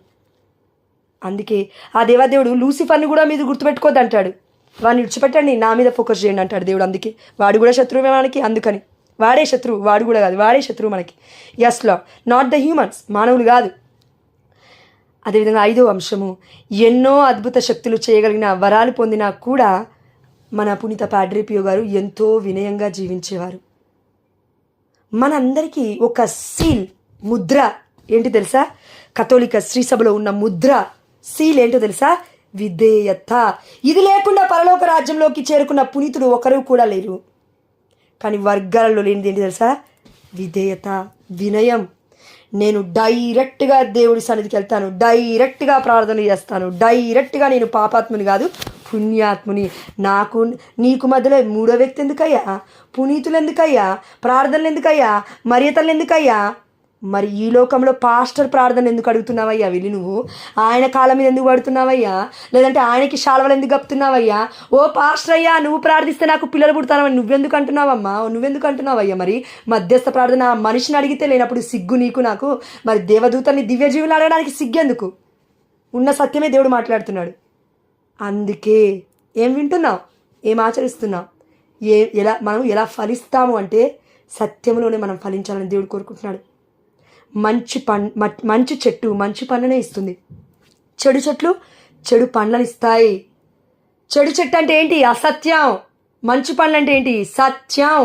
Speaker 1: అందుకే ఆ దేవాదేవుడు లూసిఫర్ని కూడా మీరు గుర్తుపెట్టుకోవద్దు అంటాడు. వాడిని విడిచిపెట్టండి, నా మీద ఫోకస్ చేయండి అంటాడు దేవుడు. అందుకే వాడు కూడా శత్రువే మనకి. అందుకని వాడే శత్రువు, వాడు కూడా కాదు, వాడే శత్రువు మనకి. Yes lord, not the humans, మానవులు కాదు. అదేవిధంగా 5వ అంశము, ఎన్నో అద్భుత శక్తులు చేయగలిగిన వరాలు పొందినా కూడా మన పునీత పాడ్రే పియో గారు ఎంతో వినయంగా జీవించేవారు. మనందరికీ ఒక సీల్, ముద్ర ఏంటి తెలుసా? కథోలిక శ్రీసభలో ఉన్న ముద్ర, సీల్ ఏంటో తెలుసా? విధేయత. ఇది లేకుండా పరలోక రాజ్యంలోకి చేరుకున్న పునీతుడు ఒకరు కూడా లేరు. కానీ వర్గాలలో లేనిది ఏంటి తెలుసా? విధేయత, వినయం. నేను డైరెక్ట్గా దేవుడి సన్నిధికి వెళ్తాను, డైరెక్ట్గా ప్రార్థన చేస్తాను, డైరెక్ట్గా నేను పాపాత్ముని కాదు పుణ్యాత్ముని. నీకు మధ్యలో 3వ వ్యక్తి ఎందుకయ్యా? పునీతులు ఎందుకయ్యా? ప్రార్థనలు ఎందుకయ్యా? మర్యాదలు ఎందుకయ్యా? మరి ఈ లోకంలో పాస్టర్ ప్రార్థన ఎందుకు అడుగుతున్నావయ్యా? వెళ్ళి నువ్వు ఆయన కాళ్ళ మీద ఎందుకు పడుతున్నావయ్యా? లేదంటే ఆయనకి శాల్వలు ఎందుకు కప్పుతున్నావయ్యా? ఓ పాస్టర్ అయ్యా, నువ్వు ప్రార్థిస్తే నాకు పిల్లలు పుడతానని నువ్వెందుకు అంటున్నావమ్మా? నువ్వెందుకు అంటున్నావయ్యా? మరి మధ్యస్థ ప్రార్థన మనిషిని అడిగితే లేనప్పుడు సిగ్గు నీకు నాకు, మరి దేవదూతల్ని దివ్యజీవులు అడగడానికి సిగ్గెందుకు? ఉన్న సత్యమే దేవుడు మాట్లాడుతున్నాడు. అందుకే ఏం వింటున్నావు, ఏం ఆచరిస్తున్నావు, మనం ఎలా ఫలిస్తాము అంటే సత్యంలోనే మనం ఫలించాలని దేవుడు కోరుకుంటున్నాడు. మంచి చెట్టు మంచి పండ్లనే ఇస్తుంది, చెడు చెట్లు చెడు పండ్లను ఇస్తాయి. చెడు చెట్టు అంటే ఏంటి? అసత్యం. మంచి పండ్లు అంటే ఏంటి? సత్యం.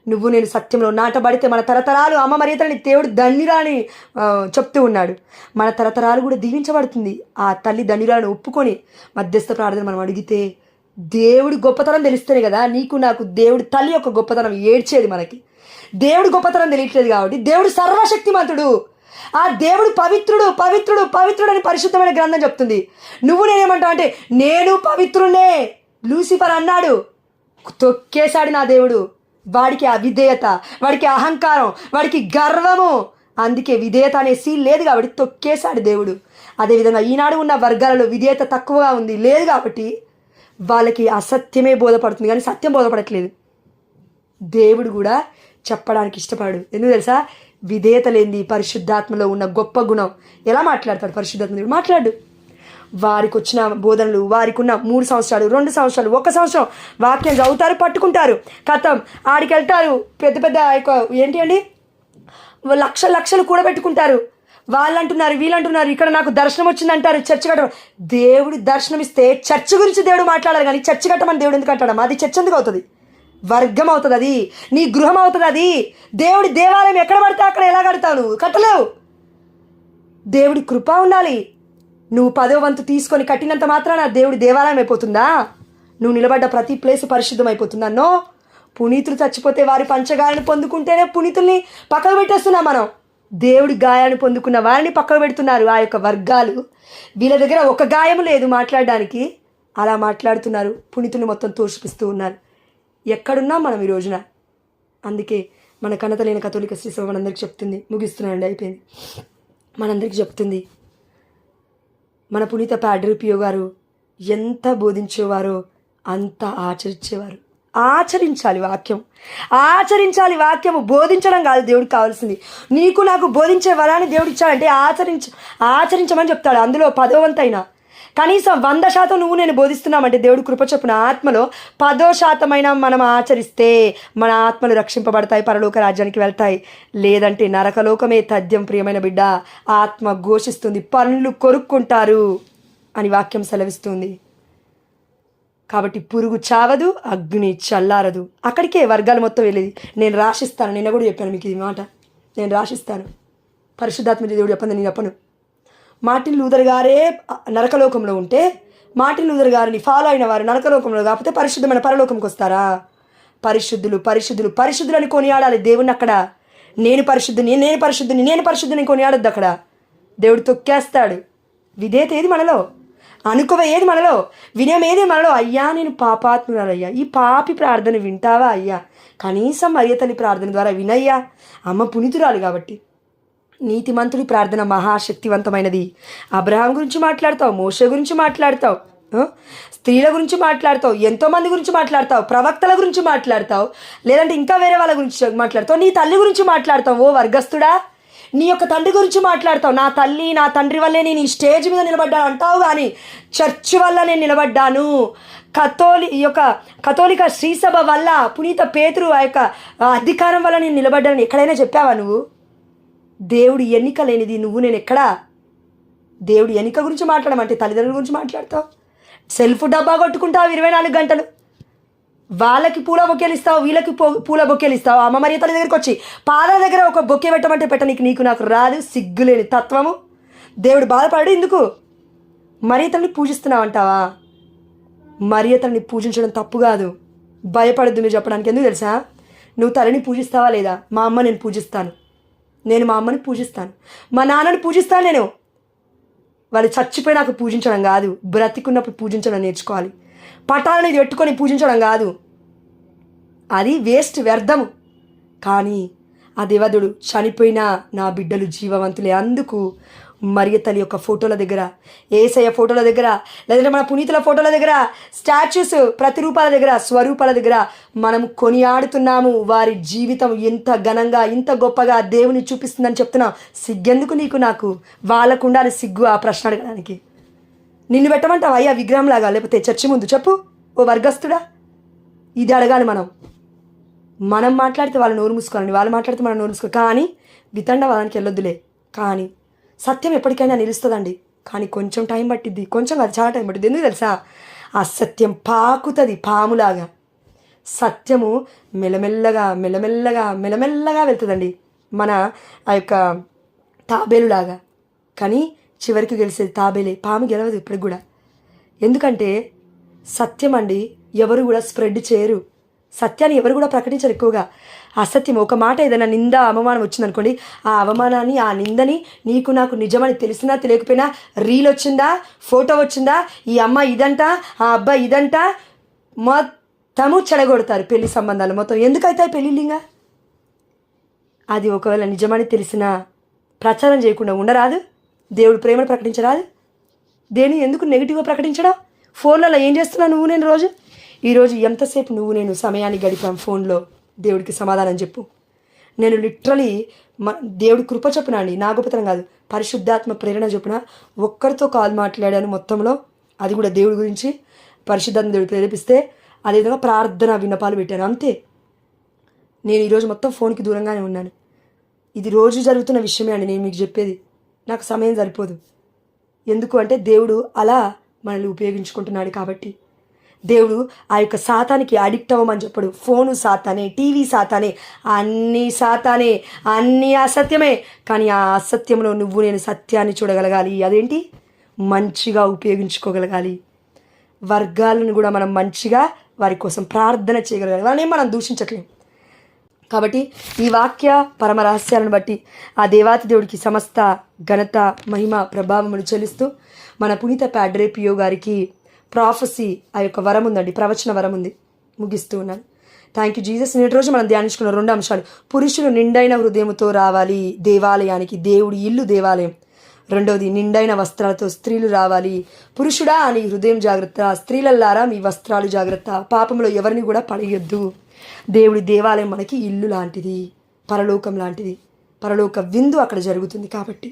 Speaker 1: నువ్వు నేను సత్యంలో నాటబడితే మన తరతరాలు అమ్మ మర్యాదలని దేవుడు ధన్యురాని చెప్తూ ఉన్నాడు. మన తరతరాలు కూడా దీవించబడుతుంది. ఆ తల్లి ధన్యురాలను ఒప్పుకొని మధ్యస్థ ప్రార్థన మనం అడిగితే దేవుడి గొప్పతనం తెలుస్తేనే కదా నీకు నాకు దేవుడి తల్లి యొక్క గొప్పతనం ఏడ్చేది. మనకి దేవుడి గొప్పతనం తెలియట్లేదు కాబట్టి. దేవుడు సర్వశక్తిమంతుడు, ఆ దేవుడు పవిత్రుడు పవిత్రుడు పవిత్రుడు అని పరిశుద్ధమైన గ్రంథం చెప్తుంది. నువ్వు నేనేమంటావు అంటే నేను పవిత్రునే లూసిఫర్ అన్నాడు, తొక్కేశాడు నా దేవుడు. వాడికి అవిధేయత, వాడికి అహంకారం, వాడికి గర్వము. అందుకే విధేయత అనే సీల్ లేదు కాబట్టి తొక్కేశాడు దేవుడు. అదేవిధంగా ఈనాడు ఉన్న వర్గాలలో విధేయత తక్కువగా ఉంది, లేదు కాబట్టి వాళ్ళకి అసత్యమే బోధపడుతుంది కానీ సత్యం బోధపడట్లేదు. దేవుడు కూడా చెప్పడానికి ఇష్టపడు. ఎందుకు తెలుసా? విధేయత లేనిది పరిశుద్ధాత్మలో ఉన్న గొప్ప గుణం. ఎలా మాట్లాడతాడు పరిశుద్ధాత్మ దేవుడు? మాట్లాడు. వారికి వచ్చిన బోధనలు, వారికి ఉన్న 3 సంవత్సరాలు 2 సంవత్సరాలు 1 సంవత్సరం వాక్యం చదువుతారు, పట్టుకుంటారు, కథం ఆడికి వెళ్తారు. పెద్ద పెద్ద ఏంటి అండి లక్షలు కూడబెట్టుకుంటారు. వాళ్ళు అంటున్నారు, వీళ్ళు అంటున్నారు, ఇక్కడ నాకు దర్శనం వచ్చింది అంటారు, చర్చ కట్టడం. దేవుడు దర్శనం ఇస్తే చర్చ గురించి దేవుడు మాట్లాడాలి కానీ చర్చ కట్టమని దేవుడు ఎందుకు అంటాడమ్మా? అది చర్చ ఎందుకు అవుతుంది? వర్గం అవుతుంది, అది నీ గృహం అవుతుంది. అది దేవుడి దేవాలయం ఎక్కడ పడితే అక్కడ ఎలా కడతావు? నువ్వు కట్టలేవు. దేవుడి కృప ఉండాలి. నువ్వు 10వ వంతు తీసుకొని కట్టినంత మాత్రాన దేవుడి దేవాలయం అయిపోతుందా? నువ్వు నిలబడ్డ ప్రతి ప్లేస్ పరిశుద్ధం అయిపోతుందా? నో. పునీతులు చచ్చిపోతే వారి పంచగాయాలను పొందుకుంటేనే పునీతుల్ని పక్కకు పెట్టేస్తున్నాం మనం. దేవుడి గాయాన్ని పొందుకున్న వారిని పక్కకు పెడుతున్నారు ఆ యొక్క వర్గాలు. వీళ్ళ దగ్గర ఒక గాయం లేదు మాట్లాడడానికి, అలా మాట్లాడుతున్నారు. పునీతుల్ని మొత్తం తోషిపిస్తూ ఉన్నారు. ఎక్కడున్నాం మనం ఈ రోజున? అందుకే మన కన్నత లేని కథోలిక శ్రీసభ మనందరికి చెప్తుంది, ముగిస్తున్నానండి, అయిపోయింది. మనందరికీ చెప్తుంది, మన పునీత పాడ్రే పియో గారు ఎంత బోధించేవారో అంత ఆచరించేవారు. ఆచరించాలి వాక్యం, ఆచరించాలి వాక్యము. బోధించడం కాదు దేవుడికి కావాల్సింది. నీకు నాకు బోధించే వరాన్ని దేవుడు ఇచ్చాడంటే ఆచరించమని చెప్తాడు. అందులో 10వ వంతైనా కనీసం 100% నువ్వు నేను బోధిస్తున్నామంటే దేవుడు కృప చొప్పున ఆత్మలో 10% మనం ఆచరిస్తే మన ఆత్మలు రక్షింపబడతాయి, పరలోక రాజ్యానికి వెళ్తాయి. లేదంటే నరకలోకమే తథ్యం. ప్రియమైన బిడ్డ, ఆత్మ ఘోషిస్తుంది, పనులు కొరుక్కుంటారు అని వాక్యం సెలవిస్తుంది. కాబట్టి పురుగు చావదు, అగ్ని చల్లారదు. అక్కడికే వర్గాలు మొత్తం వెళ్ళేది. నేను రాసిస్తాను, నిన్న కూడా చెప్పాను మీకు ఈ మాట, నేను రాసిస్తాను. పరిశుద్ధాత్మ దేవుడు చెప్పండి, నేను చెప్పను. మార్టిన్ లూథర్ గారే నరకలోకంలో ఉంటే మార్టిన్ లూథర్ గారిని ఫాలో అయిన వారు నరకలోకంలో కాకపోతే పరిశుద్ధమైన పరలోకంకి వస్తారా? పరిశుద్ధులు పరిశుద్ధులు పరిశుద్ధులని కొనియాడాలి దేవుణ్ణి. అక్కడ నేను పరిశుద్ధుని, నేను పరిశుద్ధుని, నేను పరిశుద్ధుని కొనియాడొద్దు. అక్కడ దేవుడు తొక్కేస్తాడు. విధేయత ఏది మనలో, అనుకువ ఏది మనలో, వినయం ఏది మనలో. అయ్యా నేను పాపాత్మురాలయ్యా, ఈ పాపి ప్రార్థన వింటావా అయ్యా, కనీసం మరియ తల్లి ప్రార్థన ద్వారా వినయ్యా. అమ్మ పునీతురాలు కాబట్టి. నీతిమంతుడి ప్రార్థన మహాశక్తివంతమైనది. అబ్రహాం గురించి మాట్లాడతావు, మోషే గురించి మాట్లాడతావు, స్త్రీల గురించి మాట్లాడతావు, ఎంతోమంది గురించి మాట్లాడతావు, ప్రవక్తల గురించి మాట్లాడతావు, లేదంటే ఇంకా వేరే వాళ్ళ గురించి మాట్లాడతావు, నీ తల్లి గురించి మాట్లాడతావు. ఓ వర్గస్తుడా, నీ యొక్క తండ్రి గురించి మాట్లాడతావు. నా తల్లి నా తండ్రి వల్లే నేను ఈ స్టేజ్ మీద నిలబడ్డాను అంటావు, కానీ చర్చ్ వల్ల నేను నిలబడ్డాను, కథోలిక శ్రీసభ వల్ల, పునీత పేతురు ఆ యొక్క అధికారం వల్ల నేను నిలబడ్డాను ఎక్కడైనా చెప్పావా నువ్వు? దేవుడు ఎన్నిక లేనిది నువ్వు నేను ఎక్కడా? దేవుడు ఎన్నిక గురించి మాట్లాడమంటే తల్లిదండ్రుల గురించి మాట్లాడతావు. సెల్ఫ్ డబ్బా కొట్టుకుంటావు 24 గంటలు. వాళ్ళకి పూల బొకేలు ఇస్తావు, వీళ్ళకి పూల బొకేలు ఇస్తావు. అమ్మ మరియ తల్లి దగ్గరికి వచ్చి పాదాల దగ్గర ఒక బొకే పెట్టమంటే నీకు నాకు రాదు. సిగ్గులేని తత్వము. దేవుడు బాధపడు ఎందుకు? మరియ తల్లిని పూజిస్తున్నావు అంటావా? మరియ తల్లిని పూజించడం తప్పు కాదు. భయపడద్దు మీరు చెప్పడానికి. ఎందుకు తెలుసా? నువ్వు తల్లిని పూజిస్తావా లేదా? మా అమ్మ నేను పూజిస్తాను, నేను మా అమ్మని పూజిస్తాను, మా నాన్నని పూజిస్తాను. నేను వాళ్ళు చచ్చిపోయి నాకు పూజించడం కాదు, బ్రతికున్నప్పుడు పూజించడం నేర్చుకోవాలి. పటాలని పెట్టుకొని పూజించడం కాదు, అది వేస్ట్, వ్యర్థము. కానీ ఆ దేవదుడు చనిపోయినా నా బిడ్డలు జీవవంతులే. అందుకు మరియ తల్లి యొక్క ఫోటోల దగ్గర, ఏసయ్య ఫోటోల దగ్గర, లేదంటే మన పునీతుల ఫోటోల దగ్గర, స్టాచ్యూస్ ప్రతిరూపాల దగ్గర, స్వరూపాల దగ్గర మనం కొనియాడుతున్నాము. వారి జీవితం ఎంత ఘనంగా ఇంత గొప్పగా దేవుని చూపిస్తుందని చెప్తున్నాం. సిగ్గెందుకు నీకు నాకు? వాళ్ళకు ఉండాలి సిగ్గు ఆ ప్రశ్న అడగడానికి. నిన్ను పెట్టమంటావా అయ్యా విగ్రహంలాగా, లేకపోతే చర్చి ముందు? చెప్పు ఓ వర్గస్తుడా. ఇది అడగాలి మనం. మనం మాట్లాడితే వాళ్ళు నోరు మూసుకోవాలండి, వాళ్ళు మాట్లాడితే మనం నోరు మూసుకోవాలి. కానీ వితండవాదానికి వెళ్ళొద్దులే. కానీ సత్యం ఎప్పటికైనా నిలుస్తుందండి. కానీ కొంచెం టైం పట్టిద్ది, కొంచెం కాదు చాలా టైం పట్టిద్ది. ఎందుకు తెలుసా? అసత్యం పాకుతుంది పాములాగా. సత్యము మెల్లమెల్లగా మెల్లమెల్లగా మెల్లమెల్లగా వెళ్తుందండి, మన ఆ యొక్క తాబేలులాగా. కానీ చివరికి గెలిచేది తాబేలే, పాము గెలవదు ఇప్పటికి కూడా. ఎందుకంటే సత్యం అండి ఎవరు కూడా స్ప్రెడ్ చేయరు, సత్యాన్ని ఎవరు కూడా ప్రకటించరు ఎక్కువగా. అసత్యం ఒక మాట ఏదైనా నింద అవమానం వచ్చిందనుకోండి, ఆ అవమానాన్ని ఆ నిందని నీకు నాకు నిజమని తెలిసినా తెలియకపోయినా రీల్ వచ్చిందా, ఫోటో వచ్చిందా, ఈ అమ్మ ఇదంట, ఆ అబ్బాయి ఇదంట, మొత్తము చెడగొడతారు పెళ్లి సంబంధాలు మొత్తం. ఎందుకైతే పెళ్ళిళ్ళింగా అది ఒకవేళ నిజమని తెలిసినా ప్రచారం చేయకుండా ఉండరాదు? దేవుడు ప్రేమను ప్రకటించరాదు? దేని ఎందుకు నెగిటివ్గా ప్రకటించడం? ఫోన్లలో ఏం చేస్తున్నావు నువ్వు నేను రోజు? ఈరోజు ఎంతసేపు నువ్వు నేను సమయాన్ని గడిపాం ఫోన్లో? దేవుడికి సమాధానం చెప్పు. నేను లిటరలీ దేవుడి కృప చొప్పున అండి, నా గొప్పతనం కాదు, పరిశుద్ధాత్మ ప్రేరణ చొప్పున ఒక్కరితో కాల్ మాట్లాడాను మొత్తంలో. అది కూడా దేవుడి గురించి పరిశుద్ధాత్మ దేవుడు ప్రేరేపిస్తే అదేవిధంగా ప్రార్థన విన్నపాలు పెట్టాను, అంతే. నేను ఈరోజు మొత్తం ఫోన్కి దూరంగానే ఉన్నాను. ఇది రోజు జరుగుతున్న విషయమే అండి నేను మీకు చెప్పేది. నాకు సమయం సరిపోదు. ఎందుకు అంటే దేవుడు అలా మనల్ని ఉపయోగించుకుంటున్నాడు కాబట్టి. దేవుడు ఆ యొక్క సాతానికి అడిక్ట్ అవ్వమని చెప్పడు. ఫోను సాతానే, టీవీ సాతానే, అన్నీ సాతానే, అన్నీ అసత్యమే. కానీ ఆ అసత్యంలో నువ్వు నేను సత్యాన్ని చూడగలగాలి. అదేంటి? మంచిగా ఉపయోగించుకోగలగాలి. వర్గాలను కూడా మనం మంచిగా వారి కోసం ప్రార్థన చేయగలగాలి. వాళ్ళని మనం దూషించట్లేము. కాబట్టి ఈ వాక్య పరమ రహస్యాలను బట్టి ఆ దేవాతి దేవుడికి సమస్త ఘనత మహిమ ప్రభావములు చెల్లిస్తూ మన పునీత ప్యాడ్రే పియో గారికి ప్రాఫెసీ ఆ యొక్క వరం ఉందండి, ప్రవచన వరం ఉంది. ముగిస్తూ ఉన్నాను. Thank you Jesus. నేటి రోజు మనం ధ్యానించుకున్న 2 అంశాలు. పురుషులు నిండైన హృదయంతో రావాలి దేవాలయానికి, దేవుడి ఇల్లు దేవాలయం. రెండవది, నిండైన వస్త్రాలతో స్త్రీలు రావాలి. పురుషుడా నీ హృదయం జాగ్రత్త, స్త్రీలల్లారా మీ వస్త్రాలు జాగ్రత్త. పాపంలో ఎవరిని కూడా పడేయొద్దు. దేవుడి దేవాలయం మనకి ఇల్లు లాంటిది, పరలోకం లాంటిది. పరలోక విందు అక్కడ జరుగుతుంది కాబట్టి